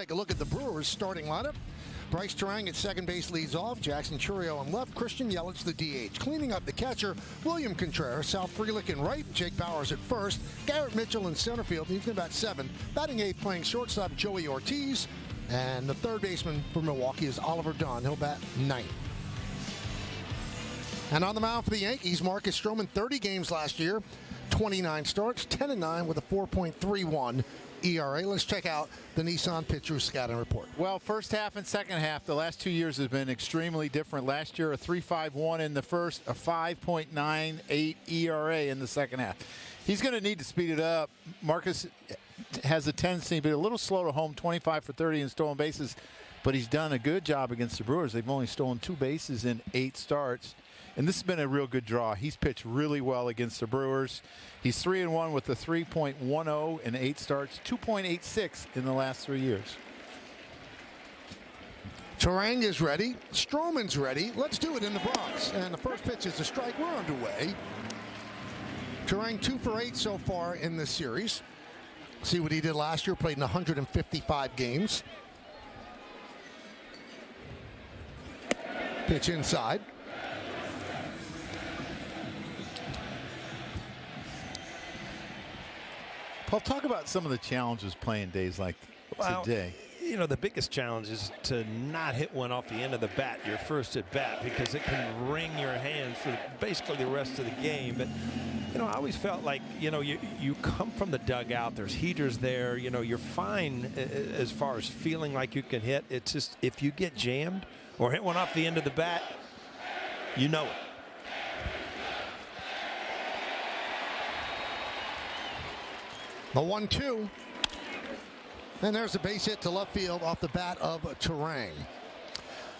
take a look at the Brewers starting lineup. Bryce Terang at second base leads off. Jackson Churio on left. Christian Yelich the DH. Cleaning up the catcher, William Contreras. Sal Frelick in right. Jake Bauers at first. Garrett Mitchell in center field. He's going to bat 7. Batting 8th, playing shortstop, Joey Ortiz. And the third baseman for Milwaukee is Oliver Dunn. He'll bat 9th. And on the mound for the Yankees, Marcus Stroman, 30 games last year, 29 starts, 10-9 with a 4.31 ERA. Let's check out the Nissan pitcher scouting report. Well, first half and second half, the last 2 years has been extremely different. Last year, a 3.51 in the first, a 5.98 ERA in the second half. He's going to need to speed it up. Marcus has a tendency to be a little slow to home, 25 for 30 in stolen bases, but he's done a good job against the Brewers. They've only stolen 2 bases in 8 starts. And this has been a real good draw. He's pitched really well against the Brewers. He's 3-1 with a 3.10 in 8 starts, 2.86 in the last 3 years. Terang is ready. Stroman's ready. Let's do it in the Bronx. And the first pitch is a strike. We're underway. Terang 2 for 8 so far in this series. See what he did last year. Played in 155 games. Pitch inside. Paul, talk about some of the challenges playing days like today. You know, the biggest challenge is to not hit one off the end of the bat, your first at bat, because it can wring your hands for basically the rest of the game. But, you know, I always felt like, you know, you come from the dugout, there's heaters there, you know, you're fine as far as feeling like you can hit. It's just if you get jammed or hit one off the end of the bat, you know it. The 1-2. And there's a base hit to left field off the bat of Terang.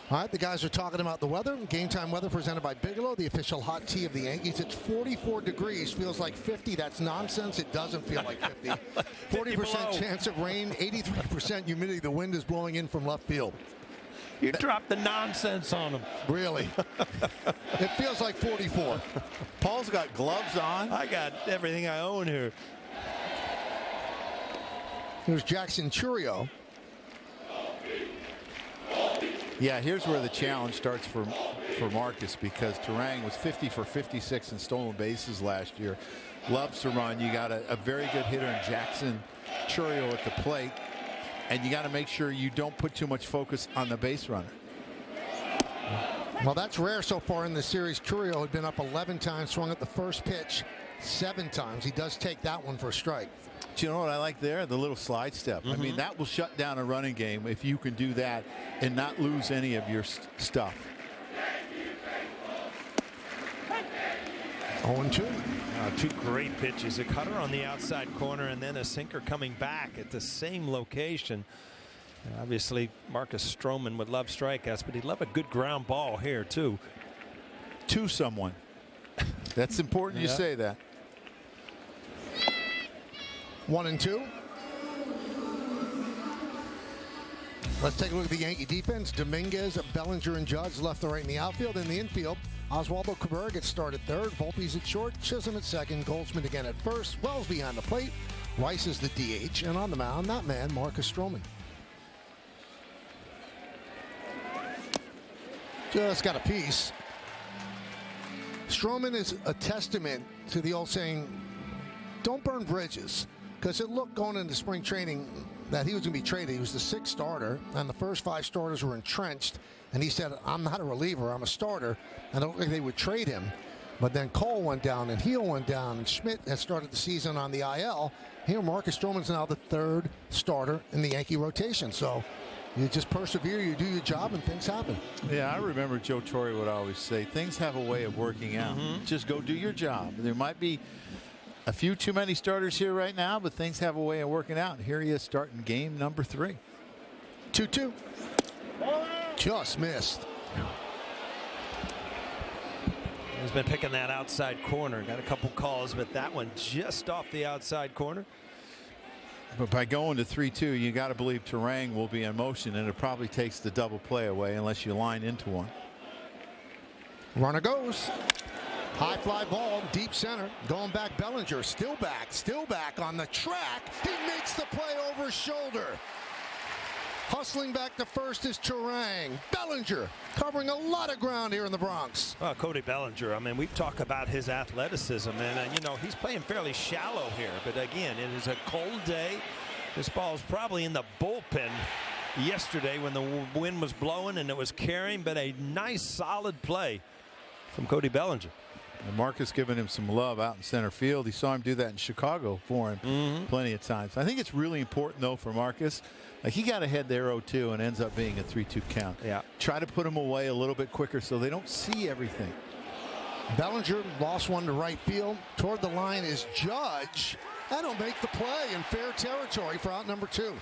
All right, the guys are talking about the weather. Game time weather presented by Bigelow, the official hot tea of the Yankees. It's 44 degrees, feels like 50. That's nonsense. It doesn't feel like 50. 40% chance of rain, 83% humidity. The wind is blowing in from left field. You dropped the nonsense on them. Really? It feels like 44. Paul's got gloves on. I got everything I own here. Here's Jackson Churio. Yeah, here's where the challenge starts for Marcus, because Terang was 50 for 56 in stolen bases last year. Loves to run. You got a very good hitter in Jackson Churio at the plate, and you got to make sure you don't put too much focus on the base runner. Well, that's rare so far in the series. Churio had been up 11 times, swung at the first pitch 7 times. He does take that one for a strike. Do you know what I like there? The little slide step. I mean, that will shut down a running game if you can do that and not lose any of your stuff. 0-2. 2 great pitches. A cutter on the outside corner and then a sinker coming back at the same location. Obviously, Marcus Stroman would love strikeouts, but he'd love a good ground ball here, too. To someone. That's important you say that. 1-2. Let's take a look at the Yankee defense. Dominguez, Bellinger, and Judge left to right in the outfield. In the infield, Oswaldo Cabrera gets started third. Volpe's at short. Chisholm at second. Goldsmith again at first. Wells behind the plate. Rice is the DH. And on the mound, that man, Marcus Stroman. Just got a piece. Stroman is a testament to the old saying, don't burn bridges. Because it looked going into spring training that he was going to be traded. He was the 6th starter, and the first 5 starters were entrenched. And he said, I'm not a reliever, I'm a starter. I don't think they would trade him. But then Cole went down, and Heel went down, and Schmidt has started the season on the IL. Here, Marcus Stroman's now the 3rd starter in the Yankee rotation. So you just persevere, you do your job, and things happen. Yeah, I remember Joe Torre would always say, things have a way of working out. Just go do your job. There might be a few too many starters here right now, but things have a way of working out. And here he is starting game number 3. 2-2. Just missed. He's been picking that outside corner. Got a couple calls, but that one just off the outside corner. But by going to 3-2, you got to believe Terang will be in motion, and it probably takes the double play away unless you line into one. Runner goes. High fly ball, deep center. Going back, Bellinger. Still back on the track. He makes the play over his shoulder. Hustling back to first is Turang. Bellinger covering a lot of ground here in the Bronx. Well, Cody Bellinger, I mean, we talk about his athleticism, and you know, he's playing fairly shallow here. But again, it is a cold day. This ball's probably in the bullpen yesterday when the wind was blowing and it was carrying, but a nice solid play from Cody Bellinger. And Marcus giving him some love out in center field. He saw him do that in Chicago for him plenty of times. I think it's really important, though, for Marcus. Like, he got ahead there 0-2 and ends up being a 3-2 count. Yeah. Try to put him away a little bit quicker so they don't see everything. Bellinger lost one to right field. Toward the line is Judge. That'll make the play in fair territory for out number 2.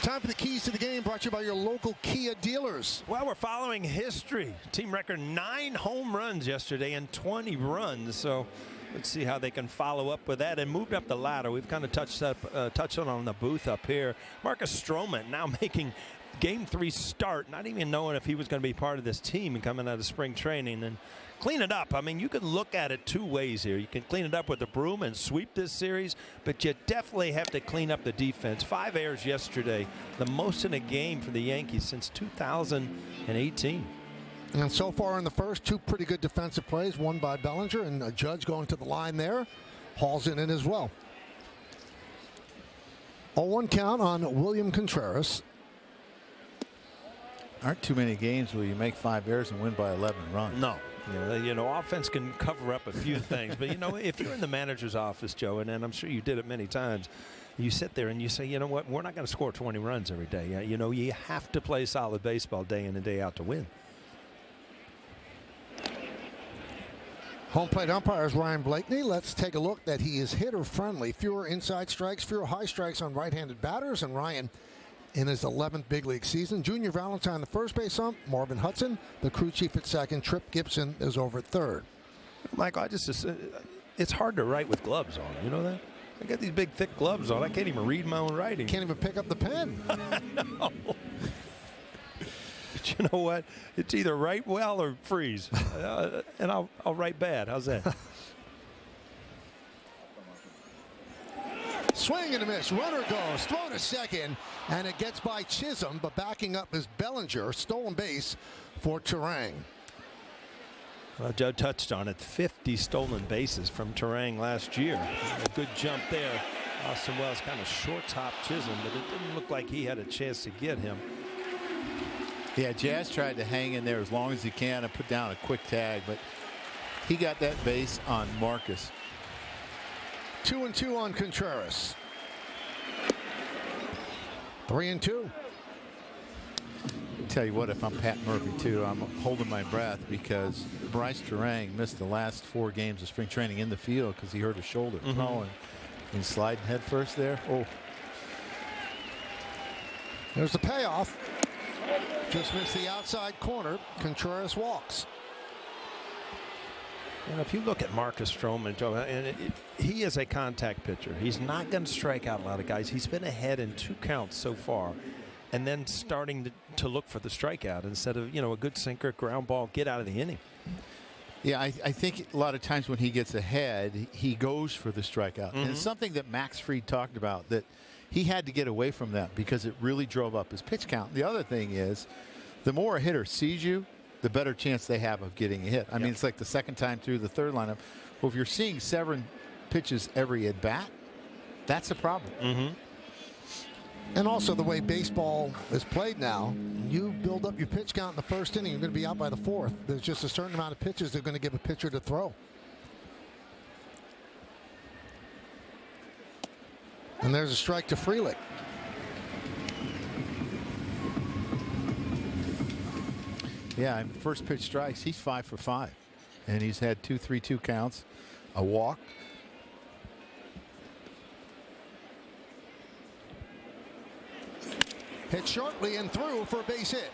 Time for the keys to the game, brought to you by your local Kia dealers. Well, we're following history. Team record 9 home runs yesterday and 20 runs. So let's see how they can follow up with that and moved up the ladder. We've kind of touched on the booth up here. Marcus Stroman now making Game 3 start, not even knowing if he was going to be part of this team and coming out of spring training. And clean it up. I mean, you can look at it 2 ways here. You can clean it up with the broom and sweep this series, but you definitely have to clean up the defense. 5 errors yesterday, the most in a game for the Yankees since 2018. And so far in the first, 2 pretty good defensive plays, one by Bellinger, and a Judge going to the line there. Hauls it in as well. 0-1 count on William Contreras. Aren't too many games where you make 5 errors and win by 11 runs. No. You know, offense can cover up a few things, but, you know, if you're in the manager's office, Joe, and I'm sure you did it many times, you sit there and you say, you know what, we're not going to score 20 runs every day. You know, you have to play solid baseball day in and day out to win. Home plate umpire is Ryan Blakeney. Let's take a look that he is hitter friendly. Fewer inside strikes, fewer high strikes on right-handed batters, and Ryan in his 11th big league season. Junior Valentine, the first base ump. Marvin Hudson, the crew chief at second. Trip Gibson is over at third. Michael, it's hard to write with gloves on. You know that? I got these big, thick gloves on. I can't even read my own writing. Can't even pick up the pen. No. But you know what? It's either write well or freeze. And I'll write bad. How's that? Swing and a miss. Runner goes. Throw to second. And it gets by Chisholm, but backing up is Bellinger. Stolen base for Turang. Well, Joe touched on it. 50 stolen bases from Turang last year. A good jump there. Austin Wells kind of short-topped Chisholm, but it didn't look like he had a chance to get him. Yeah, Jazz tried to hang in there as long as he can and put down a quick tag, but he got that base on Marcus. 2-2 on Contreras. 3-2. Tell you what, if I'm Pat Murphy too, I'm holding my breath because Bryce Turang missed the last 4 games of spring training in the field because he hurt his shoulder throwing and sliding head first there. Oh, there's the payoff. Just missed the outside corner. Contreras walks. And if you look at Marcus Stroman, Joe, and he is a contact pitcher. He's not going to strike out a lot of guys. He's been ahead in 2 counts so far, and then starting to look for the strikeout instead of, you know, a good sinker, ground ball, get out of the inning. yeah, I think a lot of times when he gets ahead, he goes for the strikeout. And it's something that Max Fried talked about, that he had to get away from that because it really drove up his pitch count. The other thing is, the more a hitter sees you, the better chance they have of getting a hit. I mean, it's like the second time through the third lineup. Well, if you're seeing 7 pitches every at bat, that's a problem. And also the way baseball is played now, you build up your pitch count in the first inning, you're going to be out by the 4th. There's just a certain amount of pitches they're going to give a pitcher to throw. And there's a strike to Frelick. Yeah, and first pitch strikes, he's 5 for 5. And he's had 2 3-2 counts, a walk. Hit shortly and through for a base hit.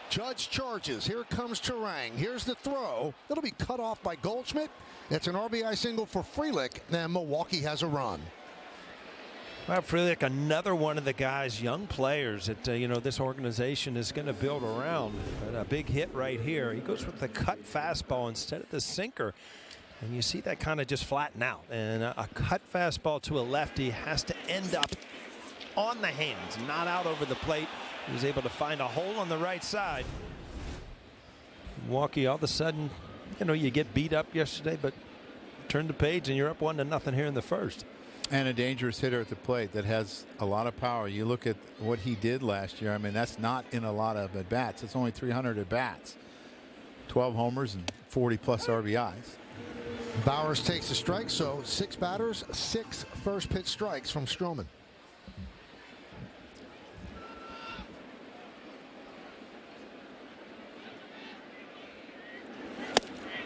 Judge charges. Here comes Turang. Here's the throw. It'll be cut off by Goldschmidt. It's an RBI single for Frelick. Then Milwaukee has a run. Well, Frelick, another one of the guys, young players that you know, this organization is going to build around. But a big hit right here. He goes with the cut fastball instead of the sinker, and you see that kind of just flatten out. And a cut fastball to a lefty has to end up on the hands, not out over the plate. He was able to find a hole on the right side. Milwaukee, all of a sudden, you get beat up yesterday, but turn the page and you're up 1-0 here in the first. And a dangerous hitter at the plate that has a lot of power. You look at what he did last year. I mean, that's not in a lot of at-bats. It's only 300 at-bats. 12 homers and 40-plus RBIs. Bowers takes a strike, so 6 batters, 6 first pitch strikes from Stroman.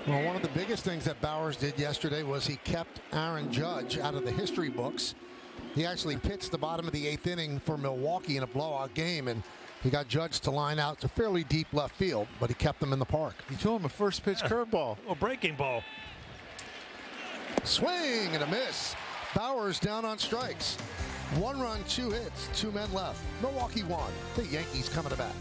Well, one of the biggest things that Bowers did yesterday was he kept Aaron Judge out of the history books. He actually pitched the bottom of the 8th inning for Milwaukee in a blowout game, and he got Judge to line out to fairly deep left field, but he kept them in the park. He threw him a first pitch curveball. A breaking ball. Swing and a miss. Bowers down on strikes. 1 run, 2 hits, 2 men left. Milwaukee won. The Yankees coming to bat.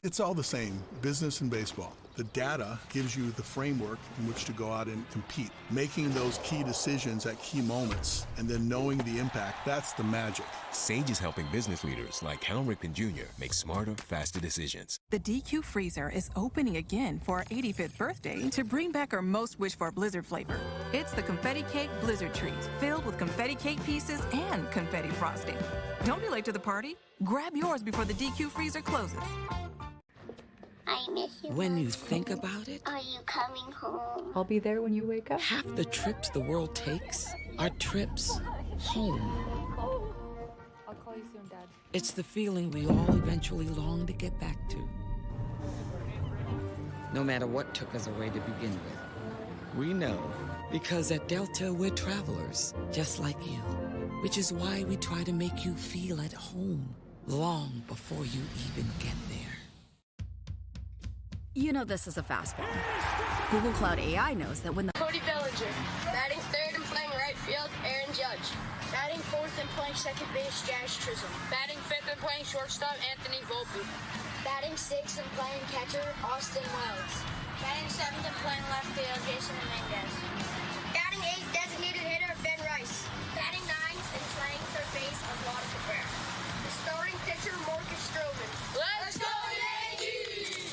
It's all the same, business and baseball. The data gives you the framework in which to go out and compete. Making those key decisions at key moments and then knowing the impact, that's the magic. Sage is helping business leaders like Hal Ripken Jr. make smarter, faster decisions. The DQ freezer is opening again for our 85th birthday to bring back our most wished for Blizzard flavor. It's the Confetti Cake Blizzard Treat, filled with confetti cake pieces and confetti frosting. Don't be late to the party. Grab yours before the DQ freezer closes. I miss you. When you think about it, Are you coming home? I'll be there when you wake up. half the trips the world takes are trips home. I'll call you soon, Dad. It's the feeling we all eventually long to get back to. No matter what took us away to begin with. We know, because at Delta we're travelers, just like you. Which is why we try to make you feel at home long before you even get there. You know this is a fastball. Google Cloud AI knows that when the Cody Bellinger. Batting third and playing right field, Aaron Judge. Batting fourth and playing second base, Jazz Chisholm. Batting fifth and playing shortstop, Anthony Volpe. Batting sixth and playing catcher, Austin Wells. Batting seventh and playing left field, Jason Dominguez. Batting eighth, designated hitter, Ben Rice. Batting ninth and playing third base, Oswaldo Cabrera. The starting pitcher, Marcus Stroman. Let's go, Yankees!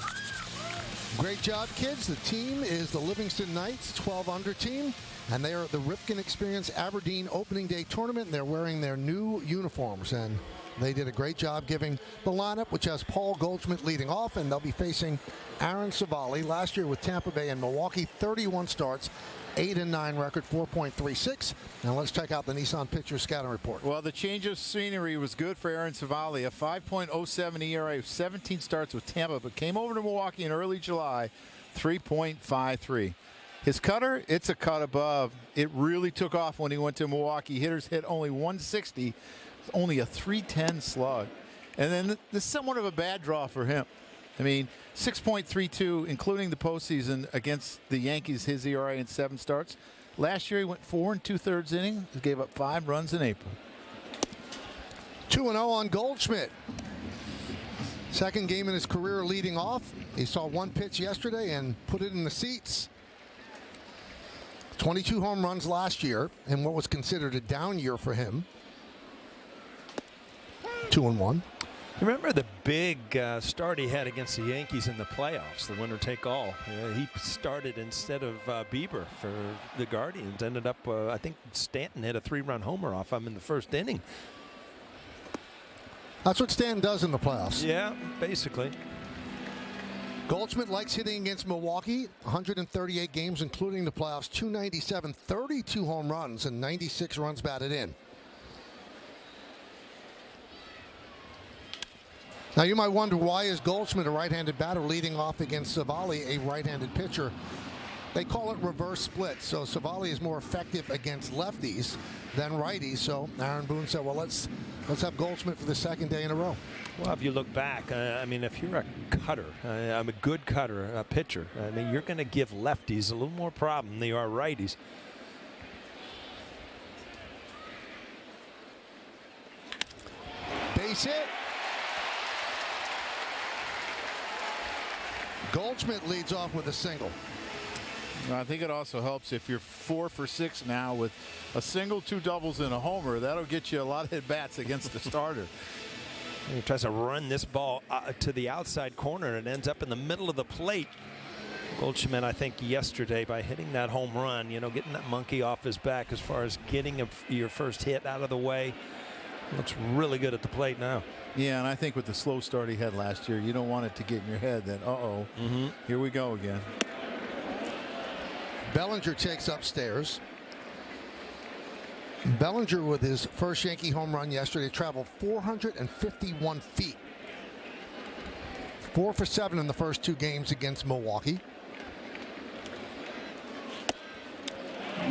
Great job, kids. The team is the Livingston Knights 12-under team, and they are at the Ripken Experience Aberdeen Opening Day Tournament, and they're wearing their new uniforms, and they did a great job giving the lineup, which has Paul Goldschmidt leading off, and they'll be facing Aaron Savali. Last year with Tampa Bay and Milwaukee, 31 starts, 8-9 record, 4.36. Now let's check out the Nissan pitcher scouting report. Well, the change of scenery was good for Aaron Savali, a 5.07 ERA, 17 starts with Tampa, but came over to Milwaukee in early July, 3.53. His cutter, it's a cut above. It really took off when he went to Milwaukee. Hitters hit only 160, only a 310 slug. And then this is somewhat of a bad draw for him. I mean, 6.32, including the postseason against the Yankees, his ERA in 7 starts. Last year, he went 4 2/3 innings, gave up 5 runs in April. 2-0 on Goldschmidt. Second game in his career leading off. He saw 1 pitch yesterday and put it in the seats. 22 home runs last year in what was considered a down year for him. 2-1. Remember the big start he had against the Yankees in the playoffs, the winner-take-all. He started instead of Bieber for the Guardians. Ended up, I think Stanton hit a 3-run homer off him in the first inning. That's what Stanton does in the playoffs. Yeah, basically. Goldschmidt likes hitting against Milwaukee. 138 games, including the playoffs. 297, 32 home runs, and 96 runs batted in. Now you might wonder, why is Goldschmidt a right-handed batter leading off against Savali, a right-handed pitcher? They call it reverse split, so Savali is more effective against lefties than righties. So Aaron Boone said, well, let's have Goldschmidt for the second day in a row. Well, if you look back, I mean, if you're a cutter, I'm a good cutter, a pitcher, I mean, you're going to give lefties a little more problem than you are righties. Base hit. Goldschmidt leads off with a single. I think it also helps if you're 4 for 6 now with a single, 2 doubles, and a homer. That'll get you a lot of at-bats against the starter. He tries to run this ball to the outside corner, and it ends up in the middle of the plate. Goldschmidt, I think, yesterday, by hitting that home run, getting that monkey off his back as far as getting your first hit out of the way, looks really good at the plate now. Yeah, and I think with the slow start he had last year, you don't want it to get in your head that, here we go again. Bellinger takes upstairs. Bellinger, with his first Yankee home run yesterday, traveled 451 feet. 4 for 7 in the first 2 games against Milwaukee.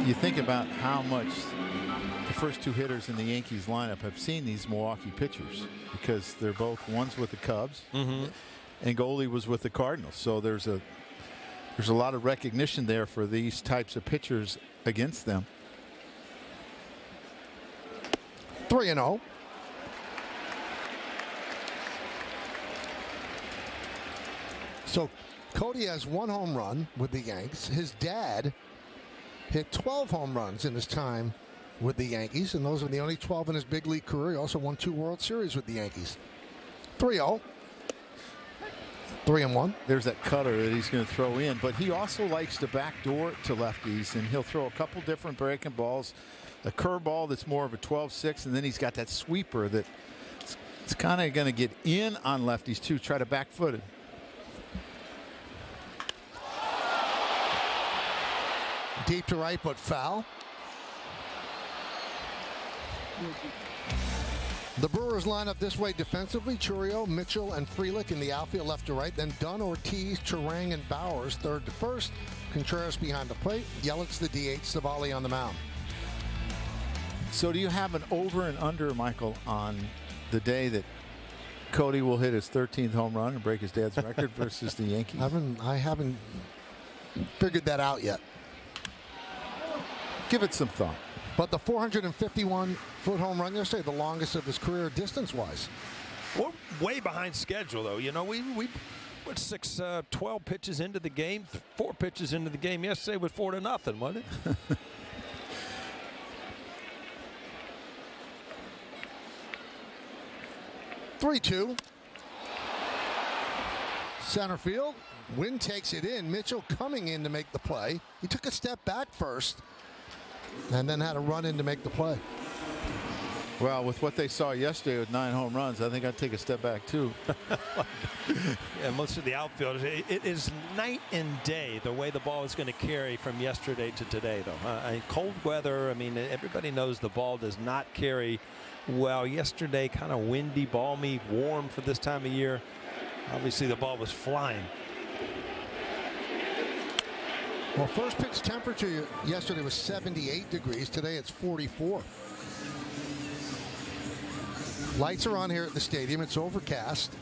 You think about how much the first 2 hitters in the Yankees lineup have seen these Milwaukee pitchers, because they're both, one's with the Cubs and Goldie was with the Cardinals. So there's a lot of recognition there for these types of pitchers against them. 3-0. So Cody has 1 home run with the Yanks. His dad hit 12 home runs in his time with the Yankees, and those are the only 12 in his big league career. He also won 2 World Series with the Yankees. 3-0. 3-1. There's that cutter that he's going to throw in, but he also likes to backdoor to lefties, and he'll throw a couple different breaking balls. A curveball that's more of a 12-6, and then he's got that sweeper that it's kind of going to get in on lefties too, try to back foot it. Deep to right, but foul. The Brewers line up this way defensively: Churio, Mitchell, and Frelick in the outfield left to right. Then Dunn, Ortiz, Turang, and Bowers third to first. Contreras behind the plate. Yelich the DH. Savali on the mound. So do you have an over and under, Michael, on the day that Cody will hit his 13th home run and break his dad's record versus the Yankees? I haven't figured that out yet. Give it some thought. But the 451-foot home run yesterday, the longest of his career distance-wise. We're way behind schedule, though. We put 12 pitches into the game, 4 pitches into the game yesterday with 4-0, wasn't it? 3-2. Center field. Wynn takes it in. Mitchell coming in to make the play. He took a step back first and then had a run in to make the play. Well, with what they saw yesterday with 9 home runs, I think I'd take a step back too. Yeah, most of the outfielders, it is night and day the way the ball is going to carry from yesterday to today, though. Cold weather, everybody knows the ball does not carry well. Yesterday, kind of windy, balmy, warm for this time of year. Obviously, the ball was flying. Well, first pitch temperature yesterday was 78 degrees. Today it's 44. Lights are on here at the stadium. It's overcast.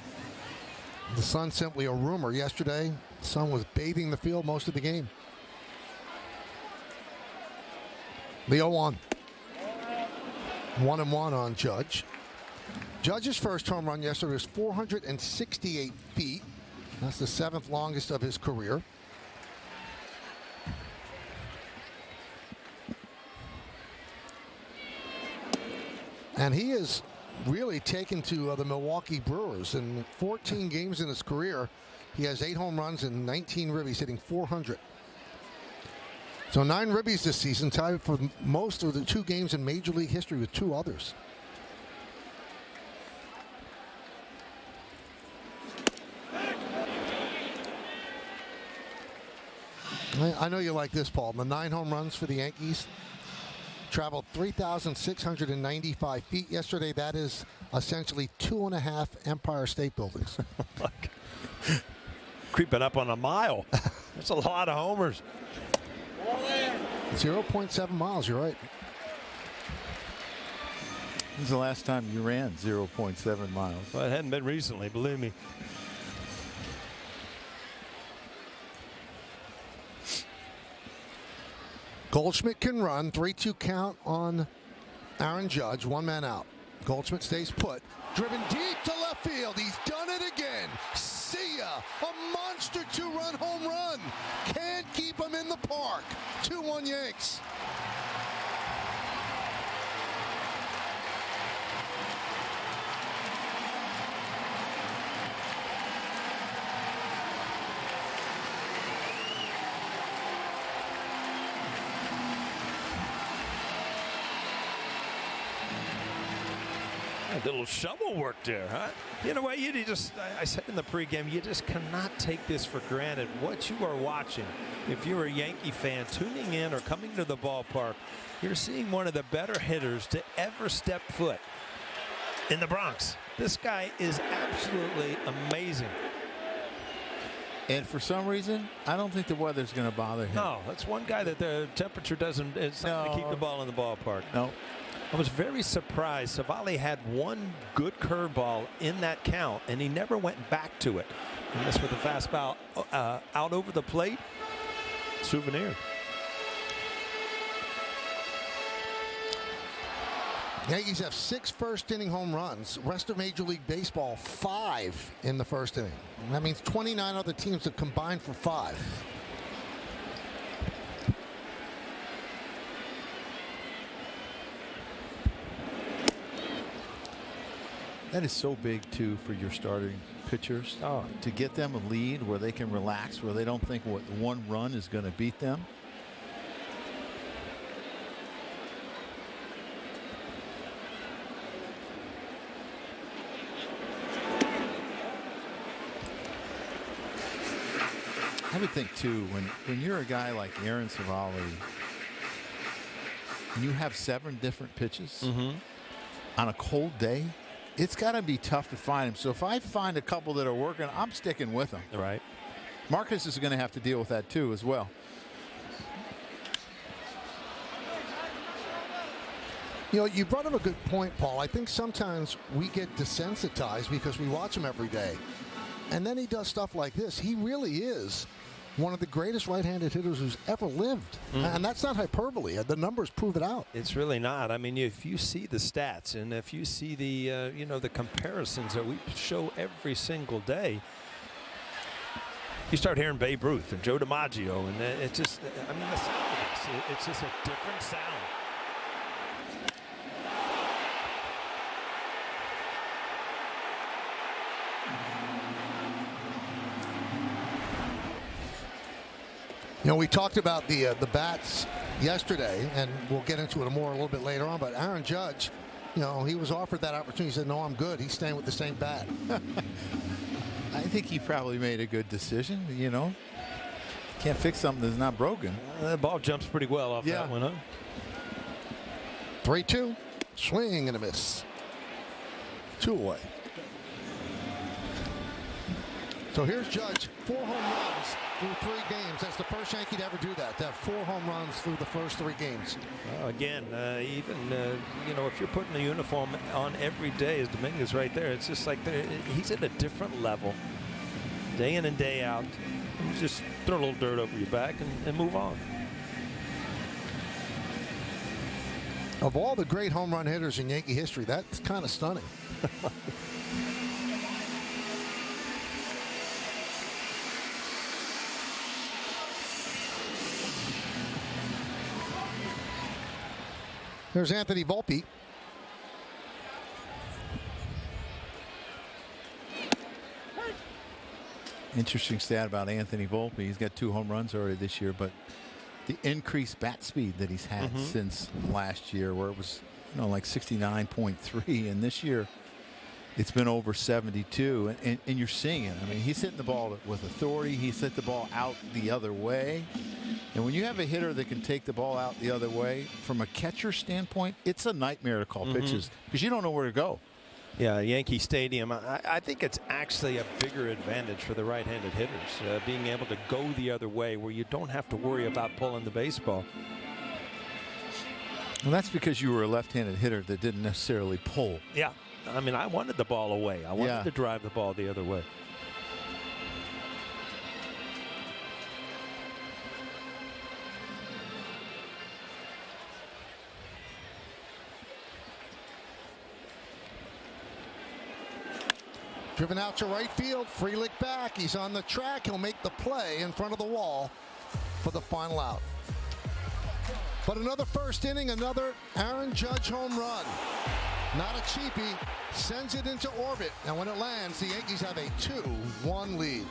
The sun's simply a rumor. Yesterday, the sun was bathing the field most of the game. The 0-1. 1-1 on Judge. Judge's first home run yesterday was 468 feet. That's the 7th longest of his career. And he is really taken to the Milwaukee Brewers. In 14 games in his career, he has 8 home runs and 19 ribbies, hitting .400. So 9 ribbies this season, tied for most of the 2 games in Major League history with 2 others. I know you like this, Paul. The 9 home runs for the Yankees. Traveled 3,695 feet yesterday. That is essentially 2.5 Empire State Buildings. Creeping up on a mile. That's a lot of homers. 0.7 miles, you're right. When's the last time you ran 0.7 miles? Well, it hadn't been recently, believe me. Goldschmidt can run. 3-2 count on Aaron Judge. 1 man out. Goldschmidt stays put. Driven deep to left field. He's done it again. See ya. A monster 2-run in the park. 2-1 Yanks. A little shovel work there, huh? You know what? I said in the pregame, you just cannot take this for granted. What you are watching, if you're a Yankee fan tuning in or coming to the ballpark, you're seeing one of the better hitters to ever step foot in the Bronx. This guy is absolutely amazing. And for some reason, I don't think the weather's going to bother him. No, that's one guy that the temperature doesn't. It's not going to keep the ball in the ballpark. No. I was very surprised. Savali had one good curveball in that count, and he never went back to it. And this with a fastball out over the plate. Souvenir. Yankees have 6 first-inning home runs. Rest of Major League Baseball, 5 in the first inning. That means 29 other teams have combined for 5. That is so big, too, for your starting pitchers. To get them a lead where they can relax, where they don't think what one run is going to beat them. I would think, too, when you're a guy like Aaron Savali and you have 7 different pitches on a cold day, it's got to be tough to find him. So if I find a couple that are working, I'm sticking with them. Right. Marcus is going to have to deal with that too as well. You know, you brought up a good point, Paul. I think sometimes we get desensitized because we watch him every day. And then he does stuff like this. He really is one of the greatest right-handed hitters who's ever lived. And that's not hyperbole. The numbers prove it out. It's really not. I mean, if you see the stats and if you see the, the comparisons that we show every single day, you start hearing Babe Ruth and Joe DiMaggio, and it's just, I mean, the sound of this, it's just a different sound. You know, we talked about the bats yesterday, and we'll get into it more a little bit later on, but Aaron Judge, you know, he was offered that opportunity. He said, no, I'm good. He's staying with the same bat. I think he probably made a good decision, you know. Can't fix something that's not broken. The ball jumps pretty well off that one, huh? 3-2. Swing and a miss. 2 away. So here's Judge. 4 home runs through 3 games. That's the first Yankee to ever do that. To have 4 home runs through the first 3 games. Again, even, if you're putting the uniform on every day, as Dominguez right there, it's just like he's at a different level. Day in and day out. You just throw a little dirt over your back and move on. Of all the great home run hitters in Yankee history, that's kind of stunning. There's Anthony Volpe. Interesting stat about Anthony Volpe. He's got 2 home runs already this year, but the increased bat speed that he's had since last year, where it was, like 69.3, and this year it's been over 72, and you're seeing it. I mean, he's hitting the ball with authority. He's hit the ball out the other way. And when you have a hitter that can take the ball out the other way, from a catcher standpoint, it's a nightmare to call pitches because you don't know where to go. Yeah, Yankee Stadium, I think it's actually a bigger advantage for the right-handed hitters, being able to go the other way where you don't have to worry about pulling the baseball. Well, that's because you were a left-handed hitter that didn't necessarily pull. Yeah. I mean, I wanted the ball away. I wanted to drive the ball the other way. Driven out to right field. Frelick back. He's on the track. He'll make the play in front of the wall. for the final out. But another first inning, another Aaron Judge home run. Not a cheapie, sends it into orbit. And when it lands, the Yankees have a 2-1 lead.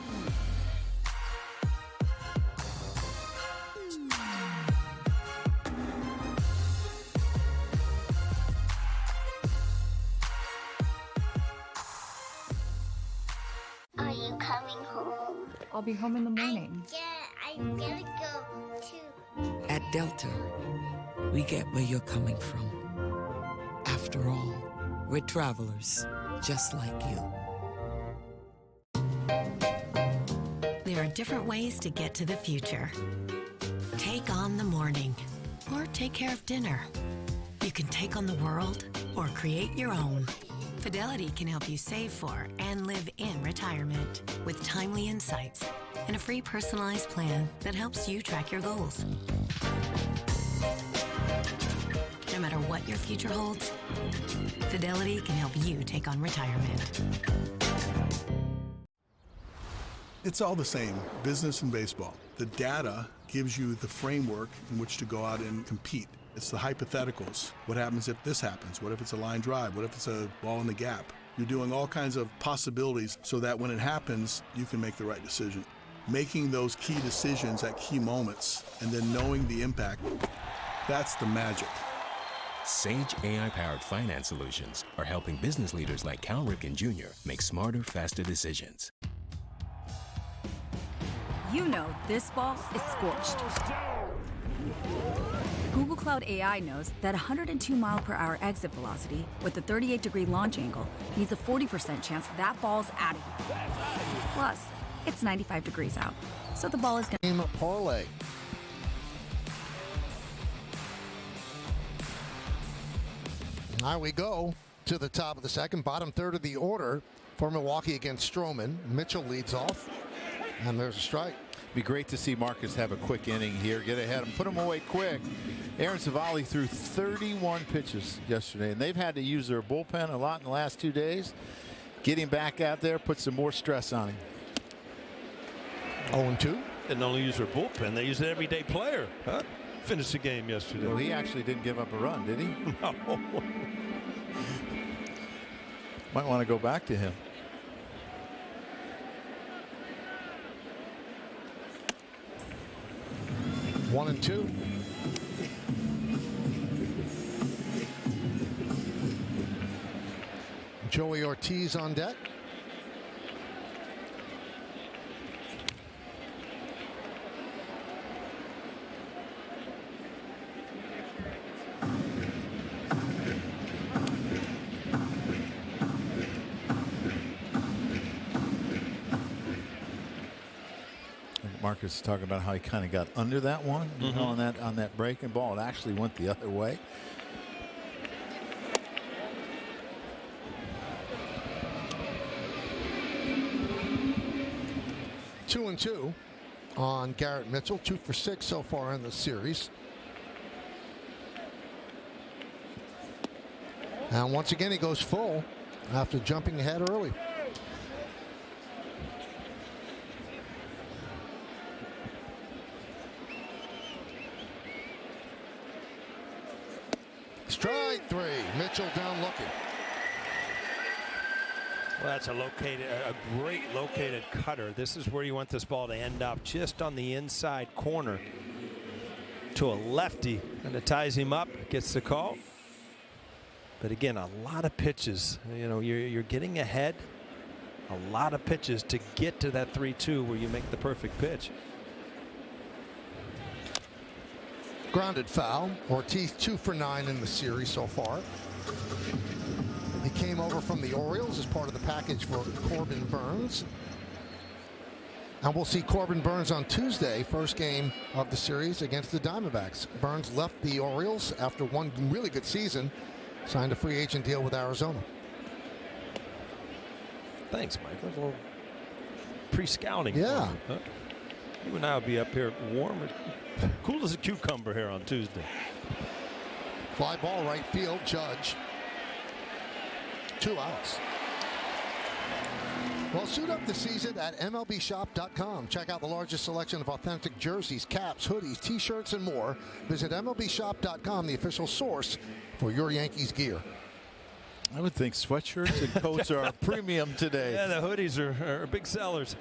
Are you coming home? I'll be home in the morning. I'm gonna go too. At Delta, we get where you're coming from. After all, we're travelers, just like you. There are different ways to get to the future. Take on the morning, or take care of dinner. You can take on the world, or create your own. Fidelity can help you save for and live in retirement with timely insights and a free personalized plan that helps you track your goals. No matter what your future holds, Fidelity can help you take on retirement. It's all the same, business and baseball. The data gives you the framework in which to go out and compete. It's the hypotheticals. What happens if this happens? What if it's a line drive? What if it's a ball in the gap? You're doing all kinds of possibilities so that when it happens, you can make the right decision. Making those key decisions at key moments and then knowing the impact, that's the magic. Sage AI-powered finance solutions are helping business leaders like Cal Ripken Jr. make smarter, faster decisions. You know this ball is scorched. Google Cloud AI knows that 102 mile per hour exit velocity with a 38-degree launch angle means a 40% chance that ball's out of here. Plus, it's 95 degrees out, so the ball is going Game parlay. Now we go to the top of the second, bottom third of the order for Milwaukee against Stroman. Mitchell leads off, and there's a strike. Be great to see Marcus have a quick inning here, get ahead and put him away quick. Aaron Savali threw 31 pitches yesterday, and they've had to use their bullpen a lot in the last 2 days. Getting back out there puts some more stress on him. 0-2. Didn't only use their bullpen, they used an everyday player. Huh? Finished the game yesterday. Well, he actually didn't give up a run, did he? No. Might want to go back to him. One and two. Joey Ortiz on deck. Marcus is talking about how he kind of got under that one, you know, on that breaking ball. It actually went the other way. Two and two on Garrett Mitchell. 2 for 6 so far in the series. And once again, he goes full after jumping ahead early. Strike three. Mitchell down looking. Well, that's a great located cutter. This is where you want this ball to end up, just on the inside corner to a lefty, and it ties him up, gets the call. But again, a lot of pitches. You know, you're getting ahead. A lot of pitches to get to that 3-2 where you make the perfect pitch. Grounded foul. Ortiz 2 for 9 in the series so far. He came over from the Orioles as part of the package for Corbin Burns. And we'll see Corbin Burns on Tuesday, first game of the series against the Diamondbacks. Burns left the Orioles after one really good season, signed a free agent deal with Arizona. Thanks, Mike. A little pre-scouting. Yeah. Huh? You and I will be up here warm and cool as a cucumber here on Tuesday. Fly ball right field. Judge. 2 outs. Well, suit up this season at MLBshop.com. Check out the largest selection of authentic jerseys, caps, hoodies, T-shirts, and more. Visit MLBshop.com, the official source for your Yankees gear. I would think sweatshirts and coats are a premium today. Yeah, the hoodies are big sellers.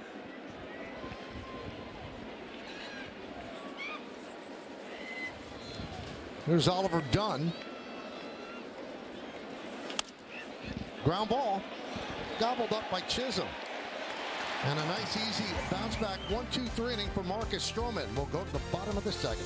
Here's Oliver Dunn. Ground ball. Gobbled up by Chisholm. And a nice, easy bounce back 1-2-3 inning for Marcus Stroman. We'll go to the bottom of the second.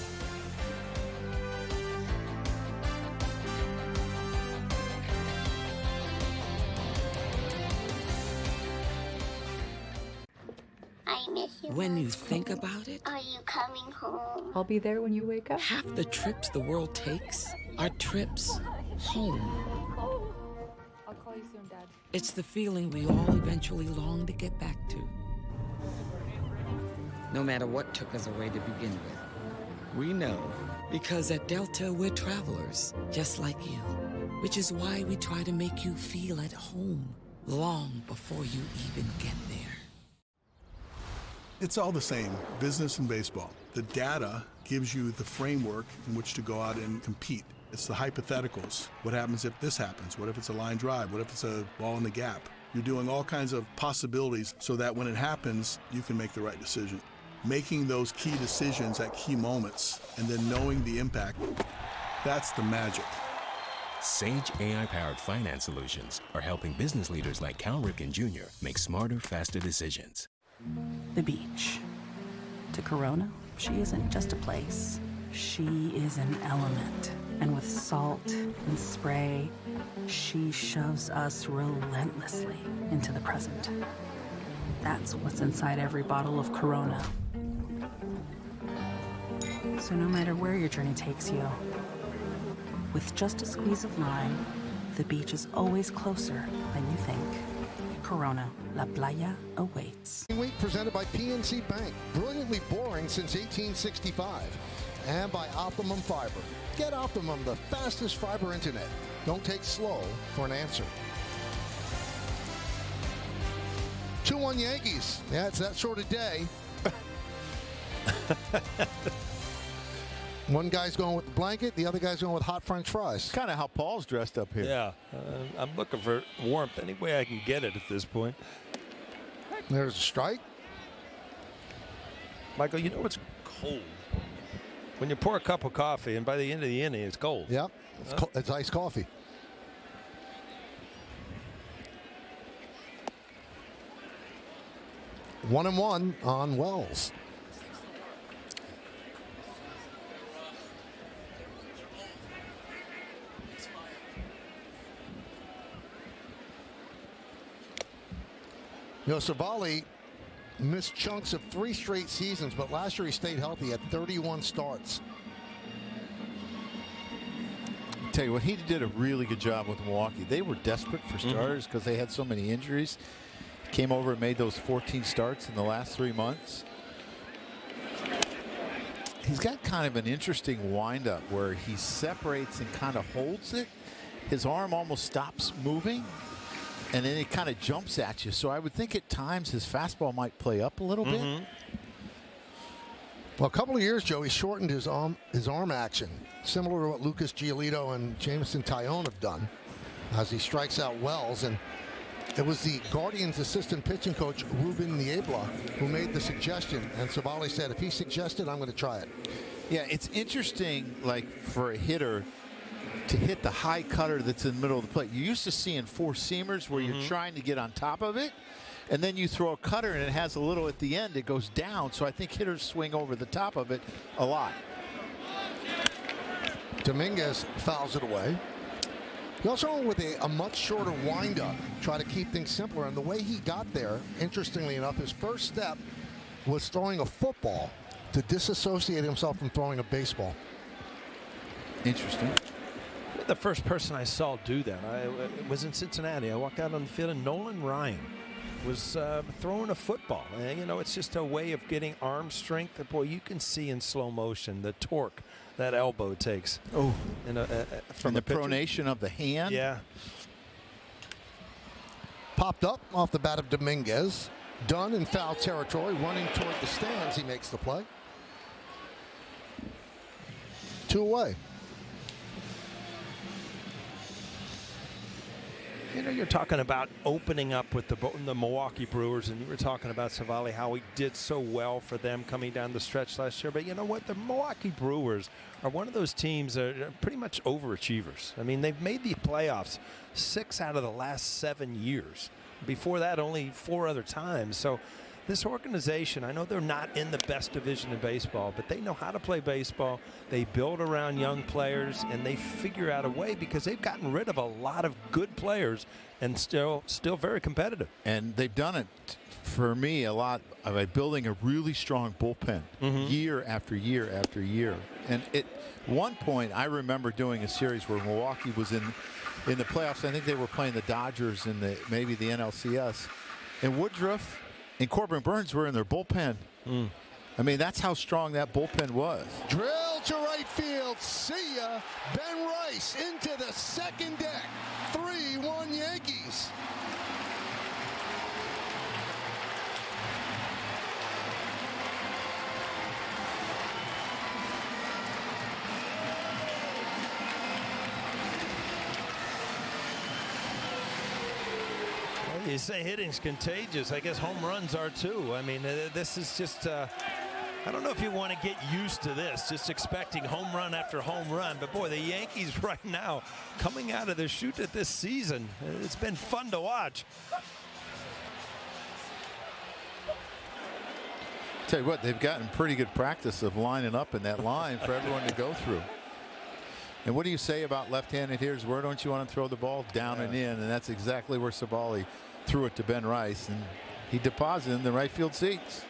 I miss you. When you think about it, are you coming home? I'll be there when you wake up. half the trips the world takes are trips home. I'll call you soon, Dad. It's the feeling we all eventually long to get back to. No matter what took us away to begin with, we know because at Delta we're travelers, just like you, which is why we try to make you feel at home long before you even get there. It's all the same, business and baseball. The data gives you the framework in which to go out and compete. It's the hypotheticals. What happens if this happens? What if it's a line drive? What if it's a ball in the gap? You're doing all kinds of possibilities so that when it happens, you can make the right decision. Making those key decisions at key moments and then knowing the impact, that's the magic. Sage AI-powered finance solutions are helping business leaders like Cal Ripken Jr. make smarter, faster decisions. The beach. To Corona, she isn't just a place. She is an element. And with salt and spray, she shoves us relentlessly into the present. That's what's inside every bottle of Corona. So no matter where your journey takes you, with just a squeeze of lime, the beach is always closer than you think. Corona, La Playa awaits. Week presented by PNC Bank, brilliantly boring since 1865. And by Optimum Fiber. Get Optimum, the fastest fiber internet. Don't take slow for an answer. 2-1 Yankees. Yeah, it's that sort of day. One guy's going with the blanket, the other guy's going with hot French fries. Kind of how Paul's dressed up here. Yeah, I'm looking for warmth any way I can get it at this point. There's a strike. Michael, you know it's cold when you pour a cup of coffee, and by the end of the inning, it's cold. Yep, it's iced coffee. One and one on Wells. You know, Savali missed chunks of 3 straight seasons, but last year he stayed healthy at 31 starts. I'll tell you what, he did a really good job with Milwaukee. They were desperate for starters because they had so many injuries. He came over and made those 14 starts in the last 3 months. He's got kind of an interesting windup where he separates and kind of holds it. His arm almost stops moving, and then it kind of jumps at you. So I would think at times his fastball might play up a little bit. Well, a couple of years, Joe, he shortened his arm action, similar to what Lucas Giolito and Jameson Tyone have done, as he strikes out Wells. And it was the Guardians' assistant pitching coach, Ruben Niebla, who made the suggestion. And Savali said, if he suggested, I'm going to try it. Yeah, it's interesting, like, for a hitter to hit the high cutter that's in the middle of the plate. You're used to seeing 4-seamers where you're trying to get on top of it, and then you throw a cutter and it has a little at the end. It goes down, so I think hitters swing over the top of it a lot. Dominguez fouls it away. He also went with a much shorter windup, try to keep things simpler. And the way he got there, interestingly enough, his first step was throwing a football to disassociate himself from throwing a baseball. Interesting. The first person I saw do that, it was in Cincinnati. I walked out on the field and Nolan Ryan was throwing a football. And, you know, it's just a way of getting arm strength. That, boy, you can see in slow motion the torque that elbow takes. Oh, from the pronation of the hand. Yeah. Popped up off the bat of Dominguez. Dunn in foul territory, running toward the stands. He makes the play. 2 away. You know, you're talking about opening up with the Milwaukee Brewers, and you were talking about Savali, how he did so well for them coming down the stretch last year. But you know what? The Milwaukee Brewers are one of those teams that are pretty much overachievers. I mean, they've made the playoffs 6 out of the last 7 years. Before that, only 4 other times. So this organization, I know they're not in the best division in baseball, but they know how to play baseball. They build around young players, and they figure out a way because they've gotten rid of a lot of good players and still very competitive. And they've done it, for me, a lot by building a really strong bullpen year after year after year. And at one point, I remember doing a series where Milwaukee was in the playoffs. I think they were playing the Dodgers in maybe the NLCS. And Woodruff and Corbin Burns were in their bullpen. I mean, that's how strong that bullpen was. Drill to right field. See ya. Ben Rice into the second deck. 3-1 Yankees. You say hitting's contagious. I guess home runs are too. I mean, this is just, I don't know if you want to get used to this, just expecting home run after home run. But boy, the Yankees right now coming out of the chute at this season, it's been fun to watch. Tell you what, they've gotten pretty good practice of lining up in that line for everyone to go through. And what do you say about left-handed hitters? Where don't you want to throw the ball? Down and in, and that's exactly where Savali threw it to Ben Rice, and he deposited in the right field seats.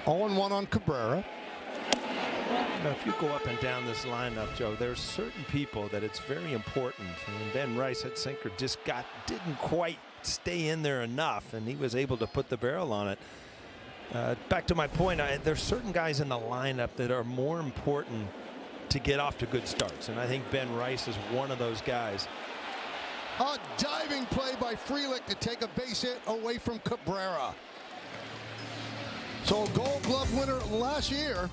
0-1 on Cabrera. Now, if you go up and down this lineup, Joe, there's certain people that it's very important. And Ben Rice at sinker just didn't quite stay in there enough, and he was able to put the barrel on it. Back to my point, there's certain guys in the lineup that are more important to get off to good starts, and I think Ben Rice is one of those guys. A diving play by Frelick to take a base hit away from Cabrera. So a Gold Glove winner last year,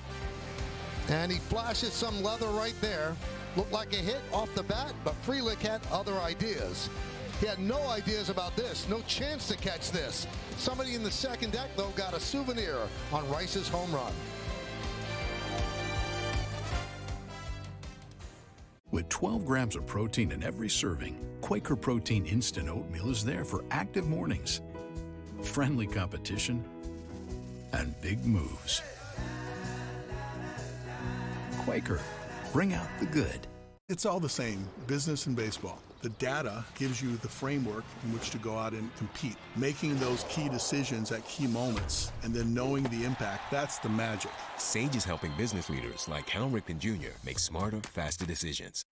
and he flashes some leather right there. Looked like a hit off the bat, but Frelick had other ideas. He had no ideas about this, no chance to catch this. Somebody in the second deck, though, got a souvenir on Rice's home run. With 12 grams of protein in every serving, Quaker Protein Instant Oatmeal is there for active mornings, friendly competition, and big moves. Quaker, bring out the good. It's all the same, business and baseball. The data gives you the framework in which to go out and compete. Making those key decisions at key moments and then knowing the impact, that's the magic. Sage is helping business leaders like Cal Ripken Jr. make smarter, faster decisions.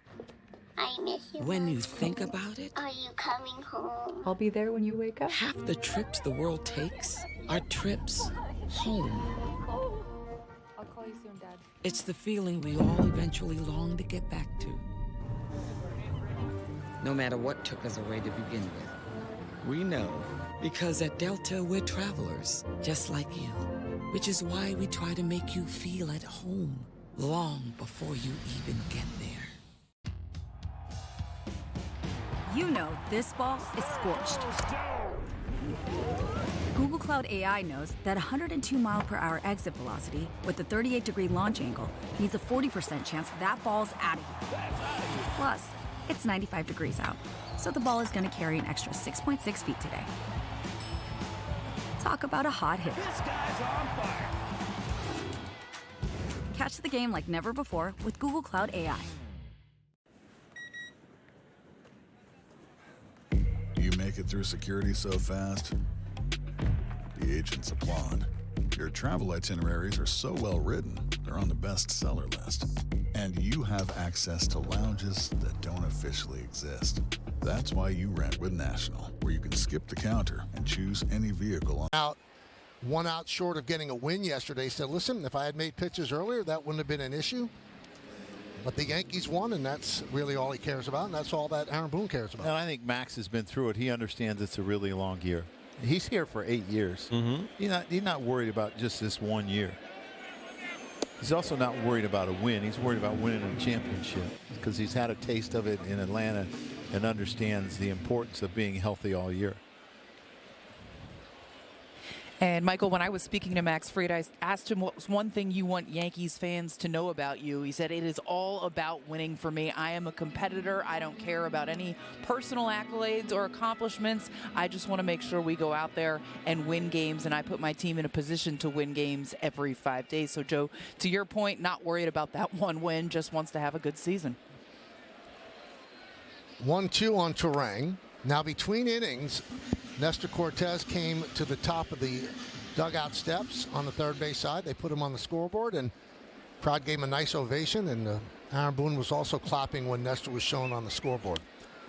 I miss you. When you think about it, Are you coming home? I'll be there when you wake up. half the trips the world takes are trips home. I'll call you soon, Dad. It's the feeling we all eventually long to get back to. No matter what took us away to begin with. We know, because at Delta we're travelers, just like you. Which is why we try to make you feel at home long before you even get there. You know this ball is scorched. Google Cloud AI knows that 102 mile per hour exit velocity with the 38-degree launch angle means a 40% chance that ball's out of here. Plus, it's 95 degrees out, so the ball is going to carry an extra 6.6 feet today. Talk about a hot hit. This guy's on fire. Catch the game like never before with Google Cloud AI. You make it through security so fast, the agents applaud. Your travel itineraries are so well written, they're on the bestseller list. And you have access to lounges that don't officially exist. That's why you rent with National, where you can skip the counter and choose any vehicle on. One out short of getting a win yesterday. Said, listen, if I had made pitches earlier, that wouldn't have been an issue. But the Yankees won, and that's really all he cares about, and that's all that Aaron Boone cares about. And I think Max has been through it. He understands it's a really long year. He's here for 8 years. He's not worried about just this 1 year. He's also not worried about a win. He's worried about winning a championship because he's had a taste of it in Atlanta and understands the importance of being healthy all year. And Michael, when I was speaking to Max Fried, I asked him what was one thing you want Yankees fans to know about you. He said, it is all about winning for me. I am a competitor. I don't care about any personal accolades or accomplishments. I just want to make sure we go out there and win games, and I put my team in a position to win games every 5 days. So, Joe, to your point, not worried about that one win, just wants to have a good season. 1-2 on Terang. Now between innings, Nestor Cortez came to the top of the dugout steps on the third base side. They put him on the scoreboard, and crowd gave him a nice ovation, and Aaron Boone was also clapping when Nestor was shown on the scoreboard.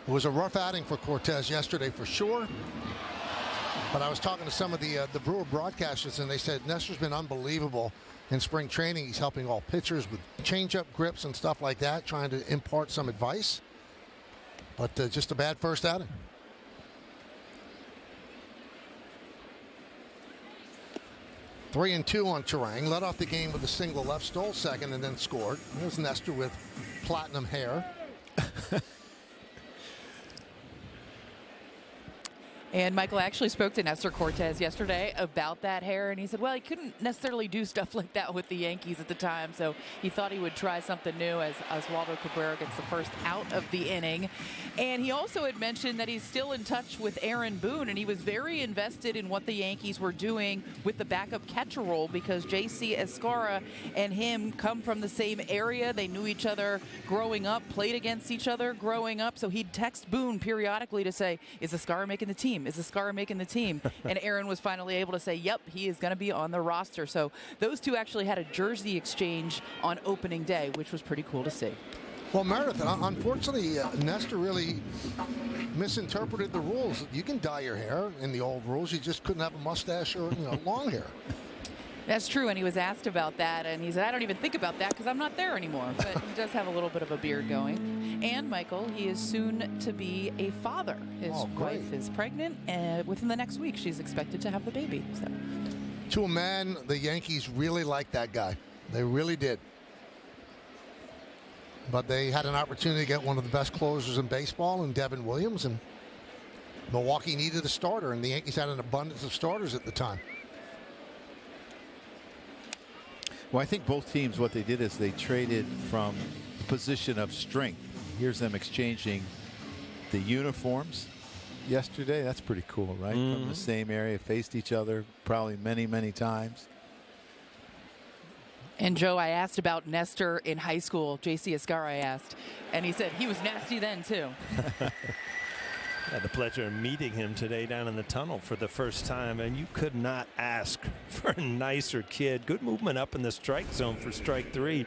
It was a rough outing for Cortez yesterday for sure, but I was talking to some of the Brewer broadcasters, and they said Nestor's been unbelievable in spring training. He's helping all pitchers with changeup grips and stuff like that, trying to impart some advice. But just a bad first outing. Three and two on Terang. Led off the game with a single left, stole second, and then scored. There's Nestor with platinum hair. And Michael actually spoke to Nestor Cortez yesterday about that hair, and he said, well, he couldn't necessarily do stuff like that with the Yankees at the time, so he thought he would try something new as Oswaldo Cabrera gets the first out of the inning. And he also had mentioned that he's still in touch with Aaron Boone, and he was very invested in what the Yankees were doing with the backup catcher role because J.C. Escarra and him come from the same area. They knew each other growing up, played against each other growing up, so he'd text Boone periodically to say, is Escarra making the team? Is Escarra making the team? And Aaron was finally able to say, yep, he is going to be on the roster. So those two actually had a jersey exchange on opening day, which was pretty cool to see. Well, Meredith, unfortunately, Nestor really misinterpreted the rules. You can dye your hair in the old rules. You just couldn't have a mustache or long hair. That's true, and he was asked about that, and he said, I don't even think about that because I'm not there anymore. But he does have a little bit of a beard going. And, Michael, he is soon to be a father. His wife is pregnant, and within the next week, she's expected to have the baby. So, to a man, the Yankees really liked that guy. They really did. But they had an opportunity to get one of the best closers in baseball in Devin Williams, and Milwaukee needed a starter, and the Yankees had an abundance of starters at the time. Well, I think both teams, what they did is they traded from a position of strength. Here's them exchanging the uniforms yesterday. That's pretty cool, right? From the same area, faced each other probably many, many times. and Joe, I asked about Nestor in high school. J.C. Escarra I asked, and he said he was nasty then, too. I had the pleasure of meeting him today down in the tunnel for the first time, and you could not ask for a nicer kid. Good movement up in the strike zone for strike three.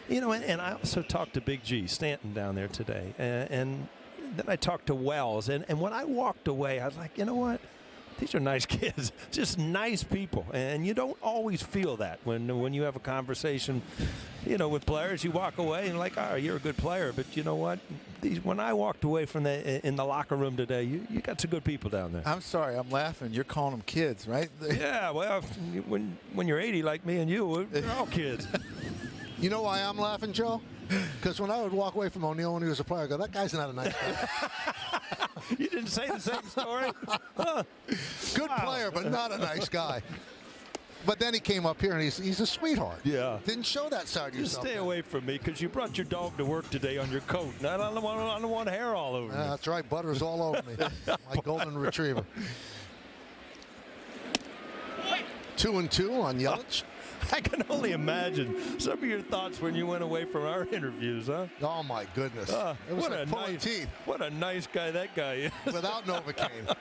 You know, and I also talked to Big G Stanton down there today, and then I talked to Wells, and when I walked away, I was like, you know what? These are nice kids, just nice people, and you don't always feel that when you have a conversation, you know, with players. You walk away and like, oh, you're a good player, but you know what? When I walked away from in the locker room today, you got some good people down there. I'm sorry, I'm laughing. You're calling them kids, right? Yeah, well, when you're 80 like me and you, we're all kids. You know why I'm laughing, Joe? Because when I would walk away from O'Neill when he was a player, I go, that guy's not a nice guy. You didn't say the same story? Huh. Good player, but not a nice guy. But then he came up here, and he's a sweetheart. Yeah. Didn't show that side of yourself. Stay away from me, because you brought your dog to work today on your coat. And I don't want hair all over me. That's right. Butter's all over me. My golden retriever. 2-2 on Yelich. I can only imagine some of your thoughts when you went away from our interviews, huh? Oh, my goodness. It was like pulling teeth. What a nice guy that guy is. Without Novocaine.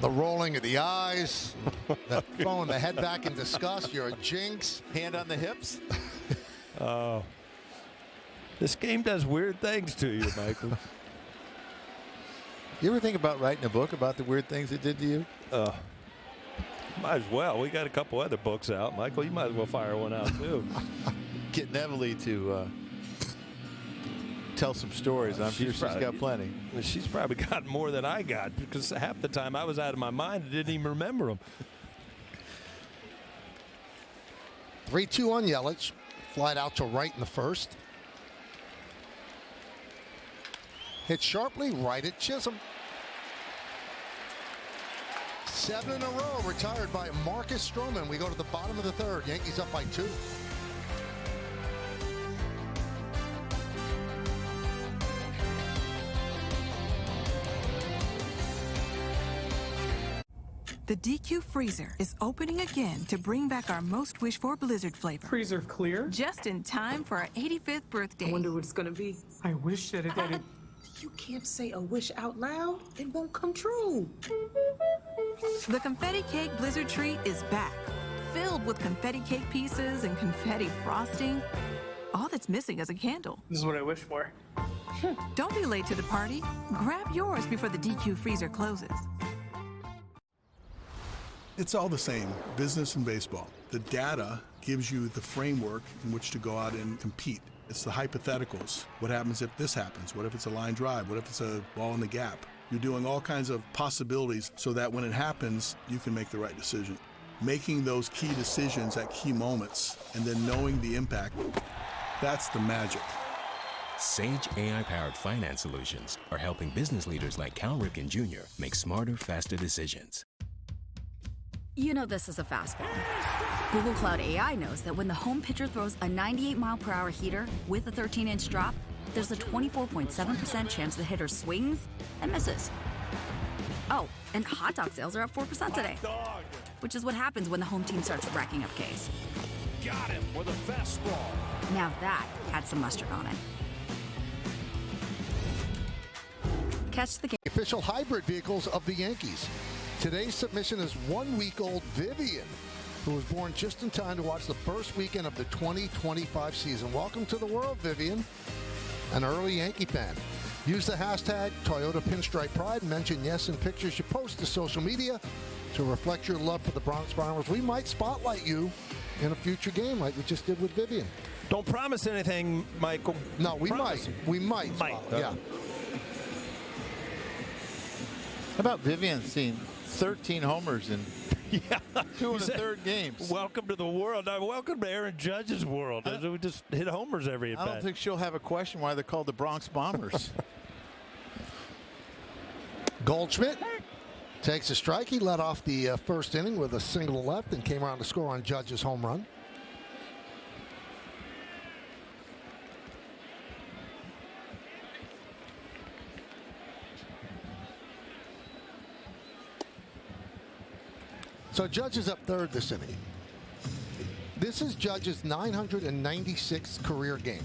The rolling of the eyes, throwing the head back in disgust. You're a jinx. Hand on the hips. Oh. This game does weird things to you, Michael. You ever think about writing a book about the weird things it did to you? Might as well. We got a couple other books out. Michael, you might as well fire one out, too. Getting Emily to tell some stories. I'm sure she's got plenty. She's probably got more than I got because half the time I was out of my mind and didn't even remember them. 3-2 on Yelich. Flied out to right in the first. Hit sharply right at Chisholm. 7 in a row retired by Marcus Stroman. We go to the bottom of the third. Yankees up by 2. The DQ freezer is opening again to bring back our most wished-for Blizzard flavor. Freezer clear? Just in time for our 85th birthday. I wonder what it's gonna be. I wish that it. You can't say a wish out loud. It won't come true. The confetti cake Blizzard treat is back, filled with confetti cake pieces and confetti frosting. All that's missing is a candle. This is what I wish for. Don't be late to the party. Grab yours before the DQ freezer closes. It's all the same, business and baseball. The data gives you the framework in which to go out and compete. It's the hypotheticals. What happens if this happens? What if it's a line drive? What if it's a ball in the gap? You're doing all kinds of possibilities so that when it happens, you can make the right decision. Making those key decisions at key moments and then knowing the impact, that's the magic. Sage AI-powered finance solutions are helping business leaders like Cal Ripken Jr. make smarter, faster decisions. You know this is a fastball. Google Cloud AI knows that when the home pitcher throws a 98-mile-per-hour heater with a 13-inch drop, there's a 24.7% chance the hitter swings and misses. Oh, and hot dog sales are up 4% today, which is what happens when the home team starts racking up Ks. Got him with a fastball. Now that had some mustard on it. Catch the game. Official hybrid vehicles of the Yankees. Today's submission is 1-week-old Vivian, who was born just in time to watch the first weekend of the 2025 season. Welcome to the world, Vivian, an early Yankee fan. Use the hashtag Toyota Pinstripe Pride and mention yes in pictures you post to social media to reflect your love for the Bronx Bombers. We might spotlight you in a future game like we just did with Vivian. Don't promise anything, Michael. No, we Promise. might. We might. Yeah. How about Vivian seeing 13 homers in 2 and a third games? Welcome to the world. Welcome to Aaron Judge's world. We just hit homers every at I don't bat. think she'll have a question why they're called the Bronx Bombers. Goldschmidt takes a strike. He led off the first inning with a single to left and came around to score on Judge's home run. So Judge is up third this inning. This is Judge's 996th career game.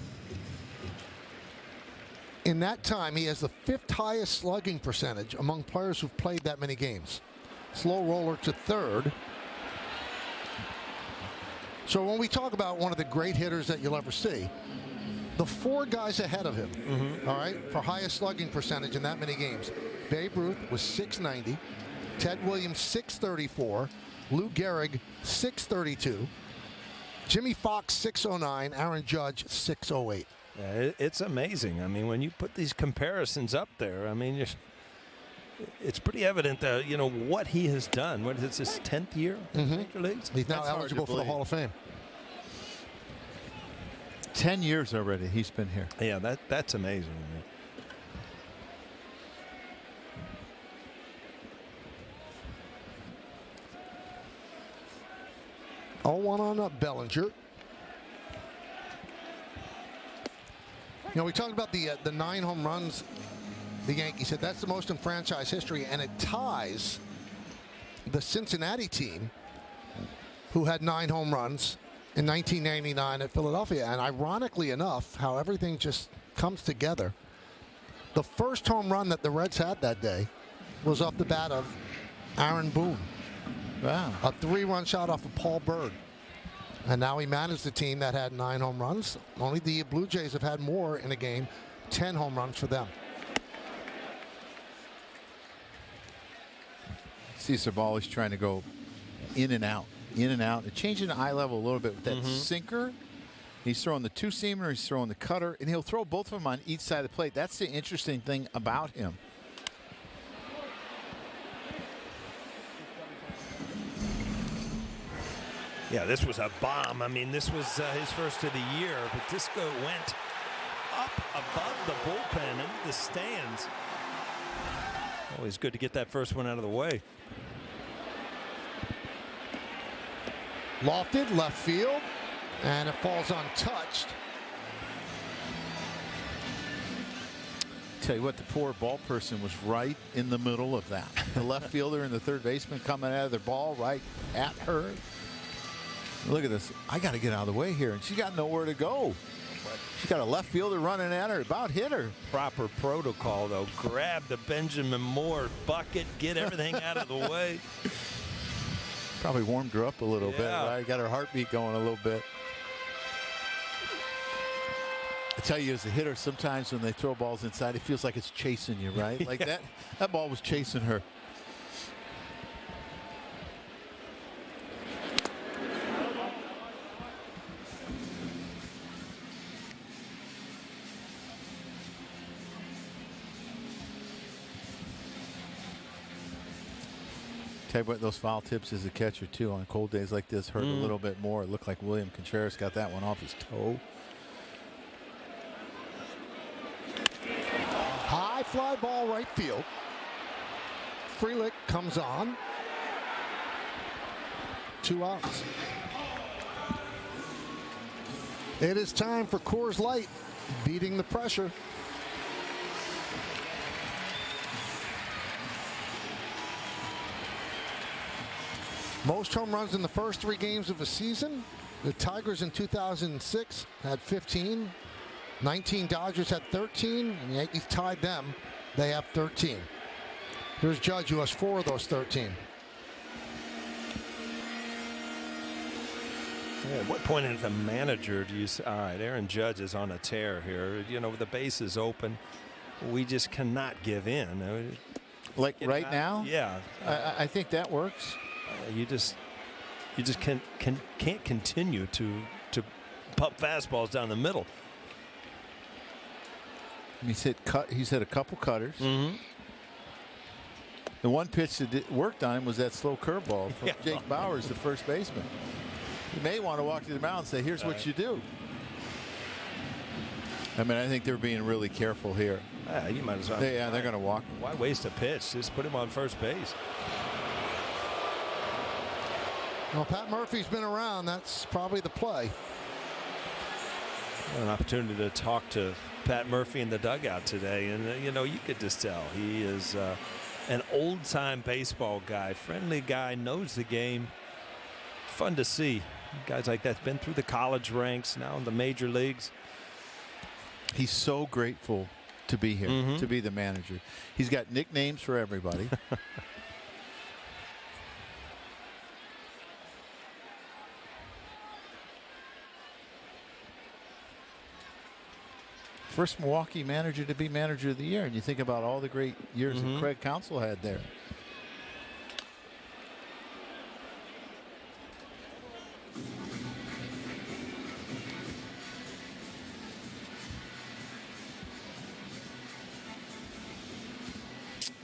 In that time, he has the 5th highest slugging percentage among players who've played that many games. Slow roller to third. So when we talk about one of the great hitters that you'll ever see, the 4 guys ahead of him, all right, for highest slugging percentage in that many games. Babe Ruth was .690. Ted Williams, .634. Lou Gehrig, .632. Jimmy Fox, .609. Aaron Judge, .608. Yeah, it's amazing. I mean, when you put these comparisons up there, I mean, it's pretty evident that, you know, what he has done. What is this, his 10th year in the Major Leagues? He's now eligible for the Hall of Fame. 10 years already he's been here. Yeah, that's amazing. 0-1 on Bellinger. You know, we talked about the 9 home runs the Yankees hit. That's the most in franchise history, and it ties the Cincinnati team, who had 9 home runs in 1999 at Philadelphia. And ironically enough, how everything just comes together, the first home run that the Reds had that day was off the bat of Aaron Boone. Wow. A 3-run shot off of Paul Berg. And now he managed the team that had 9 home runs. Only the Blue Jays have had more in a game, 10 home runs for them. Cesar Ball is trying to go in and out, and changing the eye level a little bit with that sinker. He's throwing the two-seamer, he's throwing the cutter, and he'll throw both of them on each side of the plate. That's the interesting thing about him. Yeah, this was a bomb. I mean, this was his first of the year, but this went up above the bullpen into the stands. Always good to get that first one out of the way. Lofted left field, and it falls untouched. Tell you what, the poor ball person was right in the middle of that. The left fielder and the third baseman coming out of their ball right at her. Look at this. I got to get out of the way here, and she got nowhere to go. She got a left fielder running at her, about hit her. Proper protocol, though. Grab the Benjamin Moore bucket, get everything out of the way. Probably warmed her up a little bit, right? Got her heartbeat going a little bit. I tell you, as a hitter, sometimes when they throw balls inside, it feels like it's chasing you, right? Like that ball was chasing her. Tell you what, those foul tips as a catcher, too, on cold days like this hurt a little bit more. It looked like William Contreras got that one off his toe. High fly ball right field. Frelick comes on. 2 outs. It is time for Coors Light, beating the pressure. Most home runs in the first 3 games of a season. The Tigers in 2006 had 15. 19 Dodgers had 13, and the Yankees tied them. They have 13. Here's Judge, who has 4 of those 13. Yeah, at what point as a manager do you say, all right, Aaron Judge is on a tear here. You know, the base is open. We just cannot give in. Like right now? Yeah. I think that works. You just can't continue to pump fastballs down the middle. He's hit a couple cutters. The one pitch that worked on him was that slow curveball from Jake Bowers, the first baseman. You may want to walk to the mound and say, here's what you do. I mean, I think they're being really careful here. You might as well. They're going to walk. Why waste a pitch? Just put him on first base. Well, Pat Murphy's been around. That's probably the play. An opportunity to talk to Pat Murphy in the dugout today, and you know, you could just tell he is an old-time baseball guy, friendly guy, knows the game. Fun to see. Guys like that's been through the college ranks, now in the major leagues. He's so grateful to be here, to be the manager. He's got nicknames for everybody. First Milwaukee manager to be manager of the year, and you think about all the great years that Craig Counsell had there.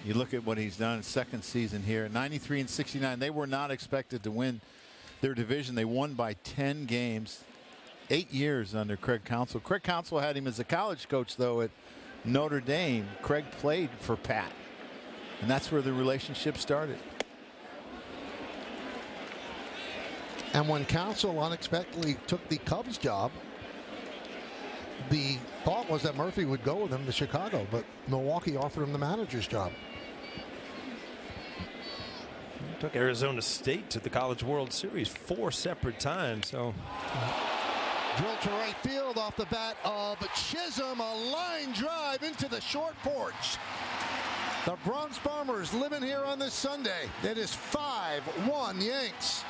You look at what he's done in second season here, 93 and 69. They were not expected to win their division. They won by 10 games. 8 years under Craig Counsell. Craig Counsell had him as a college coach, though, at Notre Dame. Craig played for Pat, and that's where the relationship started. And when Counsell unexpectedly took the Cubs job, the thought was that Murphy would go with him to Chicago, but Milwaukee offered him the manager's job. He took Arizona State to the College World Series 4 separate times. So. Drill to right field off the bat of Chisholm. A line drive into the short porch. The Bronx Bombers living here on this Sunday. It is 5-1 Yanks.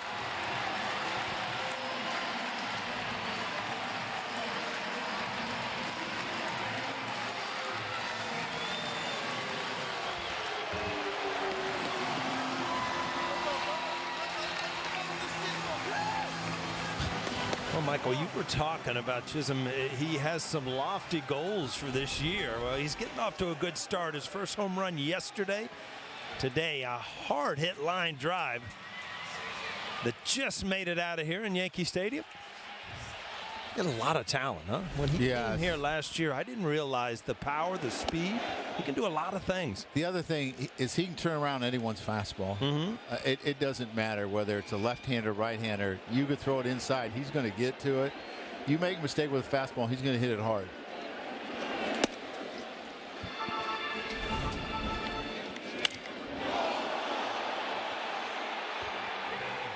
Michael, you were talking about Chisholm. He has some lofty goals for this year. Well, he's getting off to a good start. His first home run yesterday. Today, a hard-hit line drive that just made it out of here in Yankee Stadium. He had a lot of talent, huh? When he came here last year, I didn't realize the power, the speed. He can do a lot of things. The other thing is he can turn around anyone's fastball. It doesn't matter whether it's a left-hander or right-hander. You could throw it inside. He's going to get to it. You make a mistake with a fastball, he's going to hit it hard.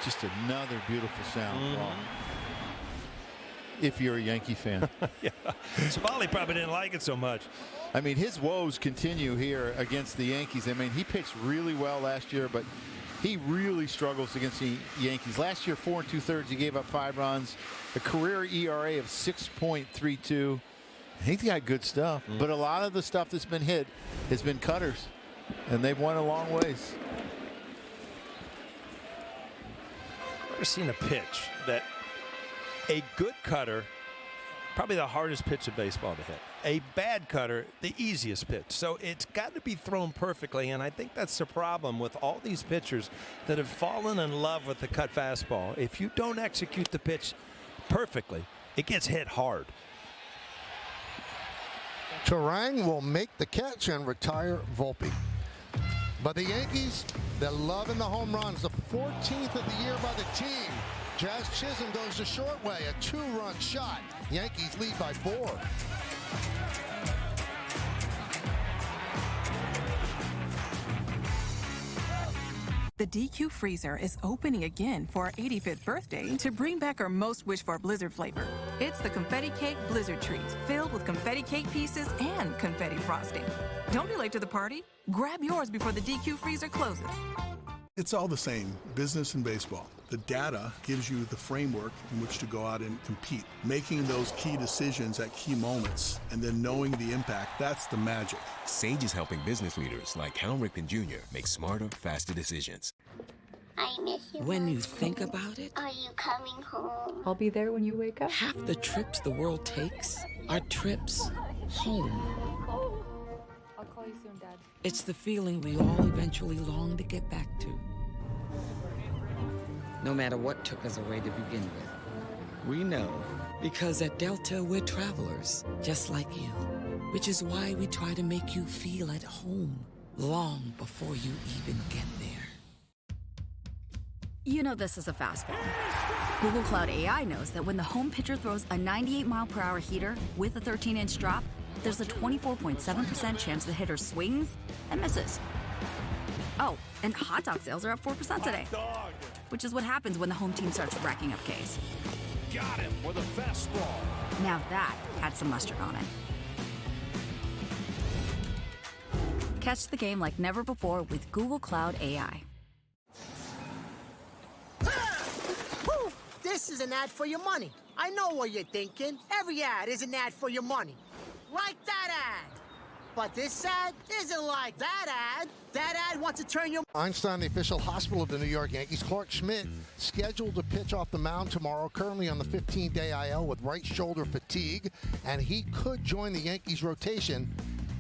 Just another beautiful sound. If you're a Yankee fan. Yeah. Savali probably didn't like it so much. I mean, his woes continue here against the Yankees. I mean, he pitched really well last year, but he really struggles against the Yankees. Last year, 4 2/3, he gave up 5 runs, a career ERA of 6.32. He's got good stuff, but a lot of the stuff that's been hit has been cutters, and they've won a long ways. Never seen a pitch that a good cutter, probably the hardest pitch in baseball to hit. A bad cutter, the easiest pitch. So it's got to be thrown perfectly, and I think that's the problem with all these pitchers that have fallen in love with the cut fastball. If you don't execute the pitch perfectly, it gets hit hard. Turang will make the catch and retire Volpe. But the Yankees, they're loving the home runs, the 14th of the year by the team. Jazz Chisholm goes the short way, a 2-run shot. Yankees lead by 4. The DQ freezer is opening again for our 85th birthday to bring back our most wished for blizzard flavor. It's the Confetti Cake Blizzard Treats, filled with confetti cake pieces and confetti frosting. Don't be late to the party. Grab yours before the DQ freezer closes. It's all the same, business and baseball. The data gives you the framework in which to go out and compete. Making those key decisions at key moments and then knowing the impact, that's the magic. Sage is helping business leaders like Cal Ripken Jr. make smarter, faster decisions. I miss you. When you think about it, Are you coming home? I'll be there when you wake up. half the trips the world takes are trips home. I'll call you soon, Dad. It's the feeling we all eventually long to get back to. No matter what took us away to begin with, we know because at Delta we're travelers, just like you, which is why we try to make you feel at home long before you even get there. You know this is a fastball. Google Cloud AI knows that when the home pitcher throws a 98-mile-per-hour heater with a 13-inch drop, there's a 24.7% chance the hitter swings and misses. Oh, and hot dog sales are up 4% today, which is what happens when the home team starts racking up Ks. Got him with a fastball. Now that had some mustard on it. Catch the game like never before with Google Cloud AI. Woo! This is an ad for your money. I know what you're thinking. Every ad is an ad for your money. Like that ad. But this ad isn't like that ad. That ad wants to turn your... Einstein, the official hospital of the New York Yankees. Clark Schmidt scheduled to pitch off the mound tomorrow, currently on the 15-day IL with right shoulder fatigue, and he could join the Yankees rotation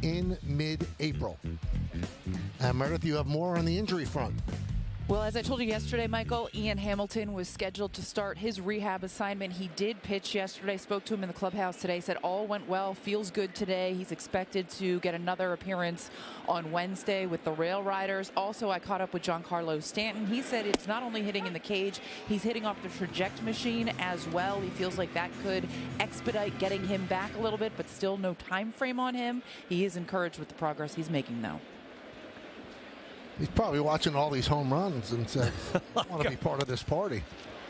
in mid-April. And Meredith, you have more on the injury front. Well, as I told you yesterday, Michael, Ian Hamilton was scheduled to start his rehab assignment. He did pitch yesterday, spoke to him in the clubhouse today, said all went well, feels good today. He's expected to get another appearance on Wednesday with the Rail Riders. Also, I caught up with Giancarlo Stanton. He said it's not only hitting in the cage, he's hitting off the traject machine as well. He feels like that could expedite getting him back a little bit, but still no time frame on him. He is encouraged with the progress he's making, though. He's probably watching all these home runs and said, I want to be part of this party.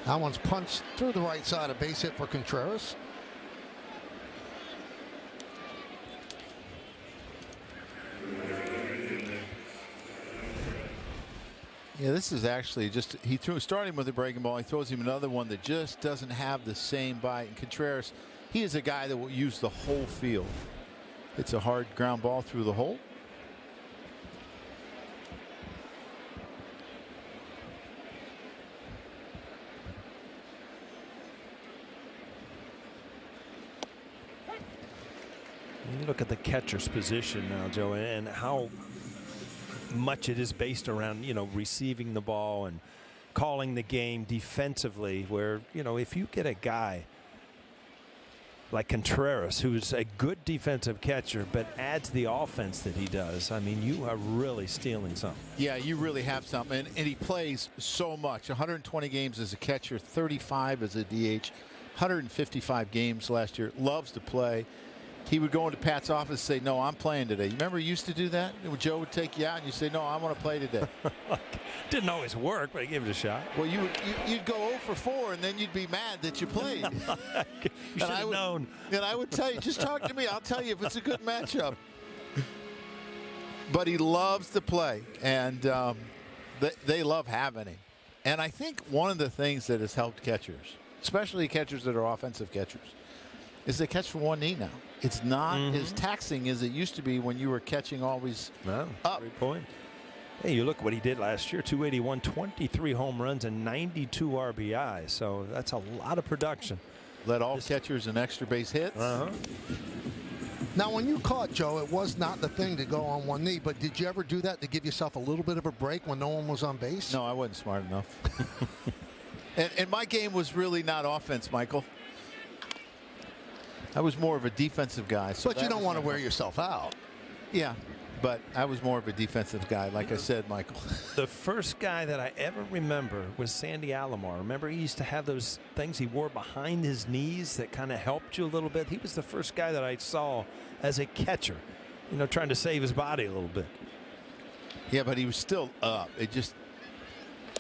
That one's punched through the right side, a base hit for Contreras. Yeah, this is actually just, he threw, starting with a breaking ball, he throws him another one that just doesn't have the same bite. And Contreras, he is a guy that will use the whole field. It's a hard ground ball through the hole. look at the catcher's position now, Joe, and how much it is based around, receiving the ball and calling the game defensively, where, if you get a guy like Contreras, who's a good defensive catcher, but adds the offense that he does, I mean, you are really stealing something. Yeah, you really have something. And he plays so much. 120 games as a catcher, 35 as a DH, 155 games last year. Loves to play. He would go into Pat's office and say, no, I'm playing today. You remember he used to do that? Joe would take you out and you say, no, I want to play today. Didn't always work, but he gave it a shot. Well, you'd go 0 for 4, and then you'd be mad that you played. You should have known. And I would tell you, just talk to me. I'll tell you if it's a good matchup. But he loves to play, and they love having him. And I think one of the things that has helped catchers, especially catchers that are offensive catchers, is they catch from one knee now. It's not as taxing as it used to be when you were catching always up. Great point. Hey, you look what he did last year, 281, 23 home runs, and 92 RBI. So that's a lot of production. Led all catchers in extra base hits. Now, when you caught, Joe, it was not the thing to go on one knee, but did you ever do that to give yourself a little bit of a break when no one was on base? No, I wasn't smart enough. and my game was really not offense, Michael. I was more of a defensive guy. So but you don't want to wear yourself out. Yeah, but I was more of a defensive guy, like I said, Michael. The first guy that I ever remember was Sandy Alomar. Remember, he used to have those things he wore behind his knees that kind of helped you a little bit. He was the first guy that I saw as a catcher, trying to save his body a little bit. Yeah, but he was still up. It just,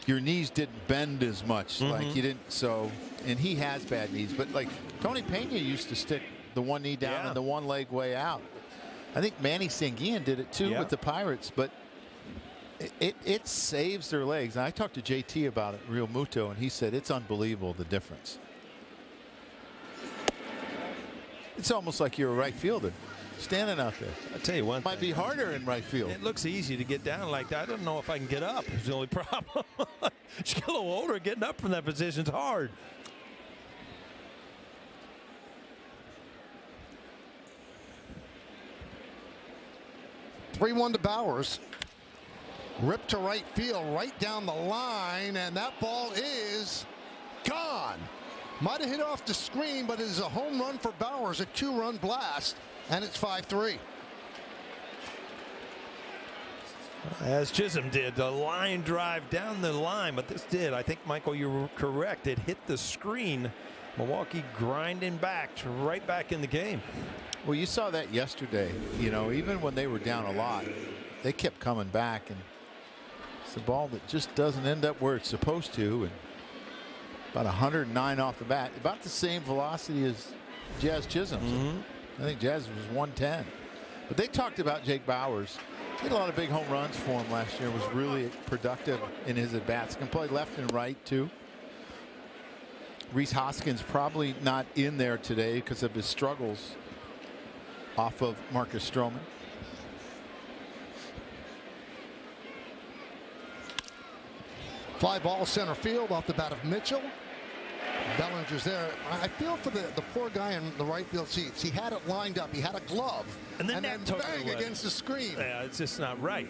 your knees didn't bend as much. Like you didn't, so, and he has bad knees. But like Tony Pena used to stick the one knee down and the one leg way out. I think Manny Sanguillen did it too with the Pirates, but it saves their legs. And I talked to JT about it, Real Muto, and he said it's unbelievable the difference. It's almost like you're a right fielder standing out there. I'll tell you one might be harder in right field. It looks easy to get down like that. I don't know if I can get up. It's the only problem. As you get a little older, getting up from that position is hard. Three-1 to Bowers. Ripped to right field, right down the line, and that ball is gone. Might have hit off the screen, but it is a home run for Bowers, a 2-run blast, and it's 5-3. As Chisholm did, the line drive down the line, but this did. I think, Michael, you were correct. It hit the screen. Milwaukee grinding back, right back in the game. Well, you saw that yesterday. Even when they were down a lot, they kept coming back, and it's a ball that just doesn't end up where it's supposed to. And about 109 off the bat, about the same velocity as Jazz Chisholm. I think Jazz was 110. But they talked about Jake Bowers. He had a lot of big home runs for him last year. Was really productive in his at bats. Can play left and right too. Rhys Hoskins probably not in there today because of his struggles off of Marcus Stroman. Fly ball center field off the bat of Mitchell. Bellinger's there. I feel for the poor guy in the right field seats. He had it lined up. He had a glove. And then bang against the screen. Yeah, it's just not right.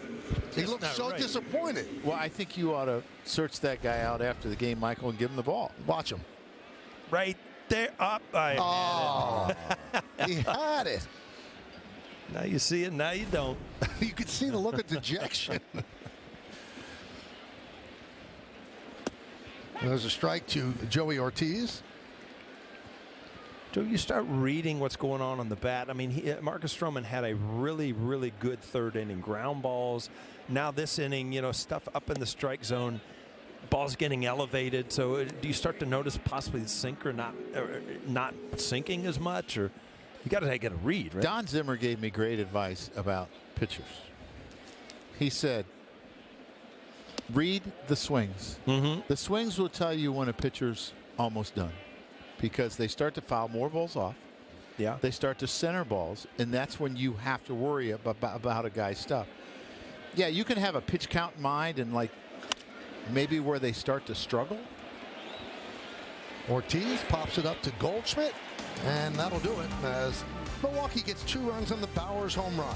He looked so disappointed. Well, I think you ought to search that guy out after the game, Michael, and give him the ball. Watch him. Right there up. He had it. Now you see it, now you don't. You could see the look of dejection. There's a strike to Joey Ortiz. Joe, you start reading what's going on the bat. I mean, Marcus Stroman had a really, really good third inning. Ground balls. Now this inning, stuff up in the strike zone. Ball's getting elevated. So do you start to notice possibly the sinker not sinking as much? Or you got to get a read, right? Don Zimmer gave me great advice about pitchers. He said, read the swings. The swings will tell you when a pitcher's almost done because they start to foul more balls off. Yeah. They start to center balls, and that's when you have to worry about a guy's stuff. Yeah, you can have a pitch count in mind and like maybe where they start to struggle. Ortiz pops it up to Goldschmidt, and that'll do it as Milwaukee gets 2 runs on the Bowers home run.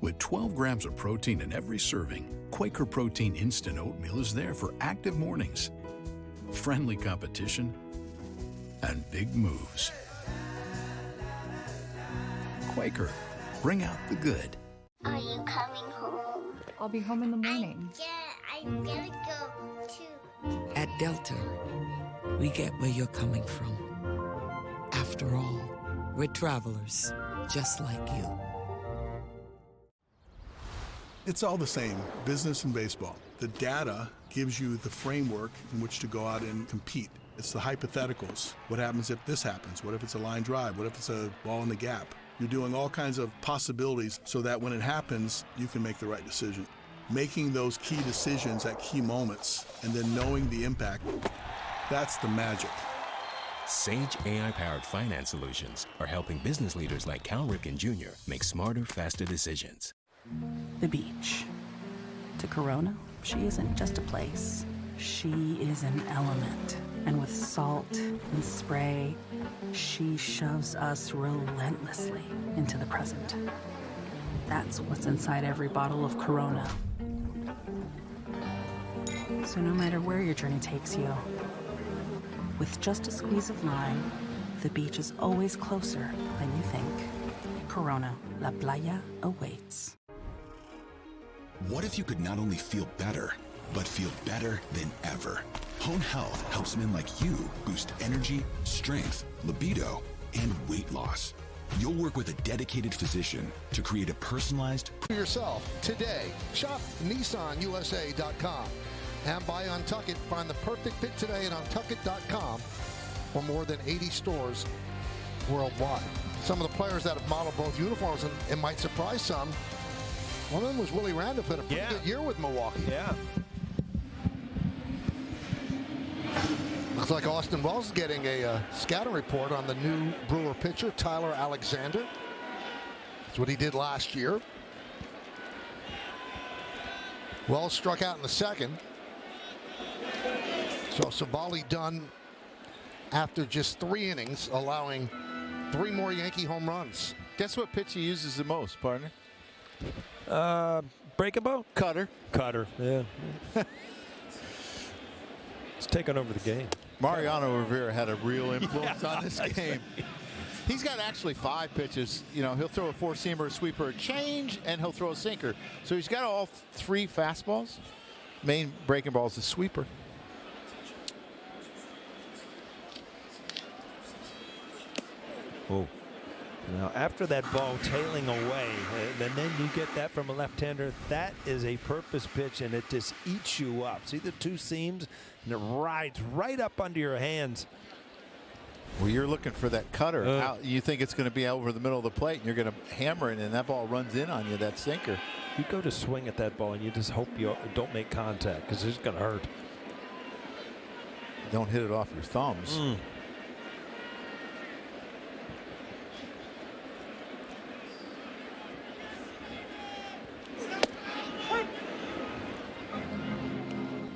With 12 grams of protein in every serving, Quaker Protein Instant Oatmeal is there for active mornings, friendly competition, and big moves. Quaker, bring out the good. Are you coming home? I'll be home in the morning. I'm gonna go too. At Delta, we get where you're coming from. After all, we're travelers, just like you. It's all the same, business and baseball. The data gives you the framework in which to go out and compete. It's the hypotheticals. What happens if this happens? What if it's a line drive? What if it's a ball in the gap? You're doing all kinds of possibilities so that when it happens, you can make the right decision. Making those key decisions at key moments and then knowing the impact, that's the magic. Sage AI-powered finance solutions are helping business leaders like Cal Ripken Jr. make smarter, faster decisions. The beach. To Corona, she isn't just a place. She is an element. And with salt and spray, she shoves us relentlessly into the present. That's what's inside every bottle of Corona. So no matter where your journey takes you, with just a squeeze of lime, the beach is always closer than you think. Corona, La Playa awaits. What if you could not only feel better, but feel better than ever? Hone Health helps men like you boost energy, strength, libido, and weight loss. You'll work with a dedicated physician to create a personalized... For yourself today. Shop NissanUSA.com and buy Untuckit. Find the perfect fit today at Untuckit.com or more than 80 stores worldwide. Some of the players that have modeled both uniforms, and it might surprise some, one of them was Willie Randolph, had a pretty good year with Milwaukee. Yeah. Looks like Austin Wells is getting a scouting report on the new Brewer pitcher, Tyler Alexander. That's what he did last year. Wells struck out in the second. So Savali done after just 3 innings, allowing 3 more Yankee home runs. Guess what pitch he uses the most, partner? Breaking ball? Cutter. Cutter, yeah. It's taking over the game. Mariano Rivera had a real influence on this game. He's got actually 5 pitches. You know, he'll throw a 4-seamer, a sweeper, a change, and he'll throw a sinker. So he's got all 3 fastballs. Main breaking ball is the sweeper. Oh. Now, after that ball tailing away, and then you get that from a left-hander, that is a purpose pitch, and it just eats you up. See the 2 seams, and it rides right up under your hands. Well, you're looking for that cutter. You think it's going to be over the middle of the plate, and you're going to hammer it, and that ball runs in on you, that sinker. You go to swing at that ball, and you just hope you don't make contact, because it's going to hurt. Don't hit it off your thumbs.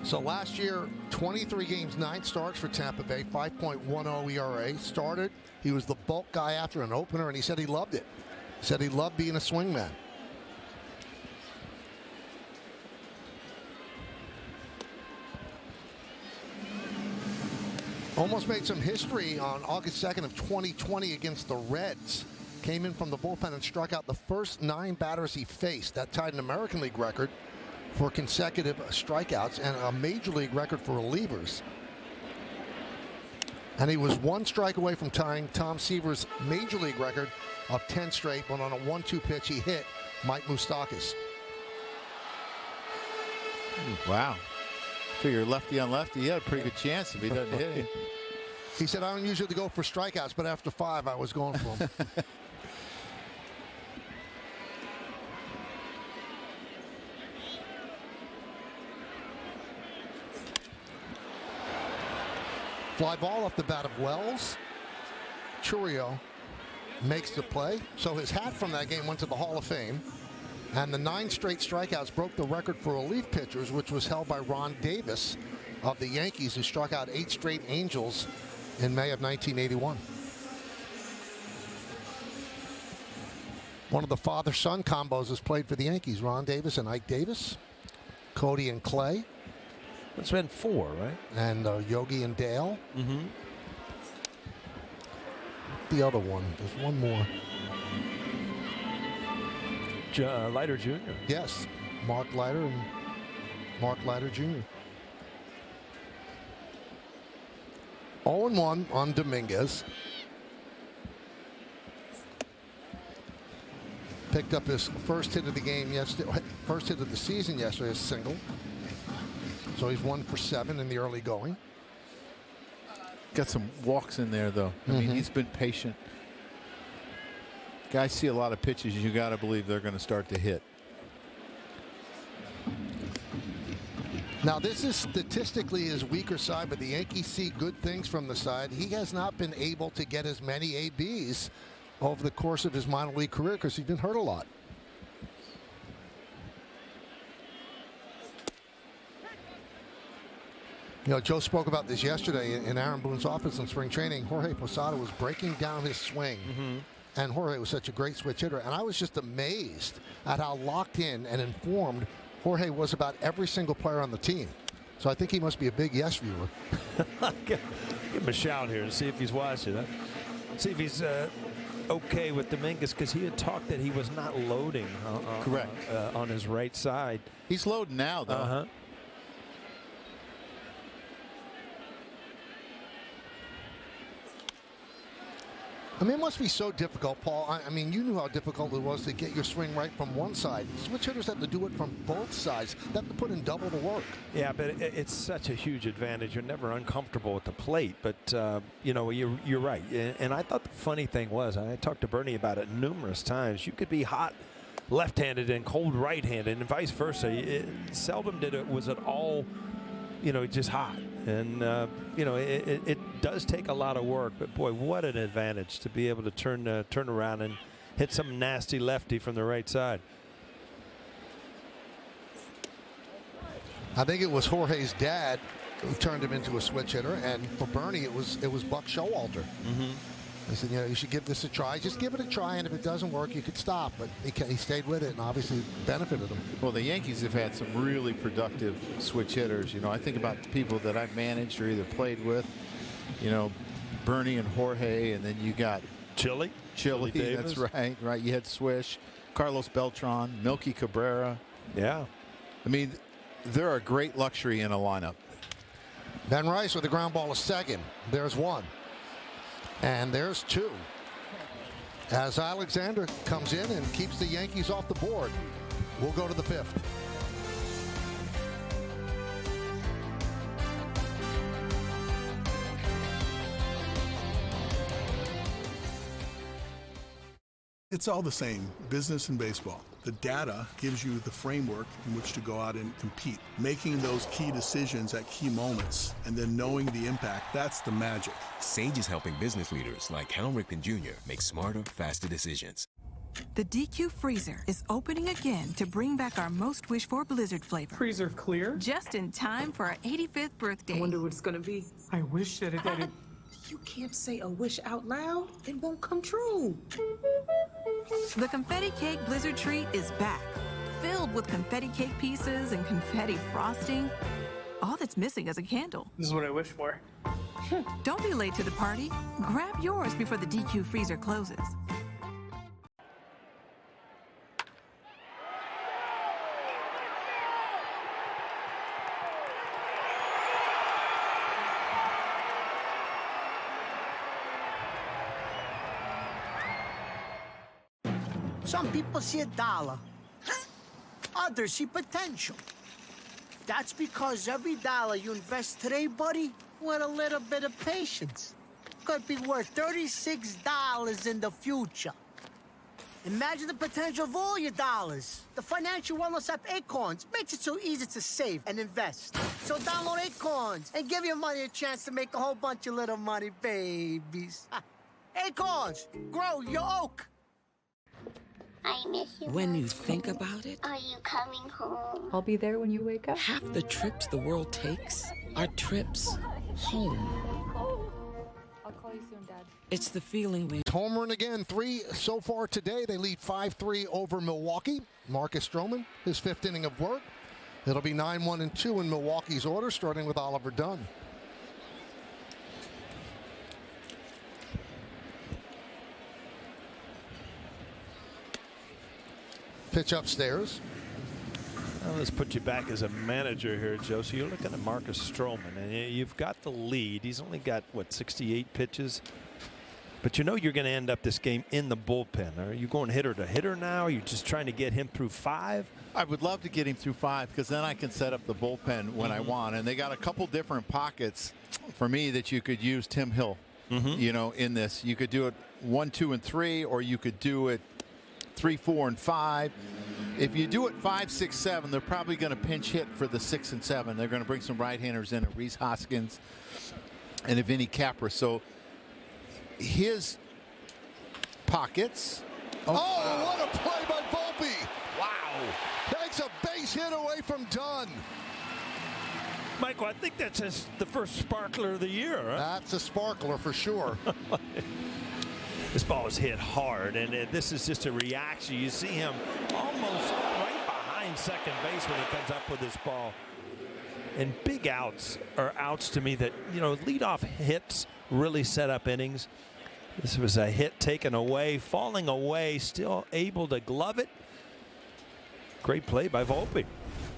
So last year, 23 games, 9 starts for Tampa Bay, 5.10 ERA. Started, he was the bulk guy after an opener, and he said he loved it. He said he loved being a swingman. Almost made some history on August 2nd of 2020 against the Reds. Came in from the bullpen and struck out the first 9 batters he faced. That tied an American League record for consecutive strikeouts and a Major League record for relievers. And he was 1 strike away from tying Tom Seaver's Major League record of 10 straight, but on a 1-2 pitch he hit Mike Moustakas. Wow. Figure lefty on lefty, he had a pretty good chance if he doesn't hit him. He said, I don't usually go for strikeouts, but after 5 I was going for him. Fly ball off the bat of Wells. Churio makes the play. So his hat from that game went to the Hall of Fame. And the 9 straight strikeouts broke the record for relief pitchers, which was held by Ron Davis of the Yankees, who struck out 8 straight Angels in May of 1981. One of the father-son combos has played for the Yankees, Ron Davis and Ike Davis, Cody and Clay. It's been 4, right? And Yogi and Dale. Mm-hmm. The other one, there's one more. Leiter Jr. Yes, Mark Leiter and Mark Leiter Jr. 0-1 on Dominguez. Picked up his first hit of the game yesterday, first hit of the season yesterday, a single. So he's 1 for 7 in the early going. Got some walks in there, though. I mean, he's been patient. Guys see a lot of pitches. You got to believe they're going to start to hit. Now, this is statistically his weaker side, but the Yankees see good things from the side. He has not been able to get as many ABs over the course of his minor league career because he's been hurt a lot. You know, Joe spoke about this yesterday in Aaron Boone's office in spring training. Jorge Posada was breaking down his swing. And Jorge was such a great switch hitter. And I was just amazed at how locked in and informed Jorge was about every single player on the team. So I think he must be a big yes viewer. Give him a shout here and see if he's watching. See if he's okay with Dominguez, because he had talked that he was not loading Correct. On his right side. He's loading now, though. I mean, it must be so difficult, Paul. I mean, you knew how difficult it was to get your swing right from one side. Switch hitters have to do it from both sides. They have to put in double the work. Yeah, but it's such a huge advantage. You're never uncomfortable at the plate. But, you know, you're right. And I thought the funny thing was, I talked to Bernie about it numerous times, you could be hot left-handed and cold right-handed and vice versa. Seldom was it all, you know, just hot. And, you know, it does take a lot of work, but boy, what an advantage to be able to turn around and hit some nasty lefty from the right side. I think it was Jorge's dad who turned him into a switch hitter, and for Bernie, it was Buck Showalter. He said, you know, you should give this a try. Just give it a try, and if it doesn't work, you could stop. But he stayed with it, and obviously benefited him. Well, the Yankees have had some really productive switch hitters. You know, I think about the people that I've managed or either played with. You know, Bernie and Jorge, and then you got Chili Davis. That's right. Right. You had Swish, Carlos Beltran, Milky Cabrera. Yeah. I mean, they're a great luxury in a lineup. Ben Rice with a ground ball to second. There's one. And there's two. As Alexander comes in and keeps the Yankees off the board. We'll go to the 5th. It's all the same, business and baseball. The data gives you the framework in which to go out and compete. Making those key decisions at key moments and then knowing the impact, that's the magic. Sage is helping business leaders like Cal Ripken Jr. make smarter, faster decisions. The DQ freezer is opening again to bring back our most wished for blizzard flavor. Freezer clear? Just in time for our 85th birthday. I wonder what it's gonna be. I wish that it You can't say a wish out loud. It won't come true. The Confetti Cake Blizzard Treat is back, filled with confetti cake pieces and confetti frosting. All that's missing is a candle. This is what I wish for. Don't be late to the party. Grab yours before the DQ freezer closes. Some people see a dollar. Others see potential. That's because every dollar you invest today, buddy, with a little bit of patience, could be worth $36 in the future. Imagine the potential of all your dollars. The financial wellness app Acorns makes it so easy to save and invest. So download Acorns and give your money a chance to make a whole bunch of little money babies. Acorns, grow your oak. I miss you. When you think about it, Are you coming home? I'll be there when you wake up. half the trips the world takes are trips home. I'll call you soon, Dad. It's the feeling we Homering again, 3 so far today. They lead 5-3 over Milwaukee. Marcus Stroman, his 5th inning of work. It'll be 9-1-2 in Milwaukee's order, starting with Oliver Dunn. Pitch upstairs. Well, let's put you back as a manager here, Joe. So you're looking at Marcus Stroman, and you've got the lead. He's only got, what, 68 pitches? But you know you're going to end up this game in the bullpen. Are you going hitter to hitter now? Are you just trying to get him through 5? I would love to get him through 5 because then I can set up the bullpen when I want. And they got a couple different pockets for me that you could use Tim Hill, you know, in this. You could do it 1, 2, and 3, or you could do it 3, 4, and 5. If you do it 5, 6, 7, they're probably going to pinch hit for the 6 and 7. They're going to bring some right-handers in, at Reese Hoskins and a Vinny Capra. So his pockets. Oh, what a play by Volpe! Wow! Takes a base hit away from Dunn. Michael, I think that's the first sparkler of the year. Huh? That's a sparkler for sure. This ball is hit hard, and this is just a reaction. You see him almost right behind second base when he comes up with this ball. And big outs are outs to me that, you know, leadoff hits really set up innings. This was a hit taken away, falling away, still able to glove it. Great play by Volpe.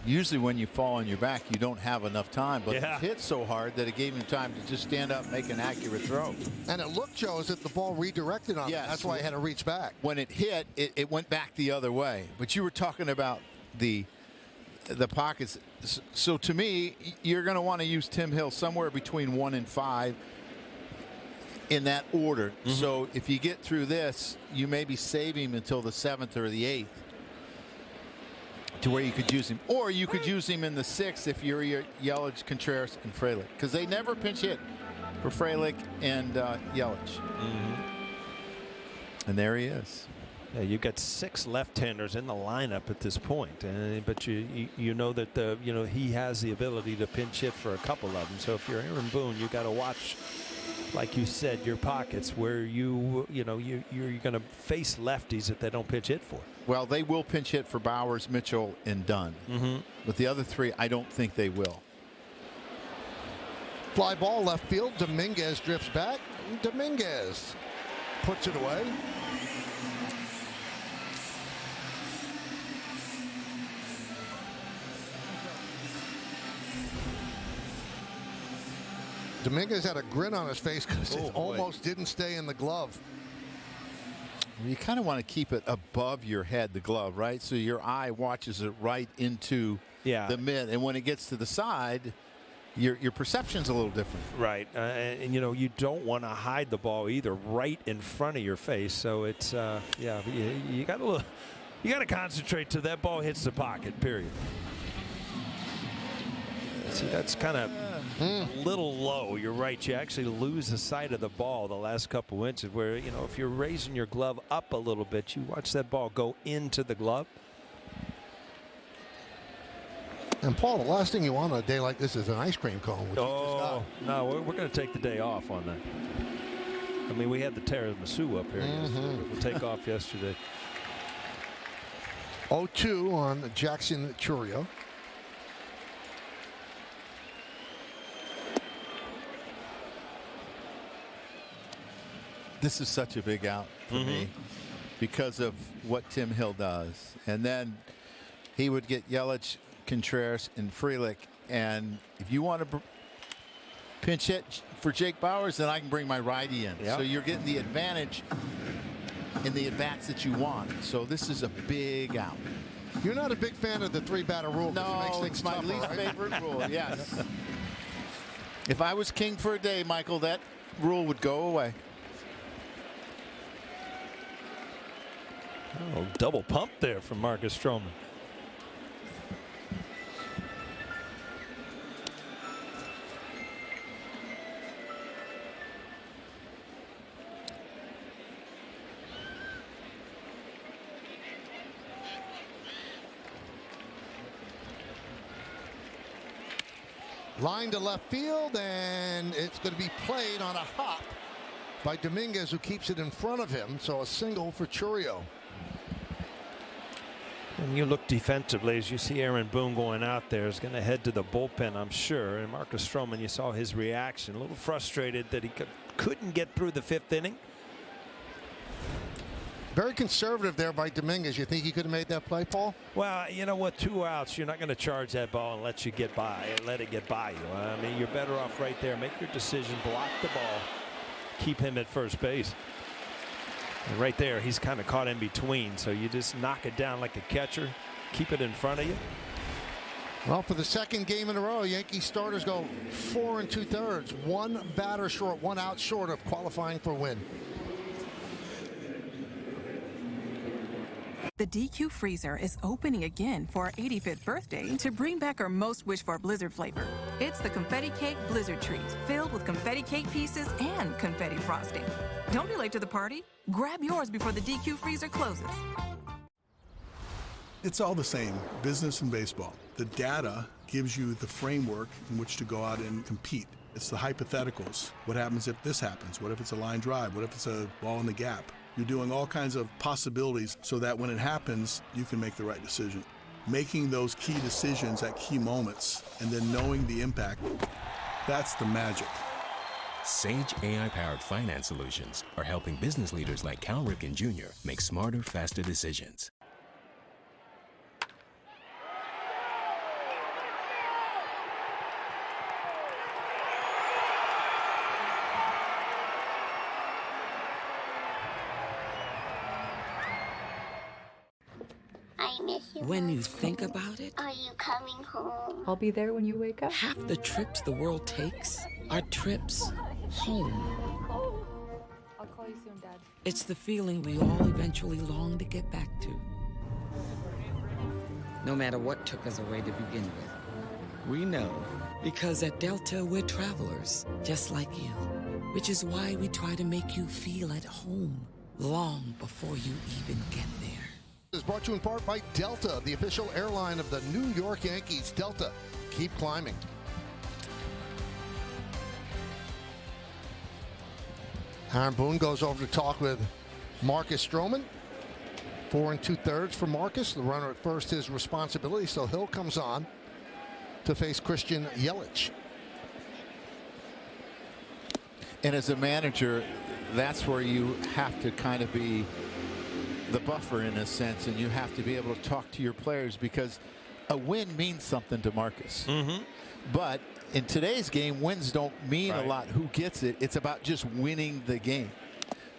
Usually when you fall on your back, you don't have enough time, but Yeah. it hit so hard that it gave him time to just stand up and make an accurate throw. And it looked, Joe, as if the ball redirected on him. That's why he had to reach back. When it hit, it went back the other way. But you were talking about the pockets. So to me, you're going to want to use Tim Hill somewhere between 1 and 5 in that order. So if you get through this, you maybe save him until the 7th or the 8th. To where you could use him, or you could use him in the 6th if you're Yelich, Contreras, and Frelick, because they never pinch hit for Frelick and Yelich. And there he is. Yeah, you've got 6 left-handers in the lineup at this point, but you know that he has the ability to pinch hit for a couple of them. So if you're Aaron Boone, you got to watch, like you said, your pockets where you're going to face lefties that they don't pinch hit for. Well, they will pinch hit for Bowers, Mitchell, and Dunn. But the other 3, I don't think they will. Fly ball left field. Dominguez drifts back. Dominguez puts it away. Dominguez had a grin on his face because it almost didn't stay in the glove. You kind of want to keep it above your head, the glove, right? So your eye watches it right into the mid. And when it gets to the side, your perception's a little different. Right. And you don't want to hide the ball either right in front of your face. So it's, you got to concentrate till that ball hits the pocket, period. See, that's kind of a little low. You're right. You actually lose the sight of the ball the last couple inches where, if you're raising your glove up a little bit, you watch that ball go into the glove. And, Paul, the last thing you want on a day like this is an ice cream cone. No, we're going to take the day off on that. I mean, we had the tiramisu up here yesterday. We'll take off yesterday. 0-2 on Jackson Churio. This is such a big out for me because of what Tim Hill does. And then he would get Yelich, Contreras, and Frelick. And if you want to pinch hit for Jake Bowers, then I can bring my righty in. Yep. So you're getting the advantage in the at-bats that you want. So this is a big out. You're not a big fan of the 3-batter rule. No, it makes things it's my tougher, least right? favorite rule, yes. If I was king for a day, Michael, that rule would go away. Oh, double pump there from Marcus Stroman. Line to left field, and it's going to be played on a hop by Dominguez, who keeps it in front of him. So a single for Churio. And you look defensively as you see Aaron Boone going out there is going to head to the bullpen, I'm sure. And Marcus Stroman, you saw his reaction, a little frustrated that he couldn't get through the 5th inning. Very conservative there by Dominguez. You think he could have made that play, Paul? Well, you know what? 2 outs, you're not going to charge that ball and let it get by you. I mean, you're better off right there. Make your decision, block the ball, keep him at first base. And right there, he's kind of caught in between. So you just knock it down like a catcher, keep it in front of you. Well, for the 2nd game in a row, Yankee starters go 4 2/3, 1 batter short, 1 out short of qualifying for a win. The DQ freezer is opening again for our 85th birthday to bring back our most wished for blizzard flavor. It's the Confetti Cake Blizzard Treat, filled with confetti cake pieces and confetti frosting. Don't be late to the party. Grab yours before the DQ freezer closes. It's all the same, business and baseball. The data gives you the framework in which to go out and compete. It's the hypotheticals. What happens if this happens? What if it's a line drive? What if it's a ball in the gap? You're doing all kinds of possibilities so that when it happens, you can make the right decision. Making those key decisions at key moments and then knowing the impact, that's the magic. Sage AI-powered finance solutions are helping business leaders like Cal Ripken Jr. make smarter, faster decisions. I miss you. When you think about it, Are you coming home? I'll be there when you wake up. half the trips the world takes are trips home. I'll call you soon, Dad. It's the feeling we all eventually long to get back to. No matter what took us away to begin with. We know, because at Delta we're travelers, just like you. Which is why we try to make you feel at home long before you even get there. Is brought to you in part by Delta, the official airline of the New York Yankees. Delta, keep climbing. Aaron Boone goes over to talk with Marcus Stroman. 4 2/3 for Marcus. The runner at first, his responsibility. So Hill comes on to face Christian Yelich. And as a manager, that's where you have to kind of be the buffer in a sense, and you have to be able to talk to your players because a win means something to Marcus. But in today's game, wins don't mean a lot who gets it. It's about just winning the game.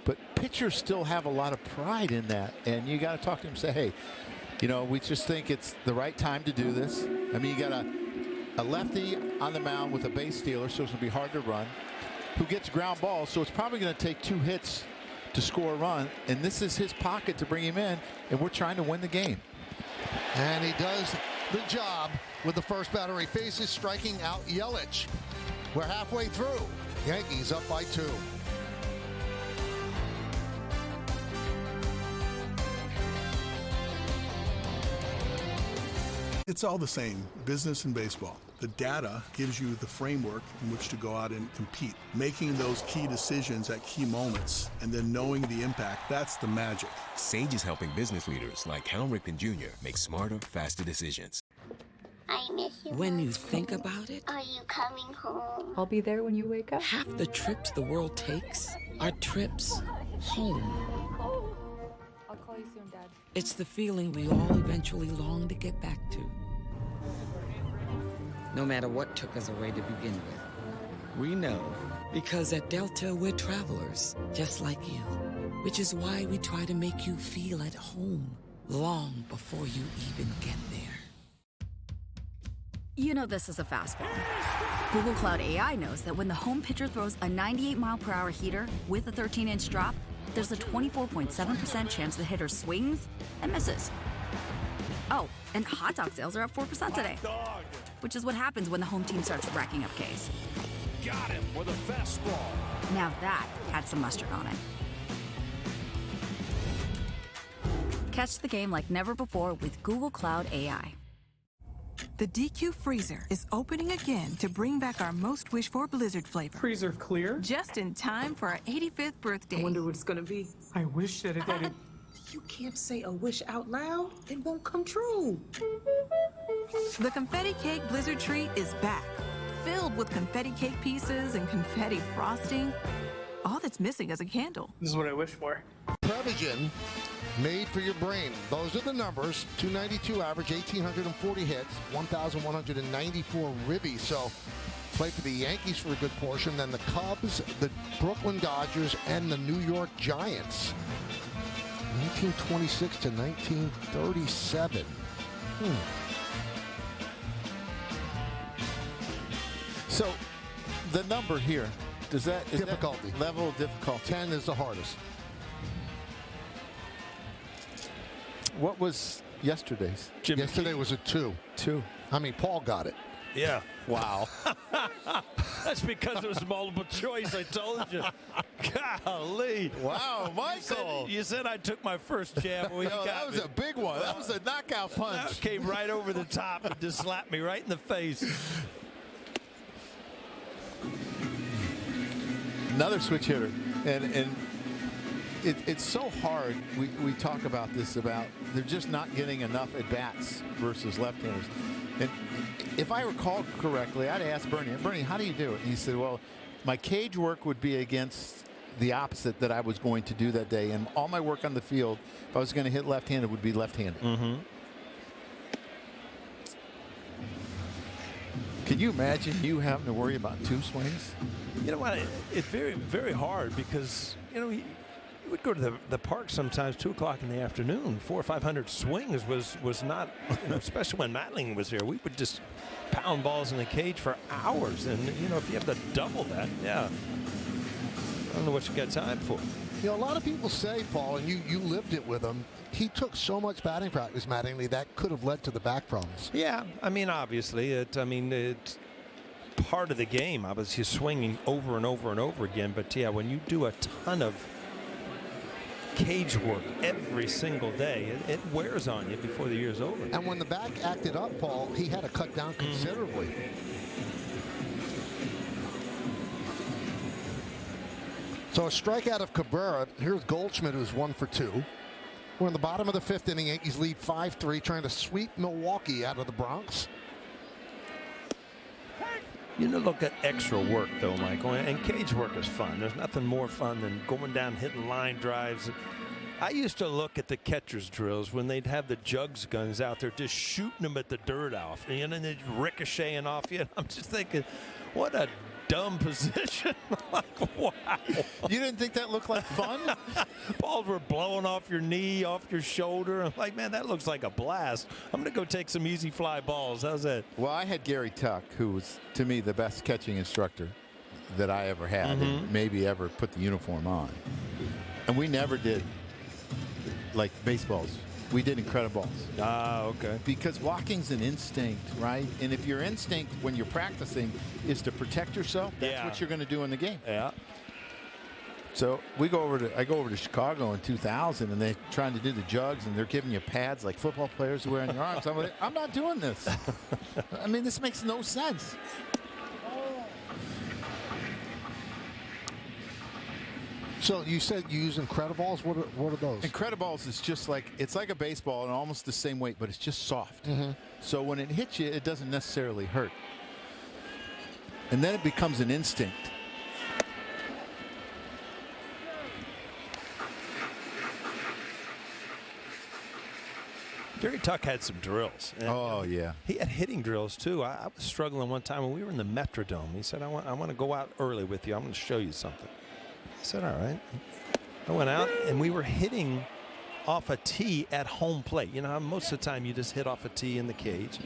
But pitchers still have a lot of pride in that, and you got to talk to them and say, hey, you know, we just think it's the right time to do this. I mean, you got a lefty on the mound with a base stealer, so it's going to be hard to run, who gets ground balls, so it's probably going to take 2 hits to score a run, and this is his pocket to bring him in, and we're trying to win the game. And he does the job with the first batter he faces, striking out Yelich. We're halfway through. Yankees up by 2. It's all the same, business and baseball. The data gives you the framework in which to go out and compete. Making those key decisions at key moments and then knowing the impact, that's the magic. Sage is helping business leaders like Cal Ripken Jr. make smarter, faster decisions. I miss you. When you think about it, Are you coming home? I'll be there when you wake up. half the trips the world takes are trips home. I'll call you soon, Dad. It's the feeling we all eventually long to get back to. No matter what took us away to begin with. We know, because at Delta we're travelers, just like you. Which is why we try to make you feel at home long before you even get there. You know this is a fastball. Google Cloud AI knows that when the home pitcher throws a 98-mile-per-hour heater with a 13-inch drop, there's a 24.7% chance the hitter swings and misses. Oh, and hot dog sales are up 4% today. Which is what happens when the home team starts racking up Ks. Got him with a fastball. Now that had some mustard on it. Catch the game like never before with Google Cloud AI. The DQ Freezer is opening again to bring back our most wished-for blizzard flavor. Freezer clear? Just in time for our 85th birthday. I wonder what it's gonna be. I wish that it didn't. You can't say a wish out loud. It won't come true. The Confetti Cake Blizzard Treat is back, filled with confetti cake pieces and confetti frosting. All that's missing is a candle. This is what I wish for. Prevagen, made for your brain. Those are the numbers. 292 average, 1,840 hits, 1,194 ribbies. So play for the Yankees for a good portion, then the Cubs, the Brooklyn Dodgers, and the New York Giants. 1926 to 1937. So the number here, is difficulty. That level of difficulty? 10 is the hardest. What was yesterday's? Yesterday was a 2. 2. I mean, Paul got it. Yeah. Wow. That's because it was multiple choice, I told you. Golly. Wow, Michael. You said I took my first jab. Well, that was a big one. That was a knockout punch. That came right over the top and just slapped me right in the face. Another switch hitter. And it's so hard. We talk about this, about they're just not getting enough at-bats versus left-handers. And if I recall correctly, I'd asked Bernie, how do you do it? And he said, well, my cage work would be against the opposite that I was going to do that day. And all my work on the field, if I was going to hit left-handed, would be left-handed. Mm-hmm. Can you imagine you having to worry about 2 swings? You know what? It's very, very hard because, you know, you would go to the park sometimes 2 o'clock in the afternoon. 400 or 500 swings was not, you know, especially when Matling was here. We would just pound balls in the cage for hours. And, you know, if you have to double that, yeah. I don't know what you got time for. You know, a lot of people say, Paul, and you lived it with him, he took so much batting practice, Mattingly, that could have led to the back problems. Yeah, I mean, obviously, it's part of the game. Obviously, swinging over and over and over again. But, yeah, when you do a ton of cage work every single day, it wears on you before the year's over. And when the back acted up, Paul, he had to cut down considerably. So a strikeout of Cabrera. Here's Goldschmidt, who's 1 for 2. We're in the bottom of the 5th inning. Yankees lead 5-3, trying to sweep Milwaukee out of the Bronx. You know, look at extra work, though, Michael, and cage work is fun. There's nothing more fun than going down, hitting line drives. I used to look at the catcher's drills when they'd have the jugs guns out there just shooting them at the dirt off, and then they'd ricocheting off you. I'm just thinking, what a dumb position. Like, wow. You didn't think that looked like fun? Balls were blowing off your knee, off your shoulder. I'm like, man, that looks like a blast. I'm going to go take some easy fly balls. How's that? Well, I had Gary Tuck, who was, to me, the best catching instructor that I ever had, and maybe ever put the uniform on. And we never did, like, baseballs. We did Incrediballs. Ah, okay. Because walking's an instinct, right? And if your instinct when you're practicing is to protect yourself, that's what you're going to do in the game. Yeah. So I go over to Chicago in 2000, and they're trying to do the jugs, and they're giving you pads like football players wear on your arms. I'm like, I'm not doing this. I mean, this makes no sense. So you said you use Incrediballs. What are those? Incrediballs is just like, it's like a baseball and almost the same weight, but it's just soft. So when it hits you, it doesn't necessarily hurt. And then it becomes an instinct. Gary Tuck had some drills. Oh, yeah. He had hitting drills, too. I was struggling one time when we were in the Metrodome. He said, I want to go out early with you. I'm going to show you something. I said, all right. I went out, and we were hitting off a tee at home plate. You know how most of the time you just hit off a tee in the cage.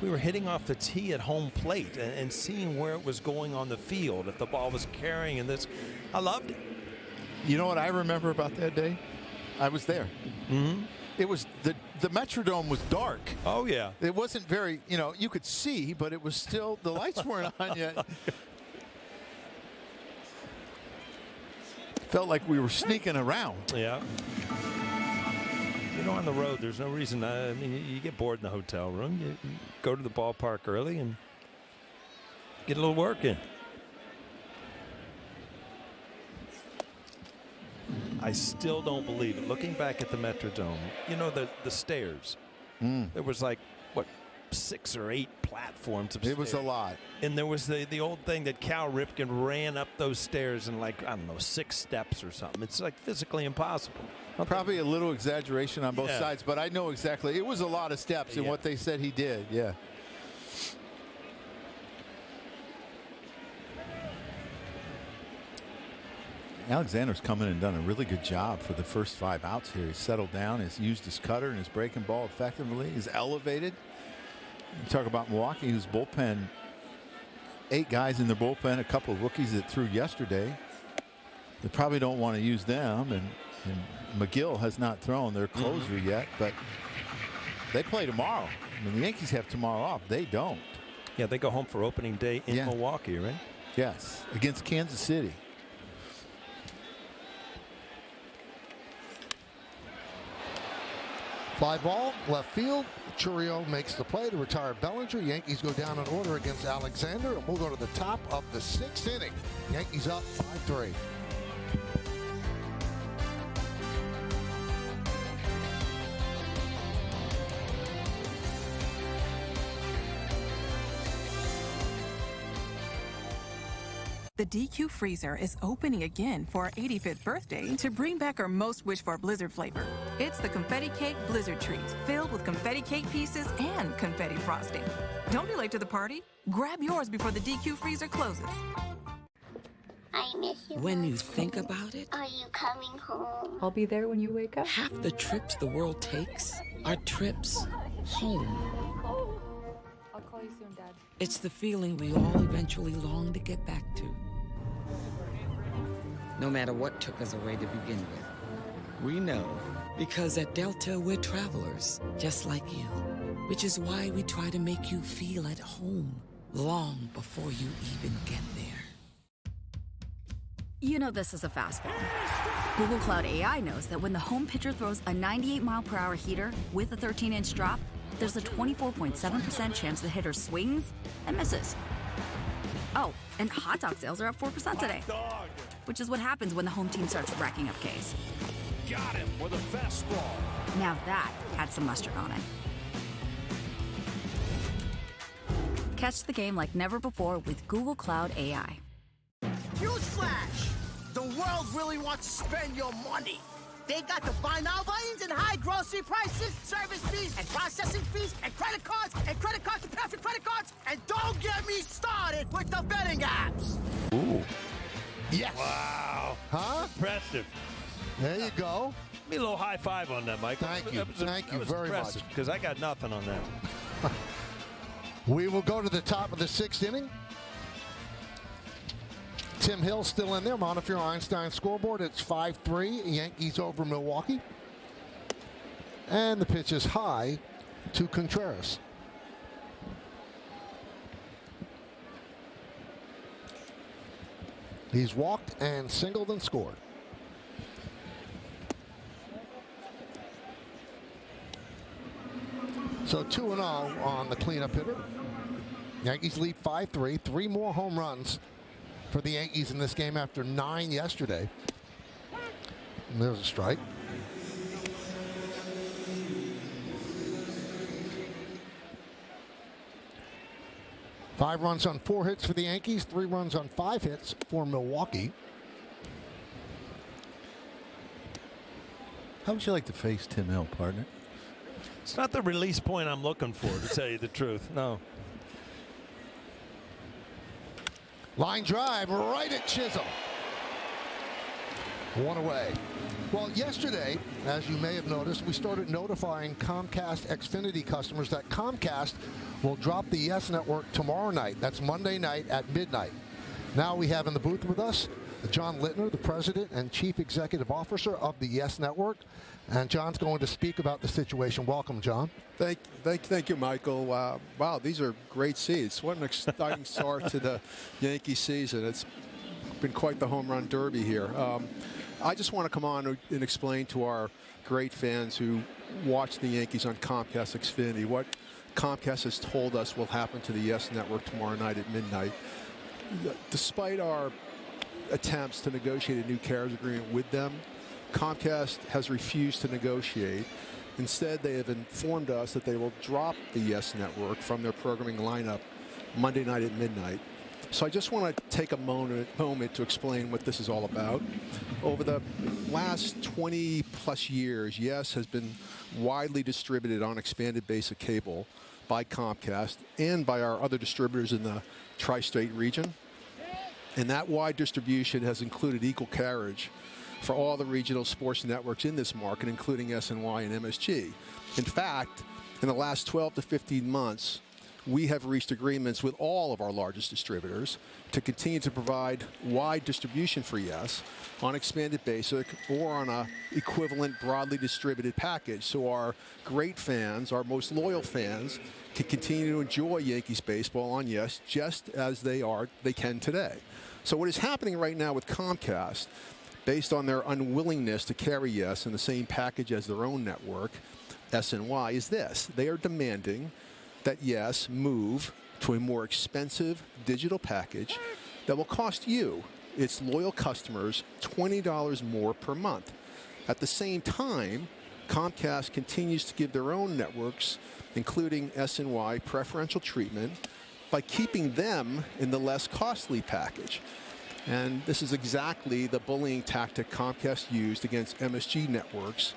We were hitting off the tee at home plate and seeing where it was going on the field, if the ball was carrying and this. I loved it. You know what I remember about that day? I was there. It was the Metrodome was dark. Oh, yeah. It wasn't very, you know, you could see, but it was still, the lights weren't on yet. Felt like we were sneaking around. Yeah. On the road, there's no reason. I mean, you get bored in the hotel room. You go to the ballpark early and get a little work in. I still don't believe it. Looking back at the Metrodome, the stairs. There was like, 6 or 8 platforms upstairs. It was a lot. And there was the old thing that Cal Ripken ran up those stairs in 6 steps or something. It's like physically impossible. Probably a little exaggeration on both sides, but I know exactly. It was a lot of steps in what they said he did. Yeah. Alexander's come in and done a really good job for the first 5 outs here. He's settled down. He's used his cutter and his breaking ball effectively. He's elevated. You talk about Milwaukee, whose bullpen, 8 guys in their bullpen, a couple of rookies that threw yesterday. They probably don't want to use them, and McGill has not thrown their closer yet, but they play tomorrow. I mean, the Yankees have tomorrow off. They don't. Yeah, they go home for opening day in Milwaukee, right? Yes, against Kansas City. Fly ball, left field. Churio makes the play to retire Bellinger. Yankees go down in order against Alexander, and we'll go to the top of the 6th inning. Yankees up 5-3. The DQ Freezer is opening again for our 85th birthday to bring back our most wished-for blizzard flavor. It's the Confetti Cake Blizzard Treat, filled with confetti cake pieces and confetti frosting. Don't be late to the party. Grab yours before the DQ Freezer closes. I miss you. When you think about it, Are you coming home? I'll be there when you wake up. half the trips the world takes are trips home. I'll call you soon, Dad. It's the feeling we all eventually long to get back to. No matter what took us away to begin with, we know because at Delta we're travelers, just like you, which is why we try to make you feel at home long before you even get there. You know this is a fastball. Google Cloud AI knows that when the home pitcher throws a 98-mile-per-hour heater with a 13-inch drop, there's a 24.7% chance the hitter swings and misses. Oh, and hot dog sales are up 4% today, which is what happens when the home team starts racking up Ks. Got him with a fastball. Now that had some mustard on it. Catch the game like never before with Google Cloud AI. Newsflash! The world really wants to spend your money. They got the buy now buy-ins and high grocery prices, service fees and processing fees and credit cards to pay for credit cards. And don't get me started with the betting apps. Ooh. Yes. Wow. Huh? Impressive. There you go. Give me a little high five on that, Michael. Thank you. Thank you very much. Because I got nothing on that. We will go to the top of the 6th inning. Tim Hill still in there. Montefiore Einstein scoreboard. It's 5-3. Yankees over Milwaukee. And the pitch is high to Contreras. He's walked and singled and scored. So 2-0 on the cleanup hitter. Yankees lead 5-3. 3 more home runs for the Yankees in this game after 9 yesterday. And there's a strike. Five runs on 4 hits for the Yankees, 3 runs on 5 hits for Milwaukee. How would you like to face Tim Hill, partner? It's not the release point I'm looking for, to tell you the truth. No. Line drive right at Chisholm. 1 away. Well, yesterday, as you may have noticed, we started notifying Comcast Xfinity customers that Comcast will drop the Yes Network tomorrow night. That's Monday night at midnight. Now we have in the booth with us John Littner, the President and Chief Executive Officer of the Yes Network. And John's going to speak about the situation. Welcome, John. Thank you, Michael. Wow, these are great seeds. What an exciting start to the Yankee season. It's been quite the home run derby here. I just want to come on and explain to our great fans who watch the Yankees on Comcast Xfinity what Comcast has told us will happen to the YES Network tomorrow night at midnight. Despite our attempts to negotiate a new carriage agreement with them, Comcast has refused to negotiate. Instead, they have informed us that they will drop the YES Network from their programming lineup Monday night at midnight. So I just want to take a moment to explain what this is all about. Over the last 20-plus years, YES has been widely distributed on expanded basic cable by Comcast and by our other distributors in the tri-state region. And that wide distribution has included equal carriage for all the regional sports networks in this market, including SNY and MSG. In fact, in the last 12 to 15 months, we have reached agreements with all of our largest distributors to continue to provide wide distribution for YES on expanded basic or on a equivalent broadly distributed package, so our great fans, our most loyal fans, can continue to enjoy Yankees baseball on YES just as they can today. So what is happening right now with Comcast, based on their unwillingness to carry YES in the same package as their own network, SNY, is this: they are demanding that YES move to a more expensive digital package that will cost you, its loyal customers, $20 more per month. At the same time, Comcast continues to give their own networks, including SNY, preferential treatment by keeping them in the less costly package. And this is exactly the bullying tactic Comcast used against MSG networks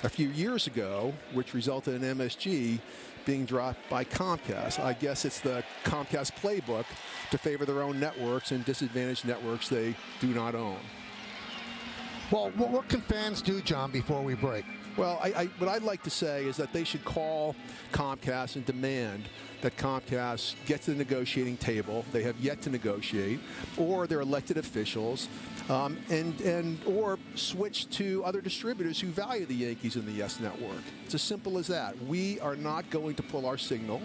a few years ago, which resulted in MSG being dropped by Comcast. I guess it's the Comcast playbook to favor their own networks and disadvantage networks they do not own. Well, what can fans do, John, before we break? Well, what I'd like to say is that they should call Comcast and demand that Comcast get to the negotiating table. They have yet to negotiate, or their elected officials, or switch to other distributors who value the Yankees and the YES Network. It's as simple as that. We are not going to pull our signal.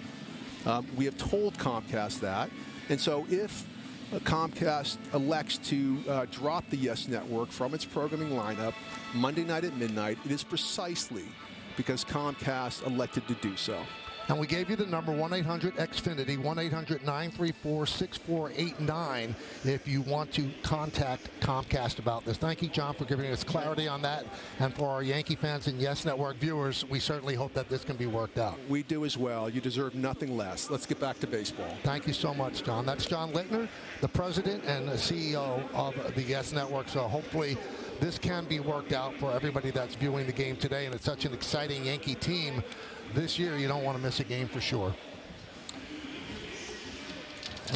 We have told Comcast that. And so if Comcast elects to drop the YES Network from its programming lineup Monday night at midnight, it is precisely because Comcast elected to do so. And we gave you the number, 1-800-XFINITY, 1-800-934-6489, if you want to contact Comcast about this. Thank you, John, for giving us clarity on that. And for our Yankee fans and YES Network viewers, we certainly hope that this can be worked out. We do as well. You deserve nothing less. Let's get back to baseball. Thank you so much, John. That's John Littner, the president and the CEO of the YES Network. So hopefully this can be worked out for everybody that's viewing the game today. And it's such an exciting Yankee team this year. You don't want to miss a game for sure.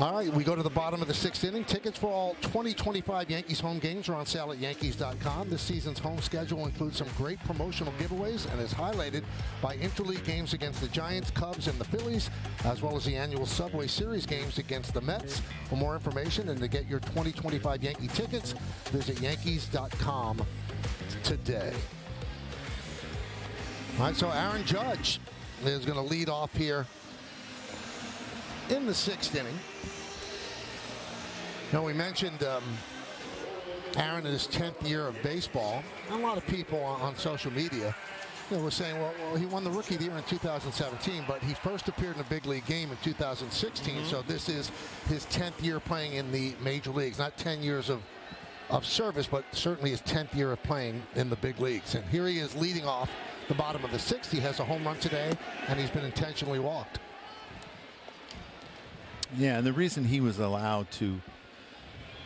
All right, we go to the bottom of the sixth inning. Tickets for all 2025 Yankees home games are on sale at Yankees.com. This season's home schedule includes some great promotional giveaways and is highlighted by interleague games against the Giants, Cubs, and the Phillies, as well as the annual Subway Series games against the Mets. For more information and to get your 2025 Yankee tickets, visit Yankees.com today. All right, so Aaron Judge is going to lead off here in the sixth inning. You know, we mentioned Aaron in his 10th year of baseball. And a lot of people on social media, were saying, well, he won the Rookie of the Year in 2017, but he first appeared in a big league game in 2016. So this is his 10th year playing in the major leagues. Not 10 years of service, but certainly his 10th year of playing in the big leagues. And here he is leading off the bottom of the sixth. He has a home run today, and he's been intentionally walked. Yeah, and the reason he was allowed to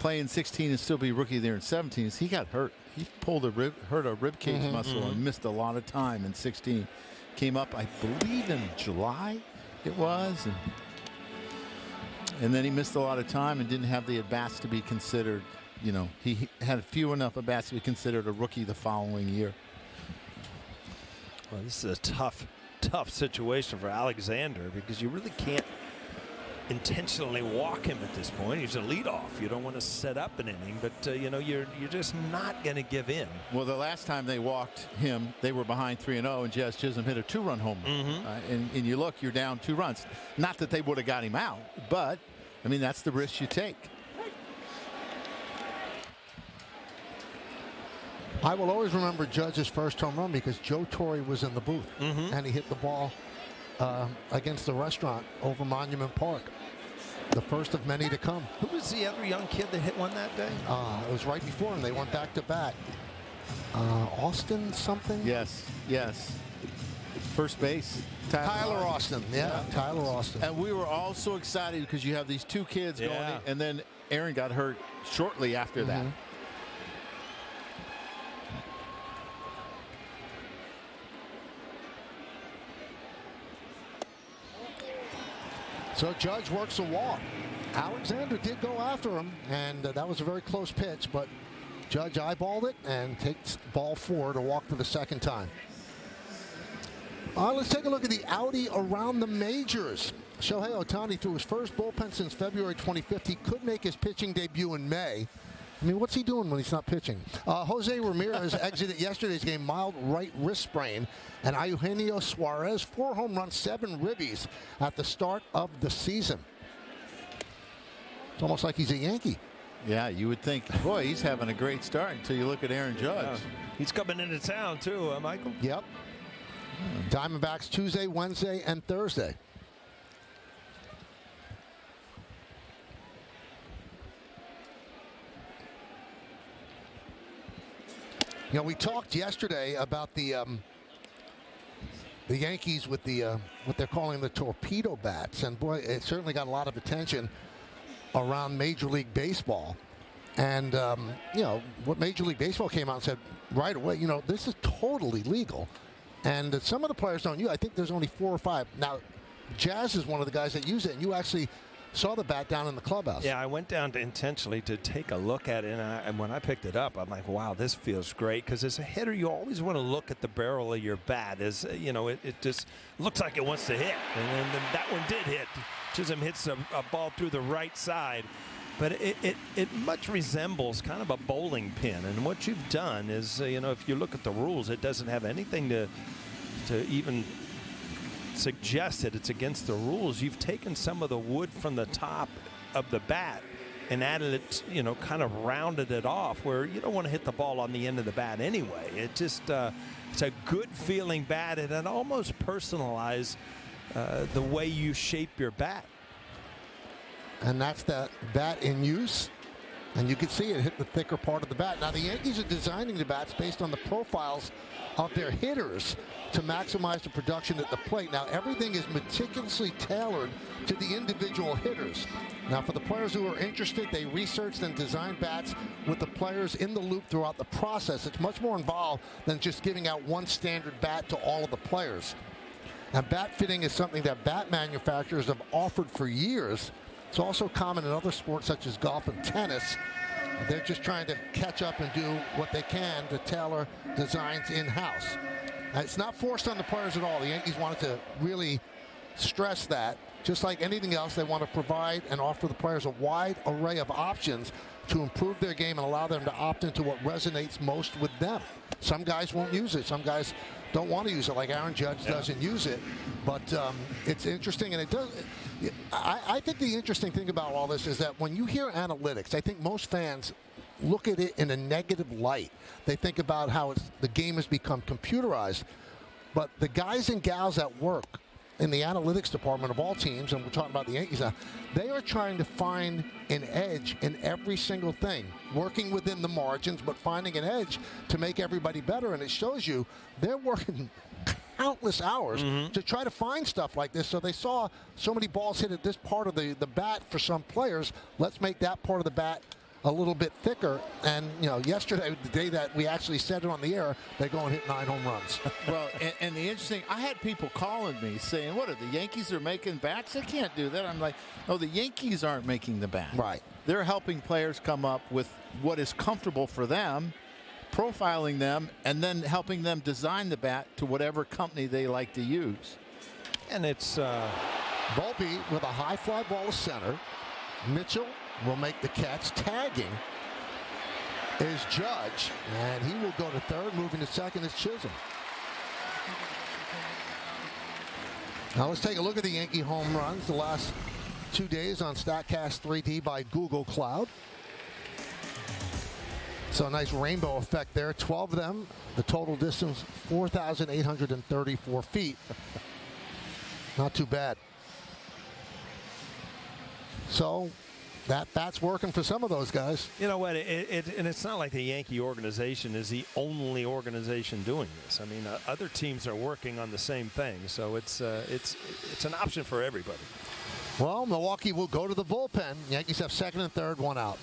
play in 16 and still be Rookie of the Year in 17 is he got hurt. He hurt a rib cage muscle and missed a lot of time in 16. Came up, I believe, in July it was. And then he missed a lot of time and didn't have the at-bats to be considered. You know, he had few enough at-bats to be considered a rookie the following year. Well, this is a tough situation for Alexander because you really can't intentionally walk him at this point. He's a leadoff. You don't want to set up an inning, but you're just not going to give in. Well, the last time they walked him, they were behind 3-0, and Jazz Chisholm hit a 2-run home run. And you look, you're down 2 runs. Not that they would have got him out, but I mean that's the risk you take. I will always remember Judge's first home run because Joe Torre was in the booth, and he hit the ball against the restaurant over Monument Park. The first of many to come. Who was the other young kid that hit one that day? It was right before him. They went back to back. Austin something? Yes. First base. Tyler Austin. Yeah, Tyler Austin. And we were all so excited because you have these two kids going in, and then Aaron got hurt shortly after that. So Judge works a walk. Alexander did go after him, and that was a very close pitch, but Judge eyeballed it and takes ball 4 to walk for the second time. Let's take a look at the Audi around the majors. Shohei Ohtani threw his first bullpen since February 25th. He could make his pitching debut in May. I mean, what's he doing when he's not pitching? Jose Ramirez exited yesterday's game, mild right wrist sprain. And Eugenio Suarez, 4 home runs, 7 ribbies at the start of the season. It's almost like he's a Yankee. Yeah, you would think, boy, he's having a great start until you look at Aaron Judge. Yeah. He's coming into town, too, Michael? Yep. Diamondbacks Tuesday, Wednesday, and Thursday. You know, we talked yesterday about the Yankees with the what they're calling the torpedo bats, and boy, it certainly got a lot of attention around Major League Baseball. And you know, what Major League Baseball came out and said right away, you know, this is totally legal. And some of the players don't use it. I think there's only 4 or 5. Now, Jazz is one of the guys that use it, and you actually saw the bat down in the clubhouse. Yeah, I went down intentionally to take a look at it, and when I picked it up, I'm like, wow, this feels great. Because as a hitter, you always want to look at the barrel of your bat. As you know, it just looks like it wants to hit, and then that one did hit. Chisholm hits a ball through the right side, but it much resembles kind of a bowling pin. And what you've done is, you know, if you look at the rules, it doesn't have anything to even suggest that it's against the rules. You've taken some of the wood from the top of the bat and added it, you know, kind of rounded it off where you don't want to hit the ball on the end of the bat anyway. It just it's a good feeling bat, and it almost personalized the way you shape your bat. And that's that bat in use. And you can see it hit the thicker part of the bat. Now, the Yankees are designing the bats based on the profiles of their hitters to maximize the production at the plate. Now, everything is meticulously tailored to the individual hitters. Now, for the players who are interested, they researched and designed bats with the players in the loop throughout the process. It's much more involved than just giving out one standard bat to all of the players. And bat fitting is something that bat manufacturers have offered for years. It's also common in other sports such as golf and tennis. They're just trying to catch up and do what they can to tailor designs in-house. It's not forced on the players at all. The Yankees wanted to really stress that. Just like anything else, they want to provide and offer the players a wide array of options to improve their game and allow them to opt into what resonates most with them. Some guys won't use it. Some guys don't want to use it, like Aaron Judge doesn't use it. But it's interesting, and it does. I think the interesting thing about all this is that when you hear analytics, I think most fans look at it in a negative light. They think about how the game has become computerized. But the guys and gals that work in the analytics department of all teams, and we're talking about the Yankees now, they are trying to find an edge in every single thing, working within the margins, but finding an edge to make everybody better. And it shows you they're working countless hours to try to find stuff like this. So they saw so many balls hit at this part of the bat for some players. Let's make that part of the bat a little bit thicker. And, you know, yesterday, the day that we actually said it on the air, they go and hit 9 home runs. Well, and the interesting, I had people calling me saying, what, are the Yankees are making bats? They can't do that. I'm like, no, the Yankees aren't making the bat. Right. They're helping players come up with what is comfortable for them, profiling them, and then helping them design the bat to whatever company they like to use. And it's Volpe with a high fly ball to center. Mitchell will make the catch. Tagging is Judge, and he will go to third. Moving to second is Chisholm. Now let's take a look at the Yankee home runs the last 2 days on StatCast 3D by Google Cloud. So a nice rainbow effect there. 12 of them. The total distance, 4,834 feet. Not too bad. So that's working for some of those guys. You know what? And it's not like the Yankee organization is the only organization doing this. I mean, other teams are working on the same thing. So it's an option for everybody. Well, Milwaukee will go to the bullpen. Yankees have second and third, one out.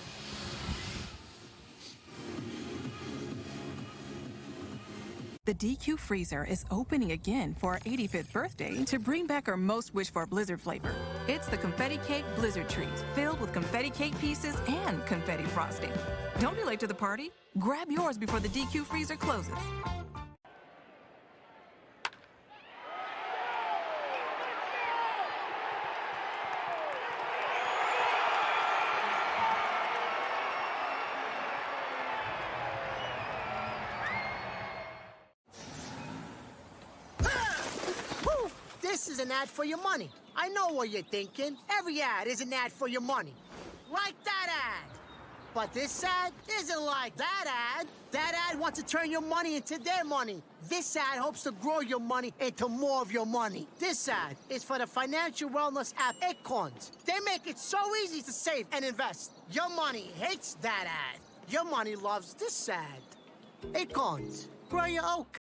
The DQ Freezer is opening again for our 85th birthday to bring back our most wished-for blizzard flavor. It's the Confetti Cake Blizzard Treats, filled with confetti cake pieces and confetti frosting. Don't be late to the party. Grab yours before the DQ Freezer closes. This is an ad for your money. I know what you're thinking. Every ad is an ad for your money. Like that ad. But this ad isn't like that ad. That ad wants to turn your money into their money. This ad hopes to grow your money into more of your money. This ad is for the financial wellness app Acorns. They make it so easy to save and invest. Your money hates that ad. Your money loves this ad. Acorns, grow your oak.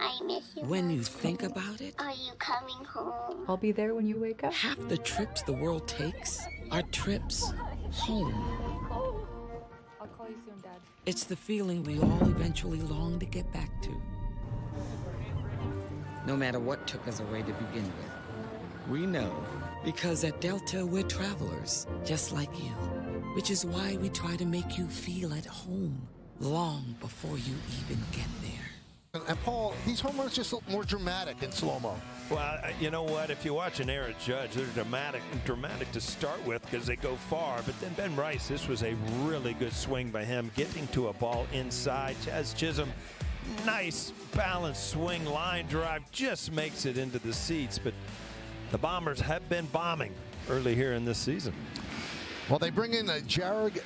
I miss you. When you think about it, Are you coming home? I'll be there when you wake up. half the trips the world takes are trips home. I'll call you soon, Dad. It's the feeling we all eventually long to get back to. No matter what took us away to begin with, we know because at Delta we're travelers, just like you. Which is why we try to make you feel at home long before you even get there. And Paul, these home runs just look more dramatic in slow-mo. Well, you know what? If you watch an Aaron Judge, they're dramatic to start with because they go far. But then Ben Rice, this was a really good swing by him, getting to a ball inside. Jazz Chisholm, nice balanced swing, line drive, just makes it into the seats. But the Bombers have been bombing early here in this season. Well, they bring in Jared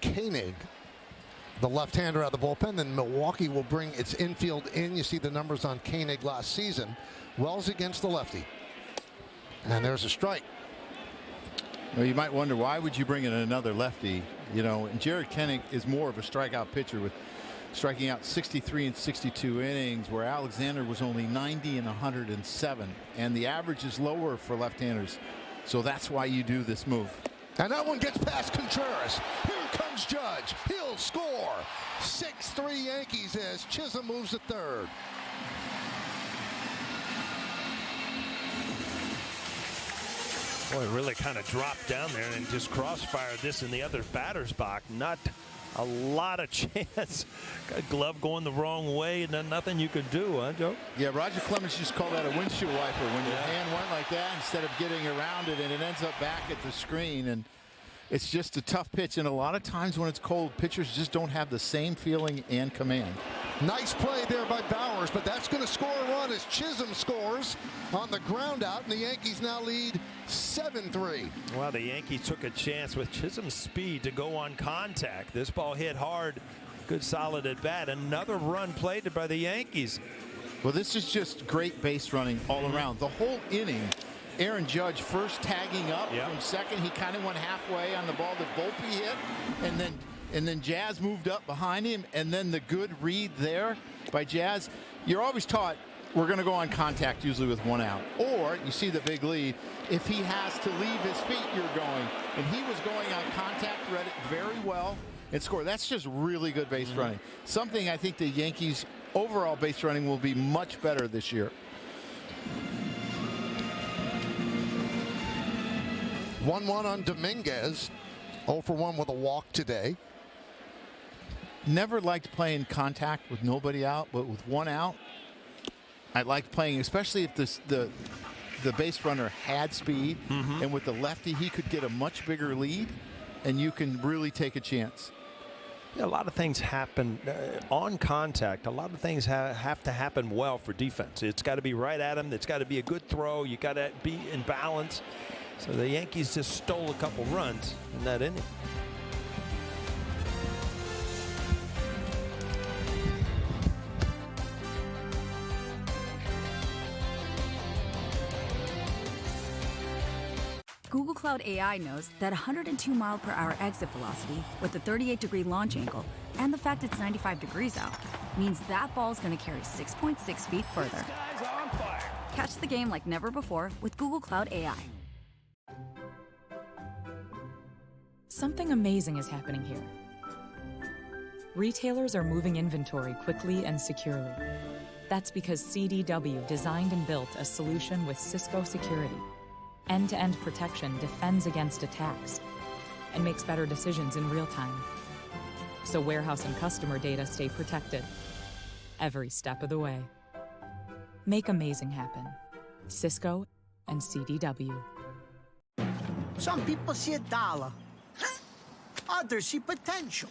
Koenig, the left-hander out of the bullpen. Then Milwaukee will bring its infield in. You see the numbers on Koenig last season. Wells against the lefty. And there's a strike. Well, you might wonder, why would you bring in another lefty? You know, and Jared Koenig is more of a strikeout pitcher with striking out 63 and 62 innings, where Alexander was only 90 and 107. And the average is lower for left-handers. So that's why you do this move. And that one gets past Contreras. Here comes Judge. He'll score. 6-3 Yankees as Chisholm moves to third. Boy, it really kind of dropped down there and just crossfired this in the other batter's box. Not a lot of chance. Got a glove going the wrong way, and then nothing you could do, huh, Joe? Yeah, Roger Clemens just called that a windshield wiper when your hand went like that instead of getting around it, and it ends up back at the screen. And it's just a tough pitch, and a lot of times when it's cold, pitchers just don't have the same feeling and command. Nice play there by Bowers, but that's going to score a run as Chisholm scores on the ground out, and the Yankees now lead 7-3. Well, the Yankees took a chance with Chisholm's speed to go on contact. This ball hit hard. Good solid at bat. Another run played by the Yankees. Well, this is just great base running all around. The whole inning, Aaron Judge first tagging up from second. He kind of went halfway on the ball that Volpe hit, and then Jazz moved up behind him, and then the good read there by Jazz. You're always taught we're going to go on contact usually with one out, or you see the big lead. If he has to leave his feet, you're going, and he was going on contact, read it very well and scored. That's just really good base running. Something I think the Yankees overall base running will be much better this year. 1-1 on Dominguez. 0 for 1 with a walk today. Never liked playing contact with nobody out, but with one out, I like playing, especially if the base runner had speed, and with the lefty, he could get a much bigger lead, and you can really take a chance. Yeah, a lot of things happen on contact. A lot of things have to happen well for defense. It's got to be right at him. It's got to be a good throw. You got to be in balance. So the Yankees just stole a couple runs in that inning. Google Cloud AI knows that 102 mile per hour exit velocity with the 38-degree launch angle and the fact it's 95 degrees out means that ball's going to carry 6.6 feet further. Catch the game like never before with Google Cloud AI. Something amazing is happening here. Retailers are moving inventory quickly and securely. That's because CDW designed and built a solution with Cisco Security. End-to-end protection defends against attacks and makes better decisions in real time. So warehouse and customer data stay protected every step of the way. Make amazing happen. Cisco and CDW. Some people see a dollar. Others see potential.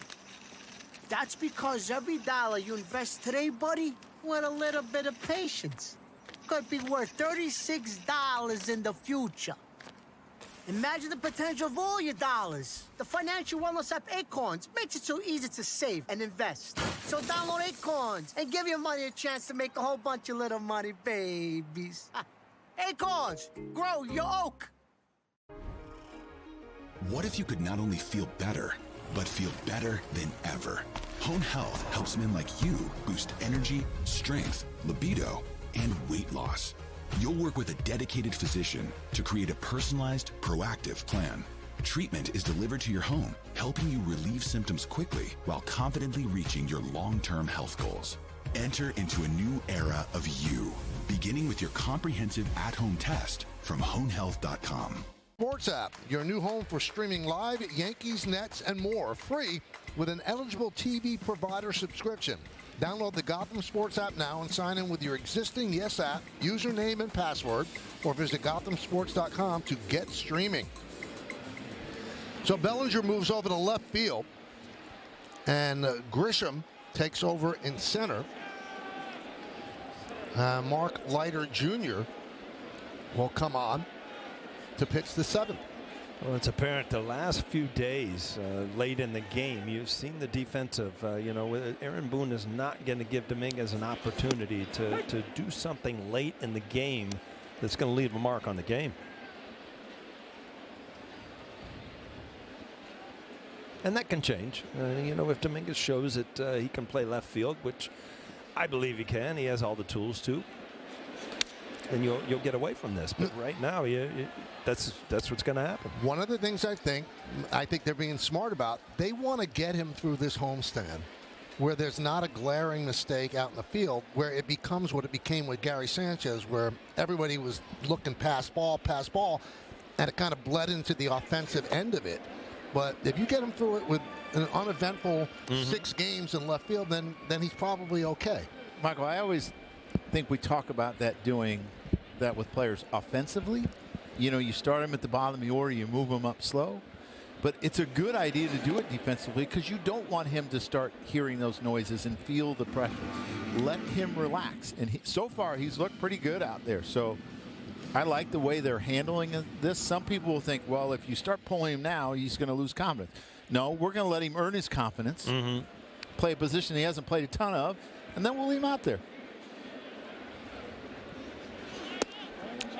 That's because every dollar you invest today, buddy, with a little bit of patience, could be worth $36 in the future. Imagine the potential of all your dollars. The financial wellness app Acorns makes it so easy to save and invest. So download Acorns and give your money a chance to make a whole bunch of little money babies. Acorns, grow your oak. What if you could not only feel better, but feel better than ever? Hone Health helps men like you boost energy, strength, libido, and weight loss. You'll work with a dedicated physician to create a personalized, proactive plan. Treatment is delivered to your home, helping you relieve symptoms quickly while confidently reaching your long-term health goals. Enter into a new era of you, beginning with your comprehensive at-home test from honehealth.com. Sports app, your new home for streaming live, Yankees, Nets, and more, free with an eligible TV provider subscription. Download the Gotham Sports app now and sign in with your existing Yes app, username and password, or visit gothamsports.com to get streaming. So Bellinger moves over to left field, and Grisham takes over in center. Mark Leiter Jr. will come on to pitch the seventh. Well, it's apparent the last few days late in the game, you've seen the defensive, Aaron Boone is not going to give Dominguez an opportunity to do something late in the game that's going to leave a mark on the game. And that can change. If Dominguez shows that he can play left field, which I believe he can, he has all the tools to, then you'll get away from this. But right now, that's what's going to happen. One of the things I think they're being smart about, they want to get him through this homestand where there's not a glaring mistake out in the field, where it becomes what it became with Gary Sanchez, where everybody was looking past ball, and it kind of bled into the offensive end of it. But if you get him through it with an uneventful 6 games in left field, then he's probably okay. Michael, I always think we talk about doing that with players offensively. You start them at the bottom of the order, you move them up slow. But it's a good idea to do it defensively because you don't want him to start hearing those noises and feel the pressure. Let him relax. And so far, he's looked pretty good out there. So I like the way they're handling this. Some people will think, well, if you start pulling him now, he's going to lose confidence. No, we're going to let him earn his confidence, play a position he hasn't played a ton of, and then we'll leave him out there.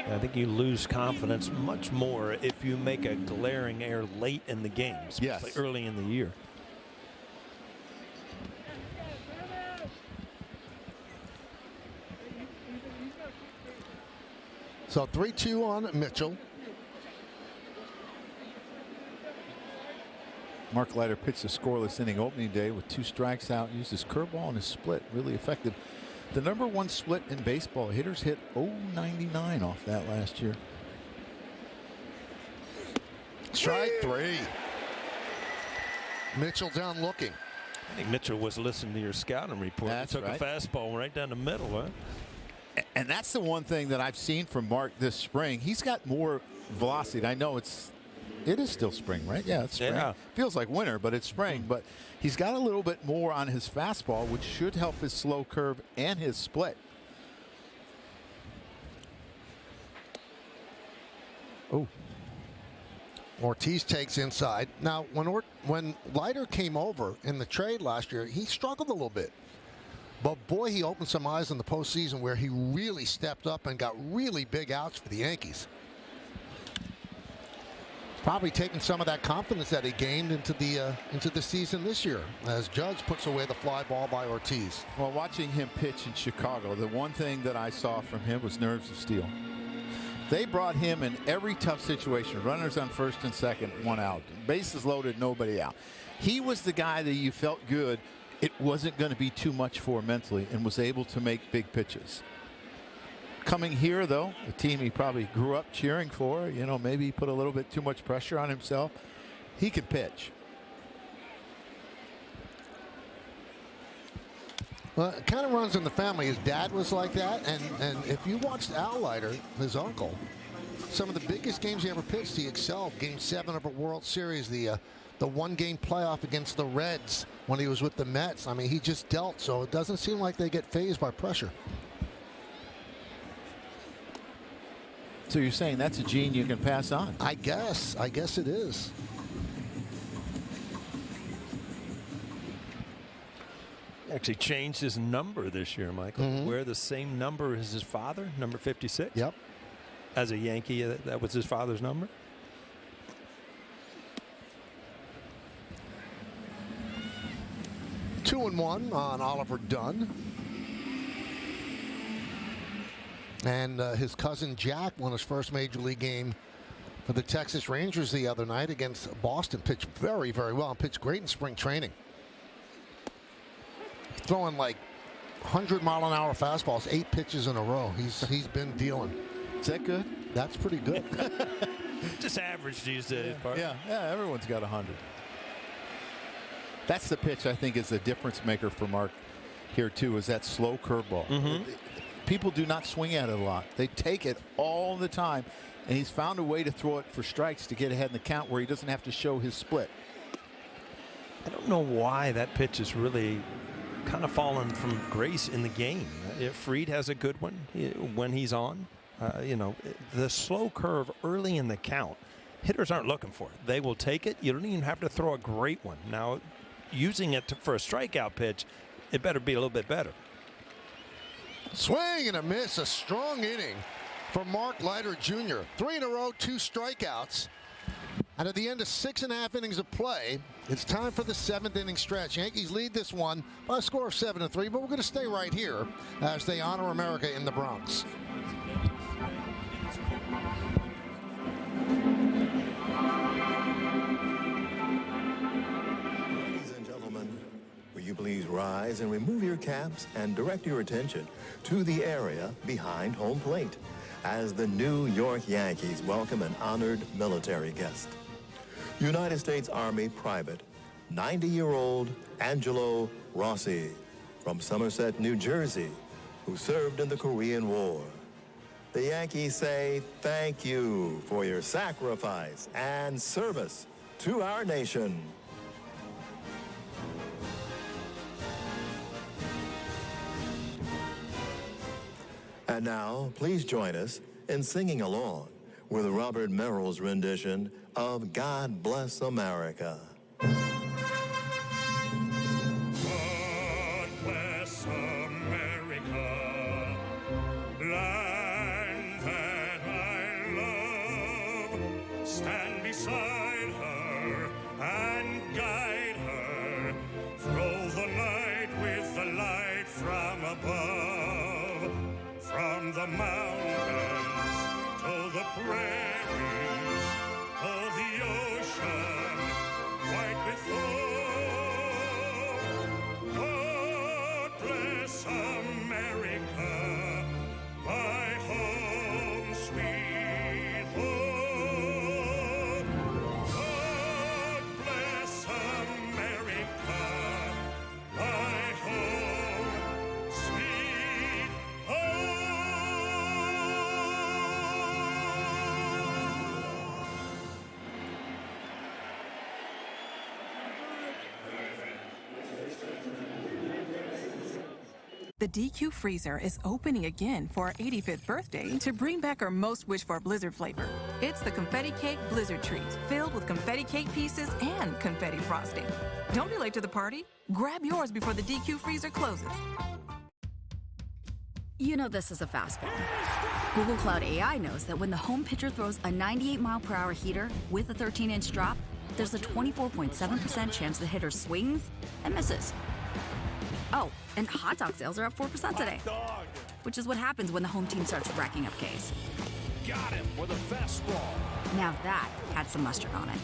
I think you lose confidence much more if you make a glaring error late in the game, especially early in the year. So 3-2 on Mitchell. Mark Leiter pitched a scoreless inning opening day with 2 strikes out, used his curveball and his split, really effective. The #1 split in baseball. Hitters hit .099 off that last year. Strike 3. Mitchell down looking. I think Mitchell was listening to your scouting report. That's he took right. a fastball right down the middle, huh? And that's the one thing that I've seen from Mark this spring. He's got more velocity. I know it is still spring, right? Yeah, it's spring. Yeah. Feels like winter, but it's spring. But he's got a little bit more on his fastball, which should help his slow curve and his split. Oh. Ortiz takes inside. Now, when Leiter came over in the trade last year, he struggled a little bit. But, boy, he opened some eyes in the postseason where he really stepped up and got really big outs for the Yankees. Probably taking some of that confidence that he gained into the season this year as Judge puts away the fly ball by Ortiz. Well, watching him pitch in Chicago, the one thing that I saw from him was nerves of steel. They brought him in every tough situation. Runners on first and second, 1 out. Bases loaded, nobody out. He was the guy that you felt good. It wasn't going to be too much for mentally, and was able to make big pitches. Coming here, though, a team he probably grew up cheering for, maybe he put a little bit too much pressure on himself. He could pitch. Well, it kind of runs in the family. His dad was like that, and if you watched Al Leiter, his uncle, some of the biggest games he ever pitched, he excelled. Game 7 of a World Series, the one-game playoff against the Reds when he was with the Mets. I mean, he just dealt, so it doesn't seem like they get fazed by pressure. So you're saying that's a gene you can pass on? I guess it is. Actually changed his number this year, Michael. Wear the same number as his father, number 56. Yep. As a Yankee, that was his father's number. Two and one on Oliver Dunn. And his cousin Jack won his first Major League game for the Texas Rangers the other night against Boston. Pitched very, very well and pitched great in spring training. Throwing like 100-mile-an-hour fastballs, 8 pitches in a row. He's been dealing. Is that good? That's pretty good. Just average these days. Yeah, everyone's got 100. That's the pitch I think is the difference maker for Mark here too, is that slow curveball. People do not swing at it a lot. They take it all the time, and he's found a way to throw it for strikes to get ahead in the count where he doesn't have to show his split. I don't know why that pitch is really kind of fallen from grace in the game. Fried has a good one when he's on. The slow curve early in the count, hitters aren't looking for it. They will take it. You don't even have to throw a great one. Now, using it for a strikeout pitch, it better be a little bit better. Swing and a miss, a strong inning for Mark Leiter Jr. 3 in a row, 2 strikeouts. And at the end of 6.5 innings of play, it's time for the 7th inning stretch. Yankees lead this one by a score of 7-3, but we're going to stay right here as they honor America in the Bronx. Ladies and gentlemen, will you please rise and remove your caps and direct your attention to the area behind home plate as the New York Yankees welcome an honored military guest. United States Army Private, 90-year-old Angelo Rossi from Somerset, New Jersey, who served in the Korean War. The Yankees say thank you for your sacrifice and service to our nation. And now, please join us in singing along with Robert Merrill's rendition of God Bless America. God bless America, land that I love. Stand beside her and guide her through the night with the light from above. From the mountains to the prairies, to the ocean, white with foam. God bless America, my home, sweet home. God bless America, my home, sweet home. The DQ freezer is opening again for our 85th birthday to bring back our most wished-for blizzard flavor. It's the Confetti Cake Blizzard Treat, filled with confetti cake pieces and confetti frosting. Don't be late to the party. Grab yours before the DQ freezer closes. You know this is a fastball. Google Cloud AI knows that when the home pitcher throws a 98-mile-per-hour heater with a 13-inch drop, there's a 24.7% chance the hitter swings and misses. Oh, and hot dog sales are up 4% today, which is what happens when the home team starts racking up Ks. Got him with a fastball. Now that had some mustard on it.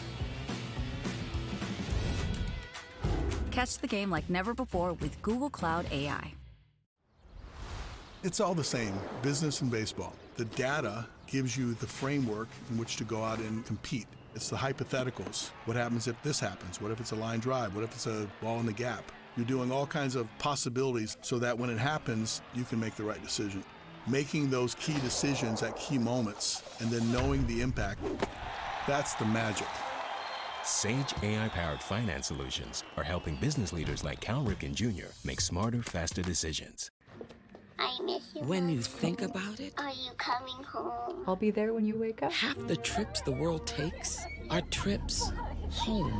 Catch the game like never before with Google Cloud AI. It's all the same, business and baseball. The data gives you the framework in which to go out and compete. It's the hypotheticals. What happens if this happens? What if it's a line drive? What if it's a ball in the gap? You're doing all kinds of possibilities so that when it happens, you can make the right decision. Making those key decisions at key moments and then knowing the impact, that's the magic. Sage AI-powered finance solutions are helping business leaders like Cal Ripken Jr. make smarter, faster decisions. I miss you. When you think about it, Are you coming home? I'll be there when you wake up. half the trips the world takes are trips home.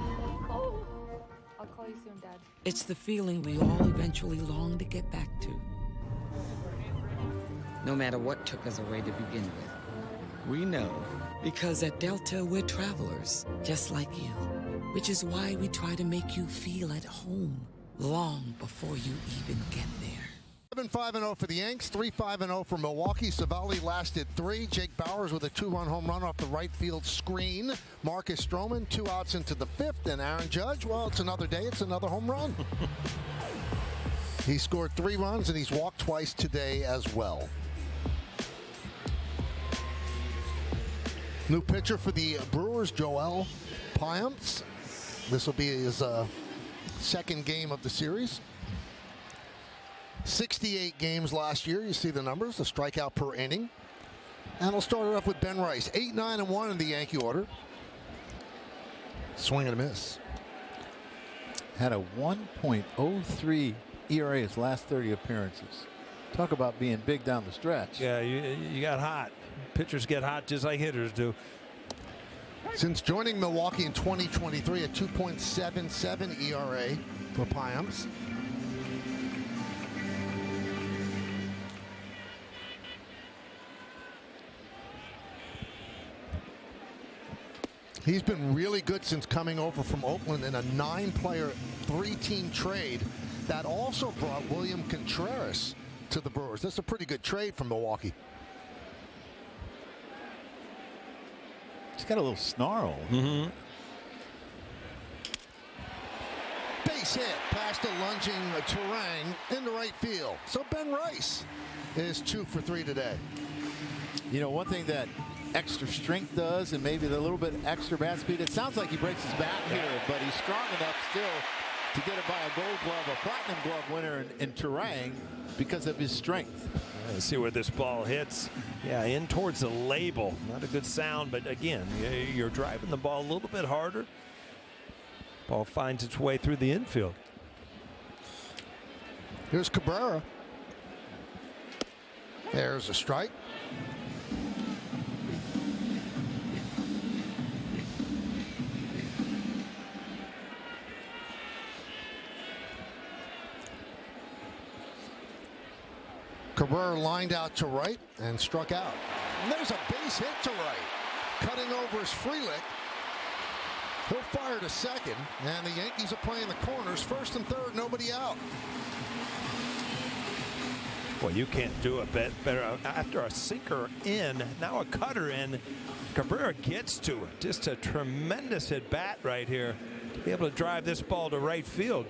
I'll call you soon, Dad. It's the feeling we all eventually long to get back to. No matter what took us away to begin with, we know because at Delta we're travelers, just like you. Which is why we try to make you feel at home long before you even get there. 7-5-0 for the Yanks, 3-5-0 for Milwaukee. Savali lasted 3. Jake Bowers with a 2-run home run off the right field screen. Marcus Stroman, 2 outs into the 5th. And Aaron Judge, well, it's another day. It's another home run. He scored 3 runs, and he's walked twice today as well. New pitcher for the Brewers, Joel Payamps. This will be his second game of the series. 68 games last year. You see the numbers, the strikeout per inning. And we'll start it off with Ben Rice. 8-9-1 in the Yankee order. Swing and a miss. Had a 1.03 ERA his last 30 appearances. Talk about being big down the stretch. Yeah, you got hot. Pitchers get hot just like hitters do. Since joining Milwaukee in 2023, a 2.77 ERA for Payamps. He's been really good since coming over from Oakland in a 9-player, 3-team trade that also brought William Contreras to the Brewers. That's a pretty good trade from Milwaukee. He's got a little snarl. Mm-hmm. Base hit past a lunging Turang into right field. So Ben Rice is 2 for 3 today. You know, one thing that extra strength does, and maybe the little bit extra bat speed, it sounds like he breaks his bat here, but he's strong enough still to get it by a gold glove, a platinum glove winner in Turang because of his strength. Let's see where this ball hits. Yeah, in towards the label. Not a good sound, but again, you're driving the ball a little bit harder. Ball finds its way through the infield. Here's Cabrera. There's a strike. Cabrera lined out to right and struck out. And there's a base hit to right. Cutting over is Frelick. He'll fire to second, and the Yankees are playing the corners. First and third, nobody out. Well, you can't do it better. After a sinker in, now a cutter in, Cabrera gets to it. Just a tremendous at bat right here to be able to drive this ball to right field.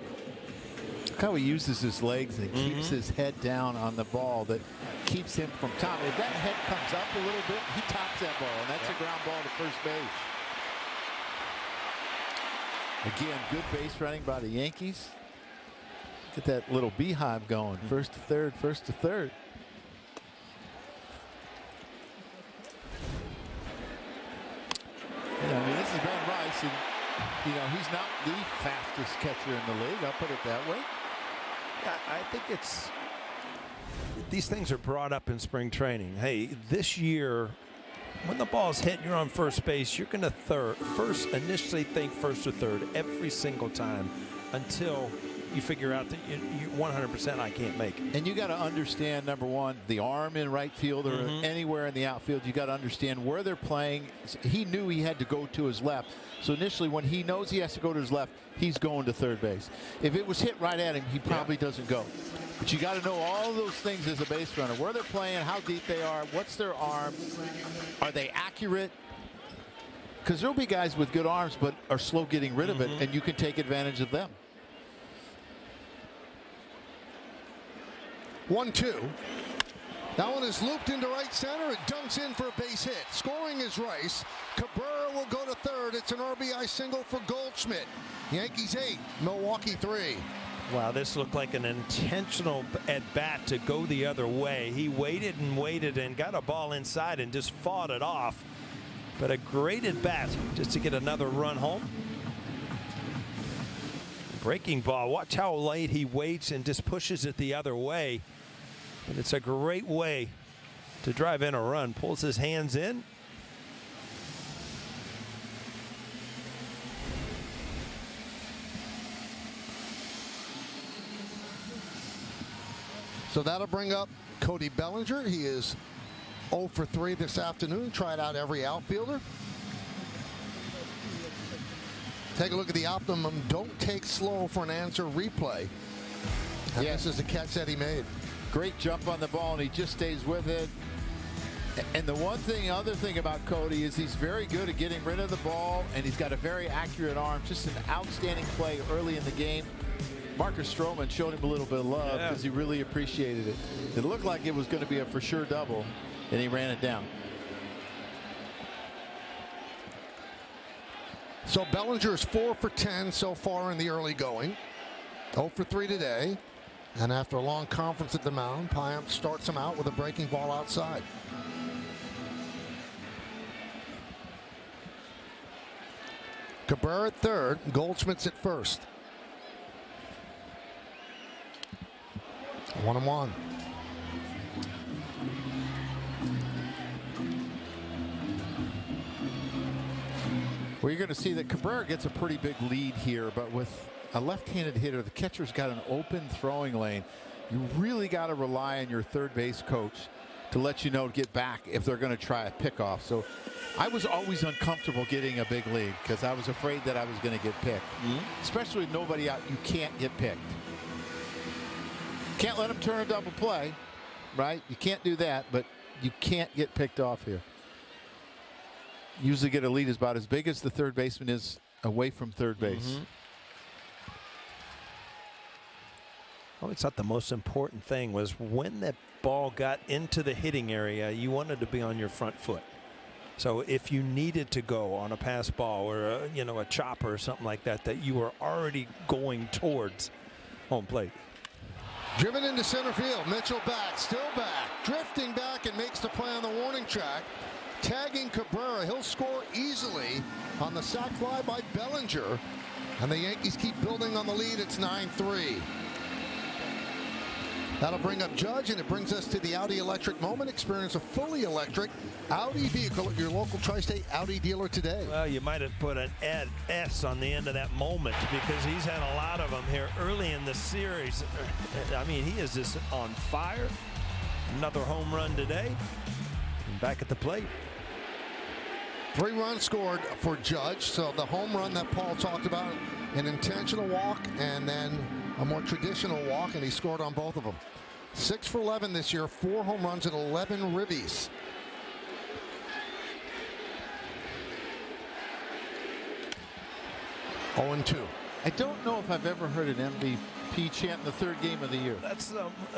Look how he uses his legs and keeps his head down on the ball that keeps him from top. If that head comes up a little bit, he tops that ball, and that's a ground ball to first base. Again, good base running by the Yankees. Get that little beehive going. First to third, first to third. Yeah, I mean, this is Ben Rice, and he's not the fastest catcher in the league. I'll put it that way. Yeah, I think these things are brought up in spring training. Hey, this year, when the ball's hit and you're on first base, you're going to initially think first or third every single time until you figure out that you 100% I can't make it. And you got to understand, number one, the arm in right field or anywhere in the outfield. You got to understand where they're playing. He knew he had to go to his left. So initially, when he knows he has to go to his left, he's going to third base. If it was hit right at him, he probably doesn't go. But you got to know all those things as a base runner. Where they're playing, how deep they are, what's their arm, are they accurate? Because there'll be guys with good arms but are slow getting rid of it, and you can take advantage of them. 1-2. That one is looped into right center. It dumps in for a base hit. Scoring is Rice. Cabrera will go to third. It's an RBI single for Goldschmidt. Yankees 8, Milwaukee 3. Wow, this looked like an intentional at-bat to go the other way. He waited and waited and got a ball inside and just fought it off. But a great at-bat just to get another run home. Breaking ball. Watch how late he waits and just pushes it the other way. And it's a great way to drive in a run. Pulls his hands in. So that'll bring up Cody Bellinger. He is 0 for 3 this afternoon. Tried out every outfielder. Take a look at the optimum don't take slow for an answer replay. And this is the catch that he made. Great jump on the ball, and he just stays with it. And the other thing about Cody is he's very good at getting rid of the ball, and he's got a very accurate arm. Just an outstanding play early in the game. Marcus Stroman showed him a little bit of love because he really appreciated it. It looked like it was going to be a for sure double, and he ran it down. So Bellinger is 4 for 10 so far in the early going. 0 for 3 today. And after a long conference at the mound, Payamp starts him out with a breaking ball outside. Cabrera at third, Goldschmidt's at first. 1-1. Well, you're going to see that Cabrera gets a pretty big lead here, but with a left-handed hitter, the catcher's got an open throwing lane. You really got to rely on your third base coach to let you know to get back if they're going to try a pickoff. So I was always uncomfortable getting a big lead because I was afraid that I was going to get picked. Especially with nobody out, you can't get picked. Can't let him turn a double play, right? You can't do that, but you can't get picked off here. Usually get a lead is about as big as the third baseman is away from third base. I always thought the most important thing was when that ball got into the hitting area, you wanted to be on your front foot. So if you needed to go on a pass ball or a chopper or something like that, that you were already going towards home plate. Driven into center field. Mitchell back, still back, drifting back and makes the play on the warning track. Tagging Cabrera. He'll score easily on the sac fly by Bellinger. And the Yankees keep building on the lead. It's 9-3. That'll bring up Judge, and it brings us to the Audi electric moment. Experience a fully electric Audi vehicle at your local Tri-State Audi dealer today. Well, you might have put an S on the end of that moment because he's had a lot of them here early in the series. I mean, he is just on fire. Another home run today. And back at the plate. 3 runs scored for Judge. So the home run that Paul talked about, an intentional walk and then a more traditional walk, and he scored on both of them. 6 for 11 this year, 4 home runs and 11 ribbies. Oh, 2. I don't know if I've ever heard an MVP chant in the third game of the year. That's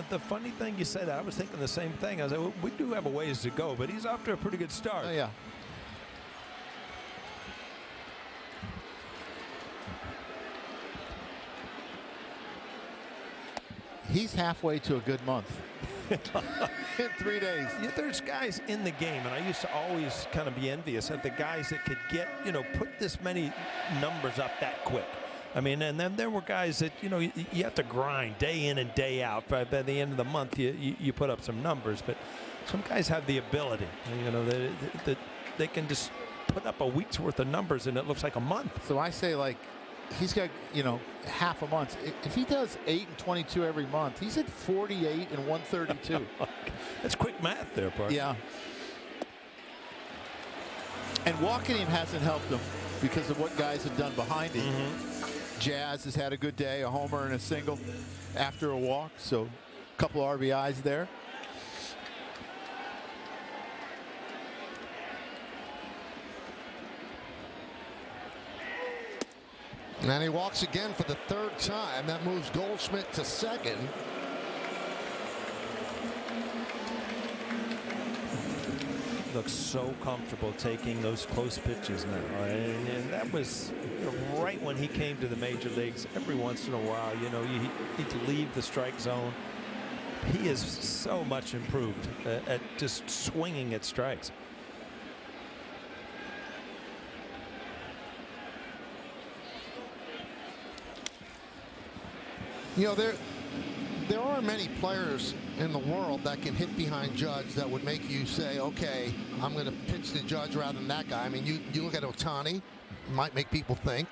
the funny thing you said. I was thinking the same thing. I was like, well, we do have a ways to go, but he's off to a pretty good start. Oh, yeah. He's halfway to a good month. In 3 days. Yeah, there's guys in the game, and I used to always kind of be envious of the guys that could get, put this many numbers up that quick. I mean, and then there were guys that, you have to grind day in and day out. By the end of the month, you put up some numbers. But some guys have the ability, they can just put up a week's worth of numbers, and it looks like a month. So I say, like, he's got, half a month. If he does 8 and 22 every month, he's at 48 and 132. That's quick math there, Park. Yeah. And walking him hasn't helped him because of what guys have done behind him. Jazz has had a good day, a homer and a single after a walk, so a couple of RBIs there. And he walks again for the third time. That moves Goldschmidt to second. Looks so comfortable taking those close pitches now, and that was right when he came to the major leagues. Every once in a while, he'd leave the strike zone. He is so much improved at just swinging at strikes. There are many players in the world that can hit behind Judge that would make you say, okay, I'm going to pitch to Judge rather than that guy. I mean, you look at Ohtani, might make people think.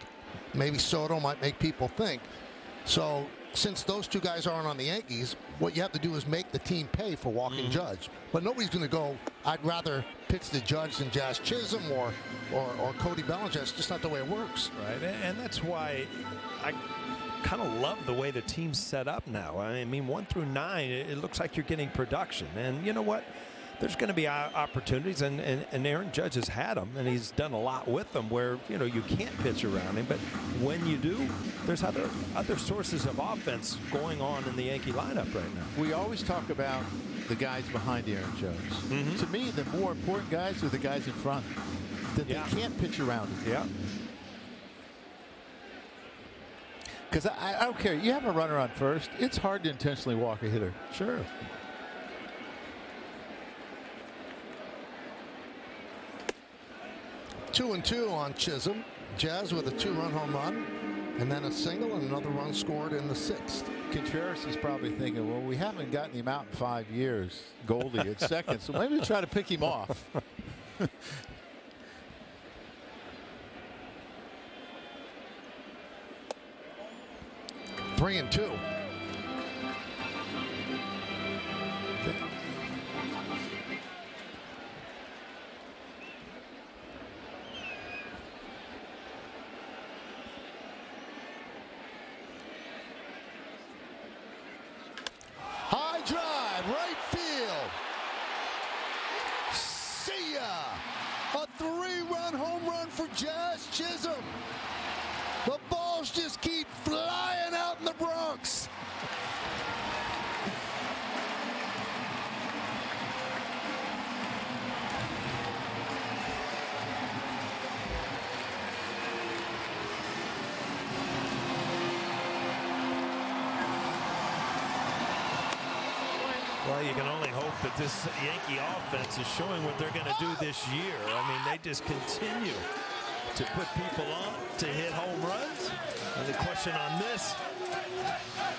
Maybe Soto might make people think. So since those two guys aren't on the Yankees, what you have to do is make the team pay for walking Judge. But nobody's going to go, I'd rather pitch to Judge than Jazz Chisholm or Cody Bellinger. It's just not the way it works. Right, and that's why I kind of love the way the team's set up now. I mean, 1 through 9, it looks like you're getting production. And you know what? There's going to be opportunities, and Aaron Judge has had them, and he's done a lot with them where, you can't pitch around him. But when you do, there's other sources of offense going on in the Yankee lineup right now. We always talk about the guys behind Aaron Judge. To me, the more important guys are the guys in front that they can't pitch around him. Yeah. Because I don't care. You have a runner on first. It's hard to intentionally walk a hitter. Sure. Two and two on Chisholm. Jazz with a 2-run home run, and then a single and another run scored in the 6th. Contreras is probably thinking, well, we haven't gotten him out in 5 years. Goldie at second, so maybe try to pick him off. 3 and 2. High drive, right field. See ya. A 3-run home run for Jazz Chisholm. The balls just keep flying out in the Bronx. Well, you can only hope that this Yankee offense is showing what they're going to do this year. I mean, they just continue to put people on to hit home runs. And the question on this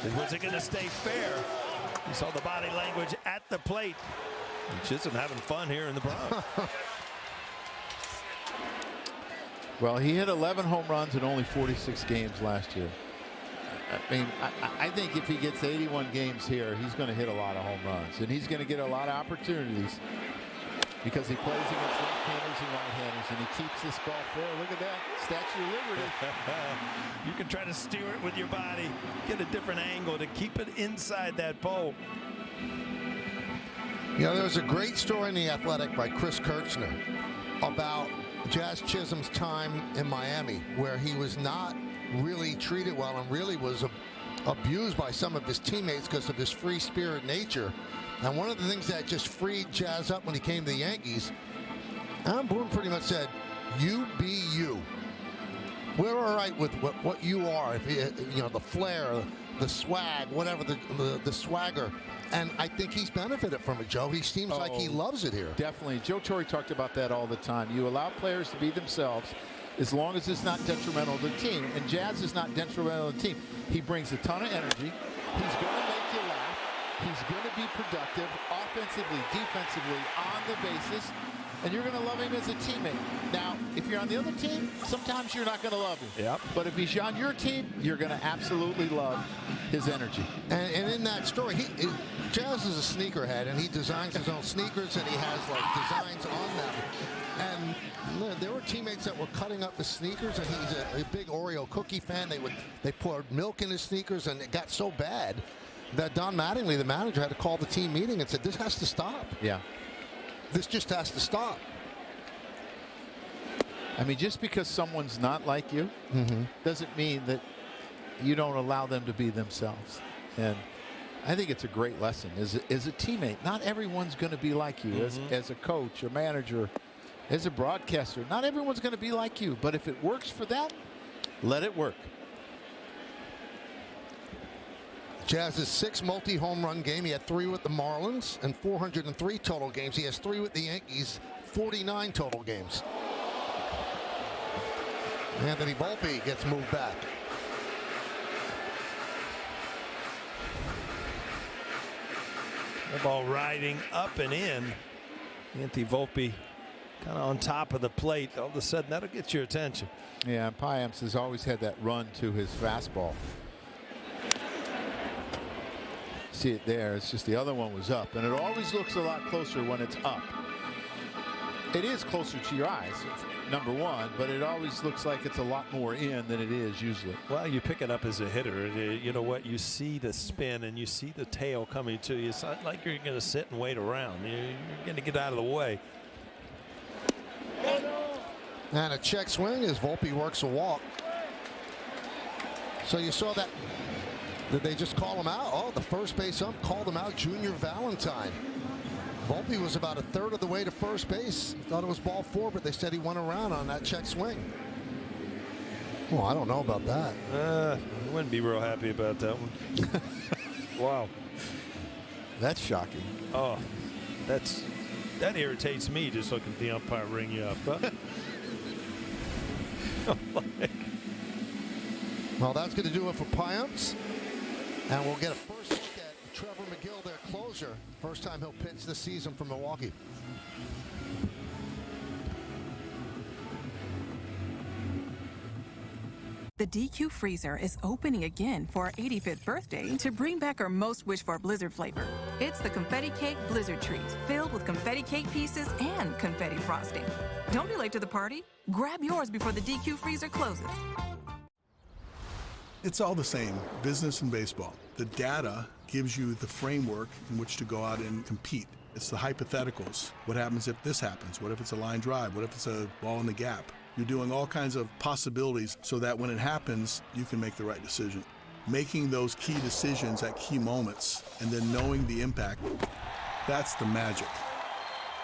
is, was it going to stay fair? You saw the body language at the plate. And Chisholm having fun here in the Bronx. Well, he hit 11 home runs in only 46 games last year. I mean, I think if he gets 81 games here, he's going to hit a lot of home runs. And he's going to get a lot of opportunities because he plays against left-handers and right-handers, and he keeps this ball fair. Look at that, Statue of Liberty. You can try to steer it with your body, get a different angle to keep it inside that pole. There was a great story in The Athletic by Chris Kirchner about Jazz Chisholm's time in Miami, where he was not really treated well and really was abused by some of his teammates because of his free spirit nature. And one of the things that just freed Jazz up when he came to the Yankees, Alan Boone pretty much said, you be you. We're all right with what you are, the flair, the swag, whatever, the swagger. And I think he's benefited from it, Joe. He seems like he loves it here. Definitely. Joe Torre talked about that all the time. You allow players to be themselves as long as it's not detrimental to the team. And Jazz is not detrimental to the team. He brings a ton of energy. He's going to make you laugh. He he's going to be productive offensively, defensively, on the bases, and you're going to love him as a teammate. Now, if you're on the other team, sometimes you're not going to love him. Yep. But if he's on your team, you're going to absolutely love his energy. And in that story, Jazz is a sneakerhead, and he designs his own sneakers, and he has like designs on them. And there were teammates that were cutting up his sneakers, and he's a big Oreo cookie fan. They poured milk in his sneakers, and it got so bad that Don Mattingly, the manager, had to call the team meeting and said, "This has to stop. Yeah. This just has to stop." I mean, just because someone's not like you doesn't mean that you don't allow them to be themselves. And I think it's a great lesson as a teammate. Not everyone's going to be like you as a coach, a manager, as a broadcaster. Not everyone's going to be like you, but if it works for them, let it work. Jazz's 6 multi-home run game. He had 3 with the Marlins and 403 total games. He has 3 with the Yankees, 49 total games. Anthony Volpe gets moved back. The ball riding up and in. Anthony Volpe kind of on top of the plate. All of a sudden, that'll get your attention. Yeah, and Payamps has always had that run to his fastball. See it there. It's just the other one was up, and it always looks a lot closer when it's up. It is closer to your eyes, number one, but it always looks like it's a lot more in than it is usually. Well, you pick it up as a hitter. You know what? You see the spin and you see the tail coming to you. It's not like you're going to sit and wait around. You're going to get out of the way. And a check swing as Volpe works a walk. So you saw that. Did they just call him out? Oh, the first base ump called him out, Junior Valentine. Volpe was about a third of the way to first base. Thought it was ball 4, but they said he went around on that check swing. Well, I don't know about that. I wouldn't be real happy about that one. Wow. That's shocking. Oh, that irritates me just looking at the umpire ring you up. Well, that's going to do it for Payamps. And we'll get a first look at Trevor McGill, their closer. First time he'll pitch this season for Milwaukee. The DQ freezer is opening again for our 85th birthday to bring back our most wished-for blizzard flavor. It's the Confetti Cake Blizzard Treat, filled with confetti cake pieces and confetti frosting. Don't be late to the party. Grab yours before the DQ freezer closes. It's all the same, business and baseball. The data gives you the framework in which to go out and compete. It's the hypotheticals. What happens if this happens? What if it's a line drive? What if it's a ball in the gap? You're doing all kinds of possibilities so that when it happens, you can make the right decision. Making those key decisions at key moments and then knowing the impact, that's the magic.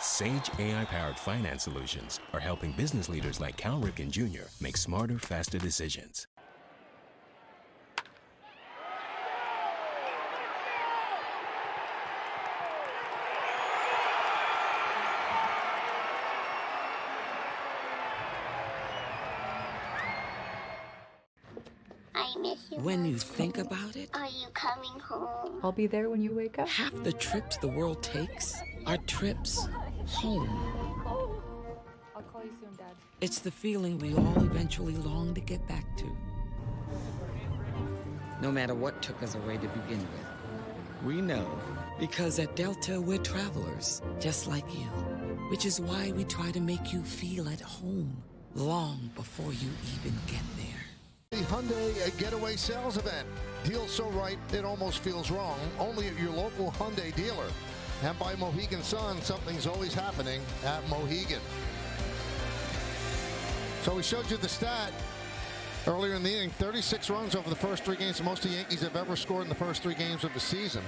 Sage AI-powered finance solutions are helping business leaders like Cal Ripken Jr. make smarter, faster decisions. I miss you. When you think about it, Are you coming home? I'll be there when you wake up. half the trips the world takes are trips home. I'll call you soon, Dad. It's the feeling we all eventually long to get back to. No matter what took us away to begin with. We know, because at Delta we're travelers, just like you. Which is why we try to make you feel at home long before you even get there. The Hyundai Getaway Sales Event. Deals so right, it almost feels wrong. Only at your local Hyundai dealer. And by Mohegan Sun, something's always happening at Mohegan. So we showed you the stat earlier in the inning. 36 runs over the first 3 games. The most the Yankees have ever scored in the first 3 games of the season.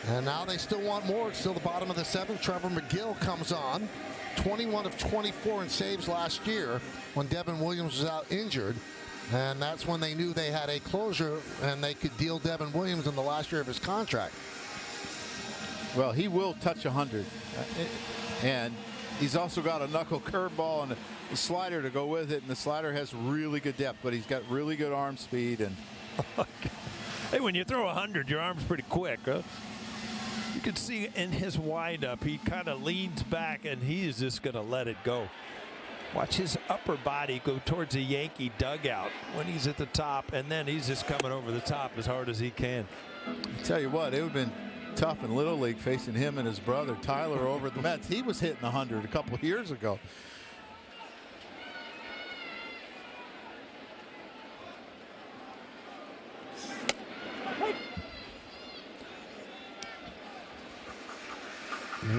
And now they still want more. It's still the bottom of the 7th. Trevor McGill comes on. 21 of 24 in saves last year when Devin Williams was out injured. And that's when they knew they had a closer and they could deal Devin Williams in the last year of his contract. Well, he will touch 100. And he's also got a knuckle curveball and a slider to go with it. And the slider has really good depth, but he's got really good arm speed. And hey, when you throw 100, your arm's pretty quick, huh? could see in his windup, he kind of leans back and he is just going to let it go. Watch his upper body go towards the Yankee dugout when he's at the top, and then he's just coming over the top as hard as he can. I tell you what, it would have been tough in Little League facing him and his brother Tyler over at the Mets. He was hitting 100 a couple of years ago.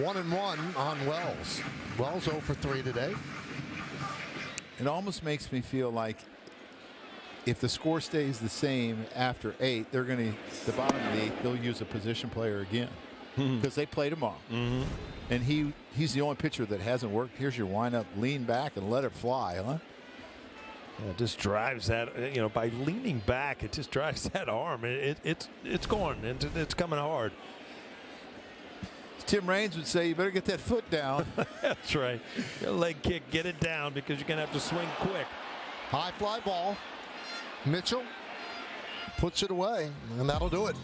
One and one on Wells. Wells 0 for 3 today. It almost makes me feel like if the score stays the same after 8, they're going to, the bottom of the 8th, they'll use a position player again because they play tomorrow. And he's the only pitcher that hasn't worked. Here's your windup, lean back and let it fly, huh? Yeah, it just drives that, by leaning back, it just drives that arm. It's going, it's coming hard. Tim Raines would say, you better get that foot down. That's right. Your leg kick, get it down because you're going to have to swing quick. High fly ball. Mitchell puts it away, and that'll do it.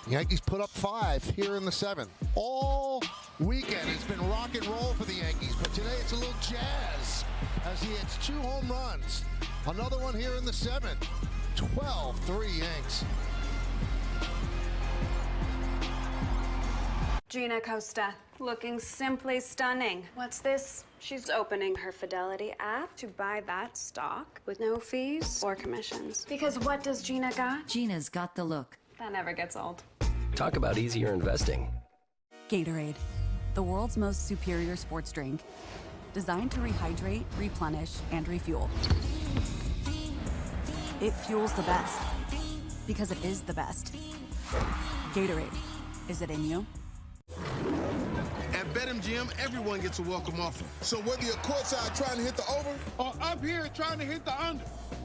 Yankees put up 5 here in the 7th. All weekend it's been rock and roll for the Yankees, but today it's a little jazz as he hits 2 home runs. Another one here in the 7th. 12-3 Yanks. Gina Costa, looking simply stunning. What's this? She's opening her Fidelity app to buy that stock with no fees or commissions. Because what does Gina got? Gina's got the look. That never gets old. Talk about easier investing. Gatorade, the world's most superior sports drink. Designed to rehydrate, replenish, and refuel. It fuels the best. Because it is the best. Gatorade, is it in you? At BetMGM, everyone gets a welcome offer. So whether you're courtside trying to hit the over or up here trying to hit the under,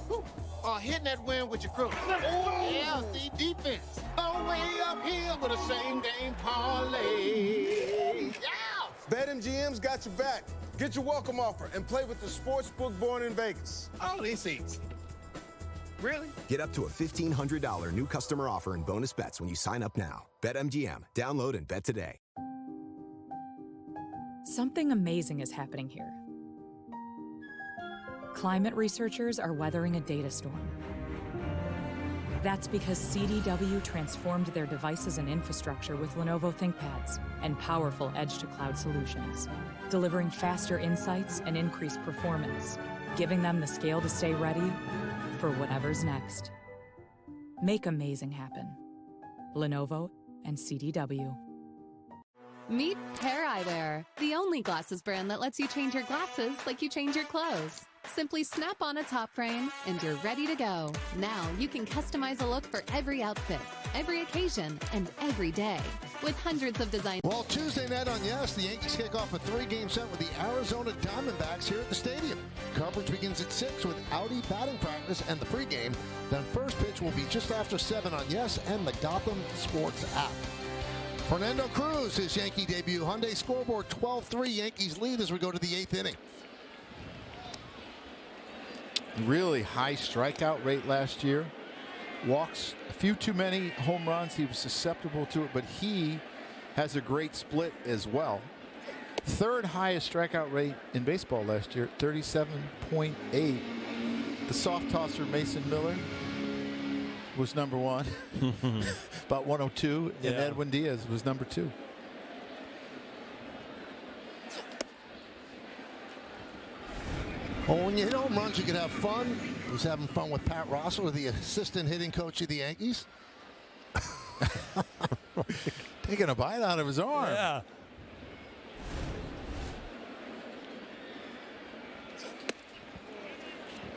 or hitting that win with your crew. Oh, yeah, the defense. All the way up here with a same-game parlay. Yeah! BetMGM's got your back. Get your welcome offer and play with the sportsbook born in Vegas. Oh, this easy. Really? Get up to a $1,500 new customer offer and bonus bets when you sign up now. BetMGM. Download and bet today. Something amazing is happening here. Climate researchers are weathering a data storm. That's because CDW transformed their devices and infrastructure with Lenovo ThinkPads and powerful edge-to-cloud solutions, delivering faster insights and increased performance, giving them the scale to stay ready for whatever's next. Make amazing happen. Lenovo and CDW. Meet Pair Eyewear, the only glasses brand that lets you change your glasses like you change your clothes. Simply snap on a top frame and you're ready to go. Now you can customize a look for every outfit, every occasion, and every day. With hundreds of designs. Well, Tuesday night on Yes, the Yankees kick off a 3-game set with the Arizona Diamondbacks here at the stadium. Coverage begins at 6 with Audi batting practice and the pregame. Then first pitch will be just after 7 on Yes and the Gotham Sports app. Fernando Cruz, his Yankee debut. Hyundai scoreboard 12-3 Yankees lead as we go to the 8th inning. Really high strikeout rate last year. Walks a few too many home runs. He was susceptible to it, but he has a great split as well. 3rd highest strikeout rate in baseball last year, 37.8. The soft tosser Mason Miller was number 1, about 102, and Edwin Diaz was number 2. Well, when you hit home runs, you can have fun. He's having fun with Pat Rossler, the assistant hitting coach of the Yankees. Taking a bite out of his arm. Yeah.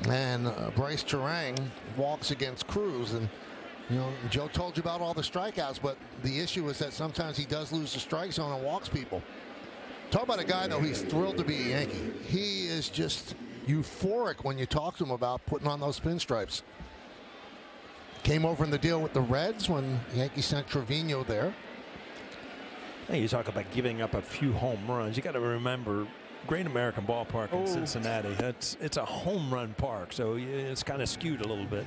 And Bryce Terang walks against Cruz. And, Joe told you about all the strikeouts, but the issue is that sometimes he does lose the strike zone and walks people. Talk about a guy, though, he's thrilled to be a Yankee. He is just euphoric when you talk to him about putting on those pinstripes. Came over in the deal with the Reds when the Yankees sent Trevino there. Hey, you talk about giving up a few home runs. You got to remember, Great American Ballpark in Cincinnati. It's a home run park, so it's kind of skewed a little bit.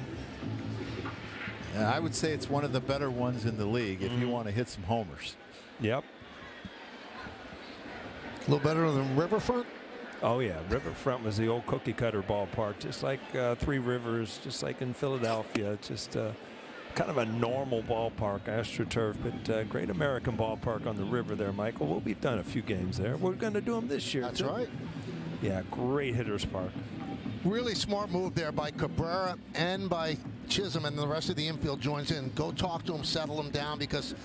Yeah, I would say it's one of the better ones in the league if you want to hit some homers. Yep. A little better than Riverfront? Oh, yeah. Riverfront was the old cookie cutter ballpark, just like Three Rivers, just like in Philadelphia. Just kind of a normal ballpark, AstroTurf, but Great American Ballpark on the river there, Michael. Well, we've done a few games there. We're going to do them this year, That's too. right. Yeah, great hitters park. Really smart move there by Cabrera and by Chisholm, and the rest of the infield joins in. Go talk to him, settle him down, because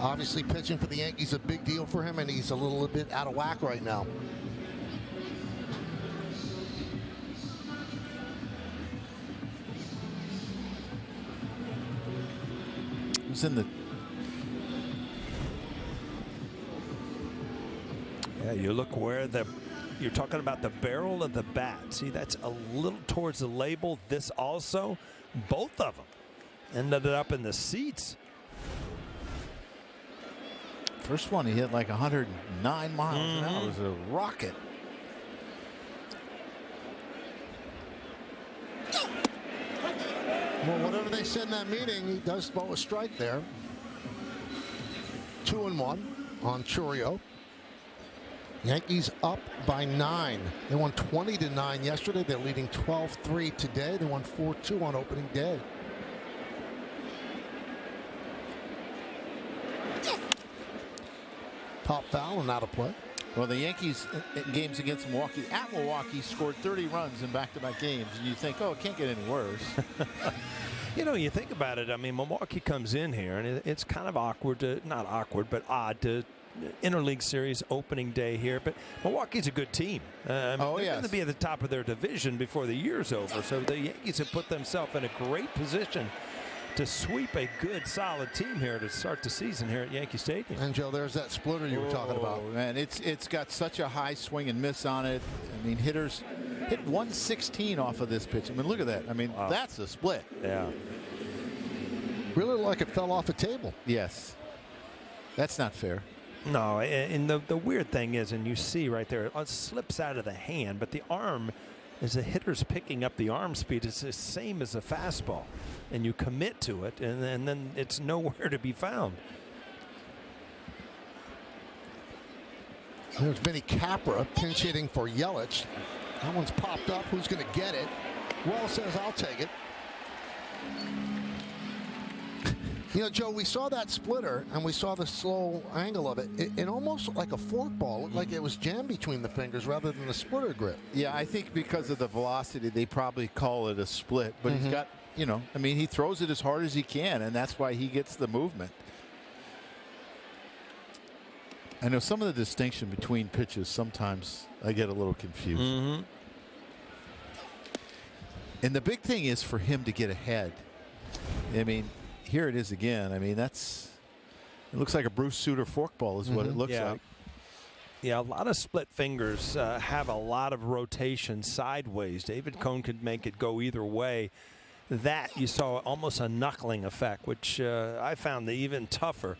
obviously pitching for the Yankees is a big deal for him, and he's a little bit out of whack right now. In the you look where you're talking about the barrel of the bat. See, that's a little towards the label. This also, both of them ended up in the seats. First one, he hit like 109 miles an hour. It was a rocket. Well, whatever they said in that meeting, he does throw a strike there. 2-1 on Churio. Yankees up by 9. They won 20-9 yesterday. They're leading 12-3 today. They won 4-2 on opening day. Pop foul and out of play. Well, the Yankees in games against Milwaukee, at Milwaukee, scored 30 runs in back-to-back games. And you think, oh, it can't get any worse. You know, you think about it. I mean, Milwaukee comes in here, and it's kind of awkward, not awkward, but odd to interleague series opening day here. But Milwaukee's a good team. They're going to be at the top of their division before the year's over. So the Yankees have put themselves in a great position to sweep a good, solid team here to start the season here at Yankee Stadium. And Joe, there's that splitter you were talking about. Man, it's got such a high swing and miss on it. I mean, hitters hit 116 off of this pitch. I mean, look at that. I mean, that's a split. Yeah. Really like it fell off a table. Yes. That's not fair. No, and the weird thing is, and you see right there, it slips out of the hand, but the arm, as the hitter's picking up the arm speed, it's the same as a fastball. And you commit to it, and then it's nowhere to be found. There's Vinny Capra pinch hitting for Yelich. That one's popped up. Who's going to get it? Wall says, I'll take it. You know, Joe, we saw that splitter, and we saw the slow angle of it. It almost looked like a forkball. It looked like it was jammed between the fingers rather than a splitter grip. Yeah, I think because of the velocity, they probably call it a split. But he's got, you know, I mean, he throws it as hard as he can, and that's why he gets the movement. I know some of the distinction between pitches, sometimes I get a little confused. And the big thing is for him to get ahead. I mean, here it is again. I mean, it looks like a Bruce Sutter forkball is what it looks like. Yeah, a lot of split fingers have a lot of rotation sideways. David Cone could make it go either way. That you saw almost a knuckling effect, which I found even tougher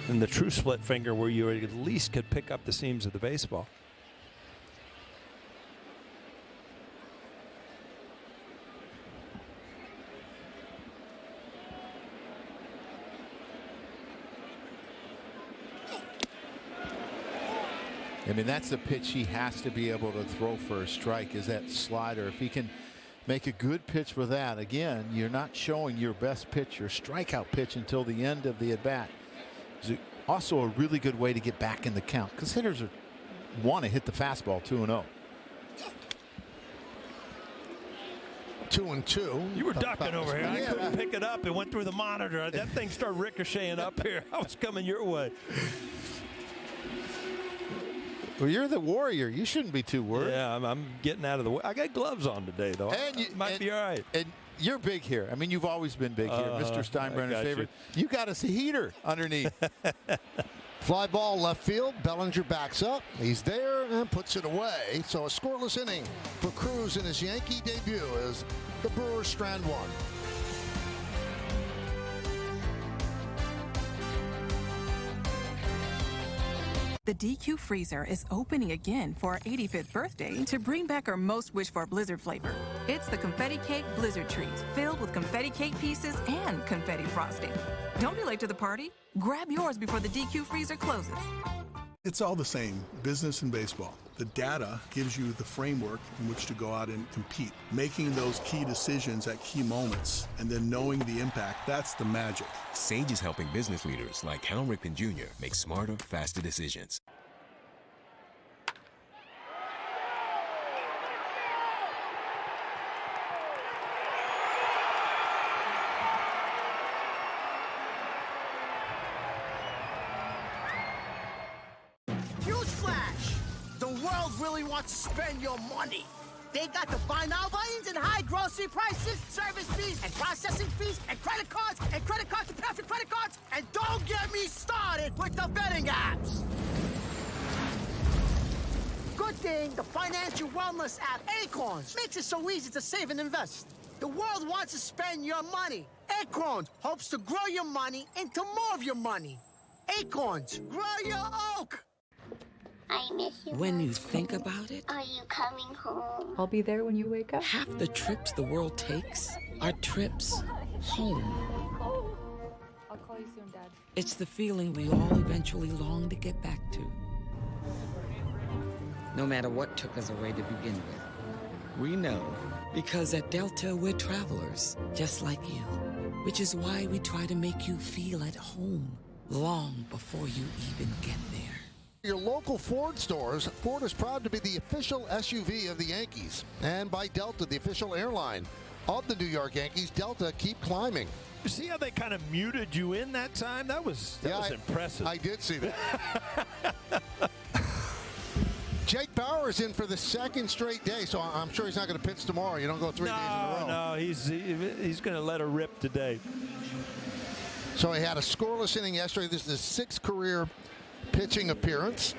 than the true split finger, where you at least could pick up the seams of the baseball. I mean, that's the pitch he has to be able to throw for a strike, is that slider. If he can make a good pitch with that, again, you're not showing your best pitch, your strikeout pitch, until the end of the at-bat. It's also a really good way to get back in the count, because hitters want to hit the fastball 2-0. 2-2. You were ducking over here. I couldn't pick it up. It went through the monitor. That thing started ricocheting up here. I was coming your way. Well, you're the warrior. You shouldn't be too worried. Yeah, I'm getting out of the way. I got gloves on today, though. And might be all right. And you're big here. I mean, you've always been big here. Mr. Steinbrenner's favorite. You got us a heater underneath. Fly ball left field. Bellinger backs up. He's there and puts it away. So a scoreless inning for Cruz in his Yankee debut as the Brewers strand one. The DQ Freezer is opening again for our 85th birthday to bring back our most wished-for blizzard flavor. It's the Confetti Cake Blizzard Treat, filled with confetti cake pieces and confetti frosting. Don't be late to the party. Grab yours before the DQ Freezer closes. It's all the same, business and baseball. The data gives you the framework in which to go out and compete. Making those key decisions at key moments and then knowing the impact, that's the magic. Sage is helping business leaders like Cal Ripken Jr. make smarter, faster decisions. Newsflash! The world really wants to spend your money. They got the buy now buttons and high grocery prices, service fees and processing fees and credit cards to pay for credit cards. And don't get me started with the betting apps. Good thing the financial wellness app Acorns makes it so easy to save and invest. The world wants to spend your money. Acorns hopes to grow your money into more of your money. Acorns, grow your oak. I miss you. When you think about it, Are you coming home? I'll be there when you wake up. half the trips the world takes are trips home. I'll call you soon, Dad. It's the feeling we all eventually long to get back to. No matter what took us away to begin with, we know because at Delta we're travelers, just like you, which is why we try to make you feel at home long before you even get there. Your local Ford stores. Ford is proud to be the official SUV of the Yankees. And by Delta, the official airline of the New York Yankees. Delta, keep climbing. You see how they kind of muted you in that time? That was impressive. I did see that. Jake Bauer's in for the second straight day, so I'm sure he's not going to pitch tomorrow. You don't go 3 days in a row. No, he's going to let her rip today. So he had a scoreless inning yesterday. This is his 6th career pitching appearance.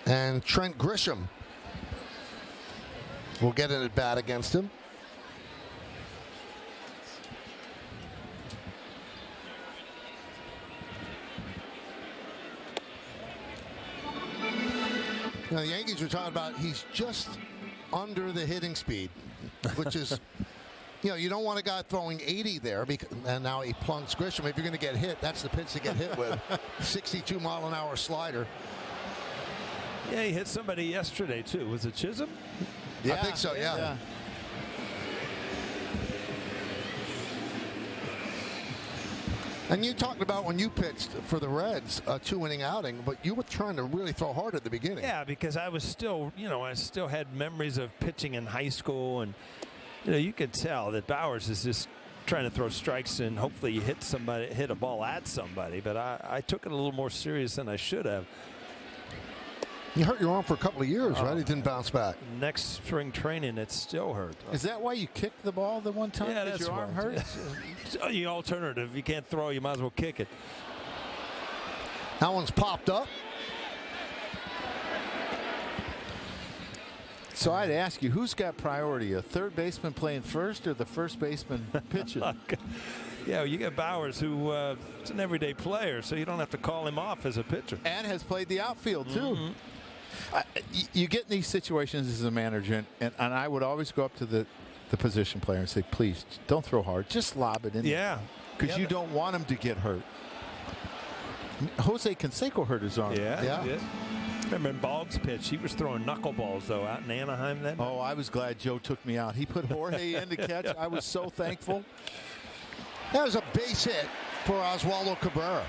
And Trent Grisham will get an at bat against him. Now, the Yankees were talking about he's just under the hitting speed, which is, you don't want a guy throwing 80 there, and now he plunks Grisham. If you're going to get hit, that's the pitch to get hit with. 62-mile-an-hour slider. Yeah, he hit somebody yesterday, too. Was it Chisholm? Yeah, I think so, yeah. And you talked about when you pitched for the Reds, a 2-inning outing, but you were trying to really throw hard at the beginning. Yeah, because I was still, I still had memories of pitching in high school, and you could tell that Bowers is just trying to throw strikes and hopefully you hit a ball at somebody. But I took it a little more serious than I should have. You hurt your arm for a couple of years, right? It didn't bounce back. Next spring training, it still hurt. Is that why you kicked the ball the one time? Yeah, that's your arm hurt? It's the alternative. If you can't throw, you might as well kick it. That one's popped up. So I'd ask you, who's got priority? A third baseman playing first or the first baseman pitching? Yeah, you got Bowers, who is an everyday player, so you don't have to call him off as a pitcher. And has played the outfield, too. You get in these situations as a manager, and I would always go up to the position player and say, please, don't throw hard. Just lob it in. Yeah. Because you don't want him to get hurt. Jose Canseco hurt his arm. Yeah. He did. Remember in Boggs' pitch, he was throwing knuckleballs, though, out in Anaheim then. Oh, I was glad Joe took me out. He put Jorge in to catch. I was so thankful. That was a base hit for Oswaldo Cabrera.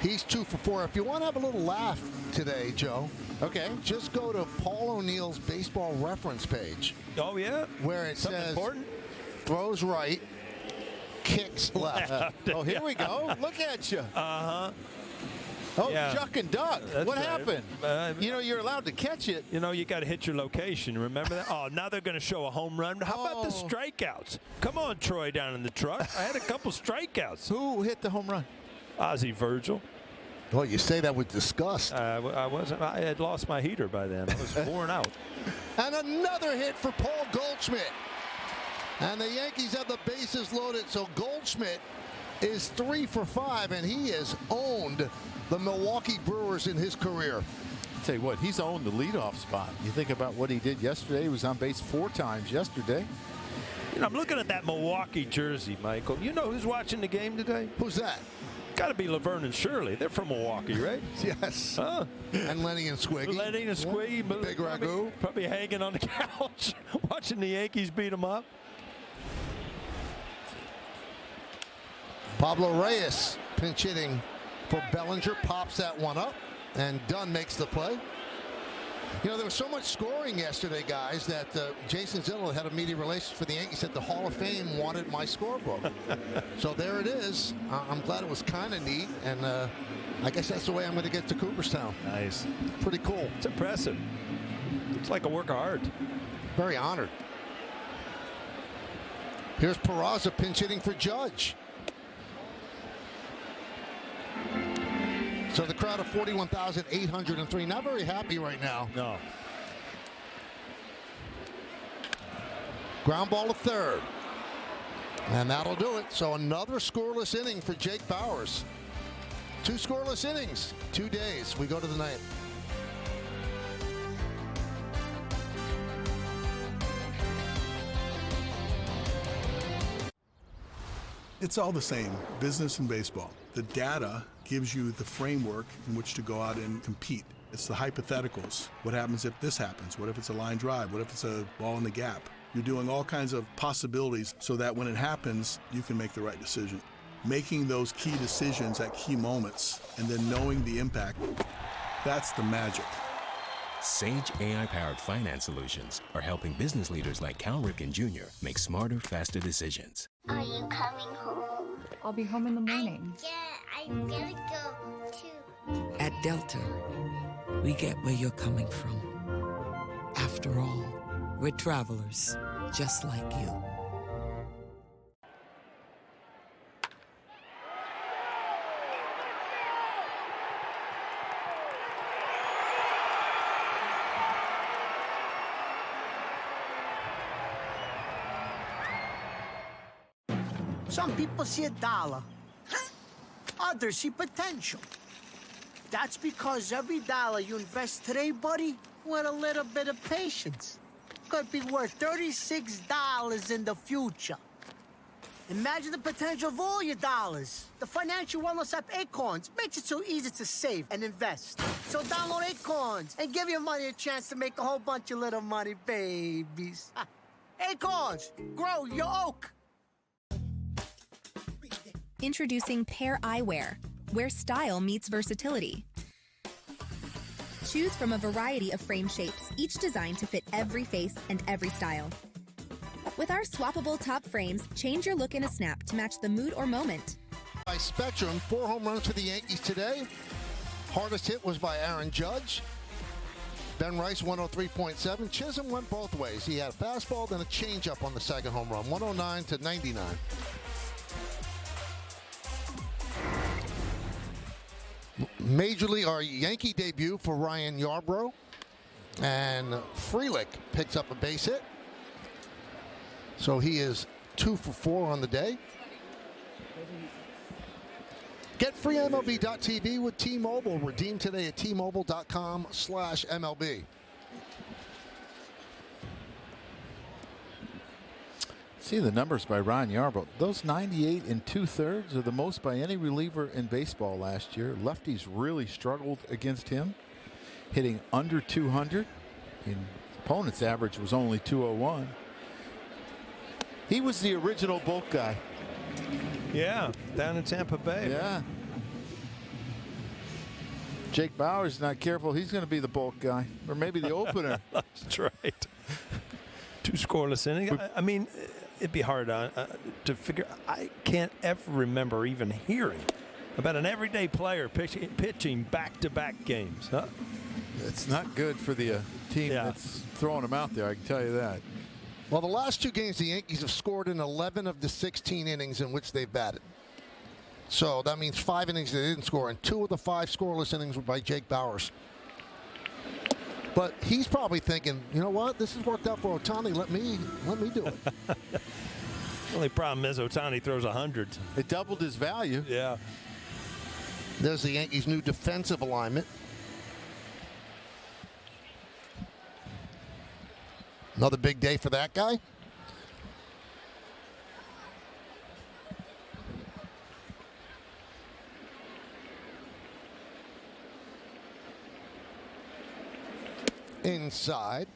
He's 2 for 4. If you want to have a little laugh today, Joe, okay, just go to Paul O'Neill's baseball reference page. Oh, yeah? Where it Something says, important? throws right, kicks left. Oh, here we go. Look at you. Uh-huh. Oh, Yeah. Duck and Duck. That's What right. happened? You're allowed to catch it. You got to hit your location. Remember that? Oh, now they're going to show a home run. How about the strikeouts? Come on, Troy, down in the truck. I had a couple strikeouts. Who hit the home run? Ozzie Virgil. Well, you say that with disgust. I had lost my heater by then. I was worn out. And another hit for Paul Goldschmidt. And the Yankees have the bases loaded, so Goldschmidt is 3 for 5, and he has owned the Milwaukee Brewers in his career. I'll tell you what, he's owned the leadoff spot. You think about what he did yesterday. He was on base 4 times yesterday. I'm looking at that Milwaukee jersey, Michael. You know who's watching the game today? Who's that? got to be Laverne and Shirley. They're from Milwaukee, right? Yes. Huh? And Lenny and Squiggy. Lenny and Squiggy. Yeah. Big Ragu. Probably hanging on the couch watching the Yankees beat them up. Pablo Reyes pinch hitting for Bellinger, pops that one up, and Dunn makes the play. You know, there was so much scoring yesterday, guys, that Jason Zillow, head of media relations for the Yankees, said the Hall of Fame wanted my scorebook. So there it is. I'm glad it was kind of neat, and I guess that's the way I'm going to get to Cooperstown. Nice. Pretty cool. It's impressive. It's like a work of art. Very honored. Here's Peraza pinch hitting for Judge. So the crowd of 41,803, not very happy right now. No. Ground ball to third. And that'll do it. So another scoreless inning for Jake Bauers. 2 scoreless innings, 2 days. We go to the ninth. It's all the same, business and baseball. The data gives you the framework in which to go out and compete. It's the hypotheticals. What happens if this happens? What if it's a line drive? What if it's a ball in the gap? You're doing all kinds of possibilities so that when it happens, you can make the right decision. Making those key decisions at key moments and then knowing the impact, that's the magic. Sage AI-powered finance solutions are helping business leaders like Cal Ripken Jr. make smarter, faster decisions. Are you coming home? I'll be home in the morning. I'm gonna go too. At Delta, we get where you're coming from. After all, we're travelers, just like you. Some people see $1. Others see potential. That's because every dollar you invest today, buddy, with a little bit of patience, could be worth $36 in the future. Imagine the potential of all your dollars. The financial wellness app Acorns makes it so easy to save and invest. So download Acorns and give your money a chance to make a whole bunch of little money babies. Acorns, grow your oak. Introducing Pair Eyewear, where style meets versatility. Choose from a variety of frame shapes, each designed to fit every face and every style. With our swappable top frames, change your look in a snap to match the mood or moment. By Spectrum, 4 home runs for the Yankees today. Hardest hit was by Aaron Judge. Ben Rice, 103.7. Chisholm went both ways. He had a fastball, then a changeup on the second home run, 109 to 99. Major League, our Yankee debut for Ryan Yarbrough. And Frelick picks up a base hit. So he is 2 for 4 on the day. Get free MLB.tv with T-Mobile. Redeem today at T-Mobile.com/MLB. See the numbers by Ryan Yarbrough. Those 98 2/3 are the most by any reliever in baseball last year. Lefties really struggled against him, hitting under 200. His opponent's average was only 201. He was the original bulk guy. Yeah, down in Tampa Bay. Yeah. Jake Bauers is not careful. He's going to be the bulk guy, or maybe the opener. That's right. 2 scoreless innings. I mean, it'd be hard to figure. I can't ever remember even hearing about an everyday player pitching back-to-back games. Huh? It's not good for the team that's throwing him out there, I can tell you that. Well, the last 2 games, the Yankees have scored in 11 of the 16 innings in which they've batted. So that means 5 innings they didn't score, and 2 of the 5 scoreless innings were by Jake Bauers. But he's probably thinking, you know what? This has worked out for Ohtani. Let me do it. The only problem is Ohtani throws 100. It doubled his value. Yeah. There's the Yankees' new defensive alignment. Another big day for that guy. inside.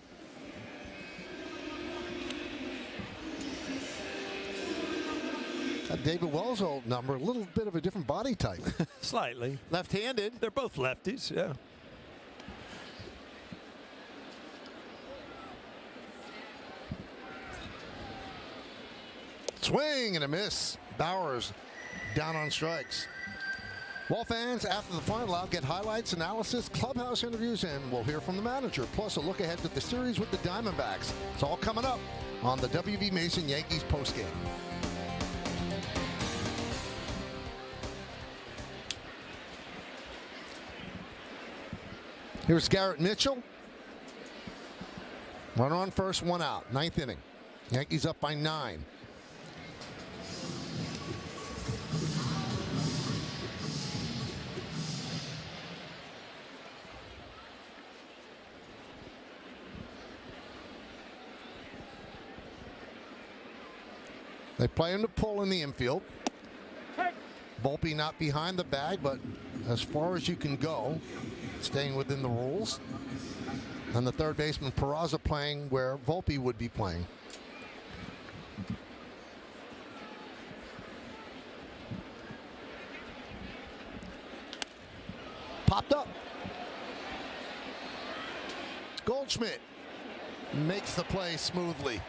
David Wells' old number, a little bit of a different body type. Slightly. Left-handed. They're both lefties, yeah. Swing and a miss. Bowers down on strikes. Well, fans, after the final out, get highlights, analysis, clubhouse interviews, and we'll hear from the manager. Plus, a look ahead to the series with the Diamondbacks. It's all coming up on the W.B. Mason Yankees postgame. Here's Garrett Mitchell. Runner on first, one out. Ninth inning. Yankees up by 9. They play him to pull in the infield. Volpe not behind the bag, but as far as you can go, staying within the rules. And the third baseman, Peraza, playing where Volpe would be playing. Popped up. Goldschmidt makes the play smoothly.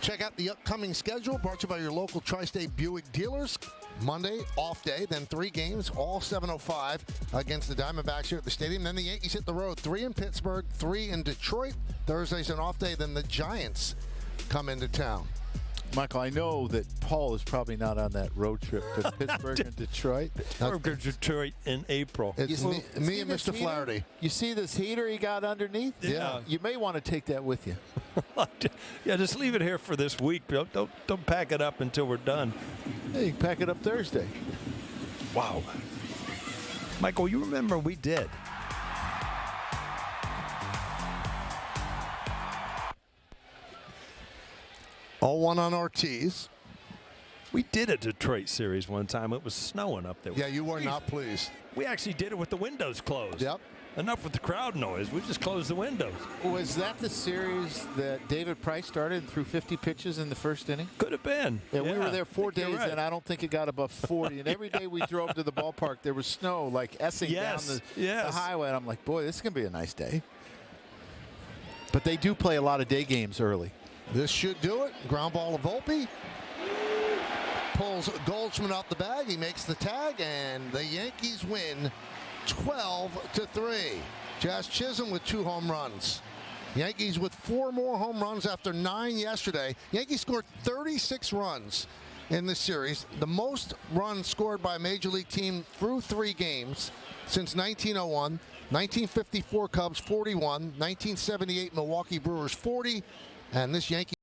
Check out the upcoming schedule brought to you by your local Tri-State Buick dealers. Monday, off day, then 3 games, all 7:05 against the Diamondbacks here at the stadium. Then the Yankees hit the road, 3 in Pittsburgh, 3 in Detroit. Thursday's an off day, then the Giants come into town. Michael, I know that Paul is probably not on that road trip to Pittsburgh and Detroit. Or Detroit in April. It's me and Mr. Flaherty. You see this heater he got underneath? Yeah. You may want to take that with you. Yeah, just leave it here for this week. Don't pack it up until we're done. Hey, you can pack it up Thursday. Wow. Michael, you remember we did. All 1 on Ortiz. We did a Detroit series one time. It was snowing up there. Yeah, you were not pleased. We actually did it with the windows closed. Yep. Enough with the crowd noise. We just closed the windows. Was that the series that David Price started and threw 50 pitches in the first inning? Could have been. Yeah, we were there 4 days, right. and I don't think it got above 40. And every day we drove to the ballpark, there was snow, like essing down the highway. And I'm like, boy, this is going to be a nice day. But they do play a lot of day games early. This should do it. Ground ball to Volpe. Pulls Goldschmidt out the bag. He makes the tag, and the Yankees win 12-3. Jazz Chisholm with 2 home runs. Yankees with 4 more home runs after 9 yesterday. Yankees scored 36 runs in this series, the most runs scored by a major league team through 3 games since 1901. 1954 Cubs 41, 1978 Milwaukee Brewers 40, and this Yankee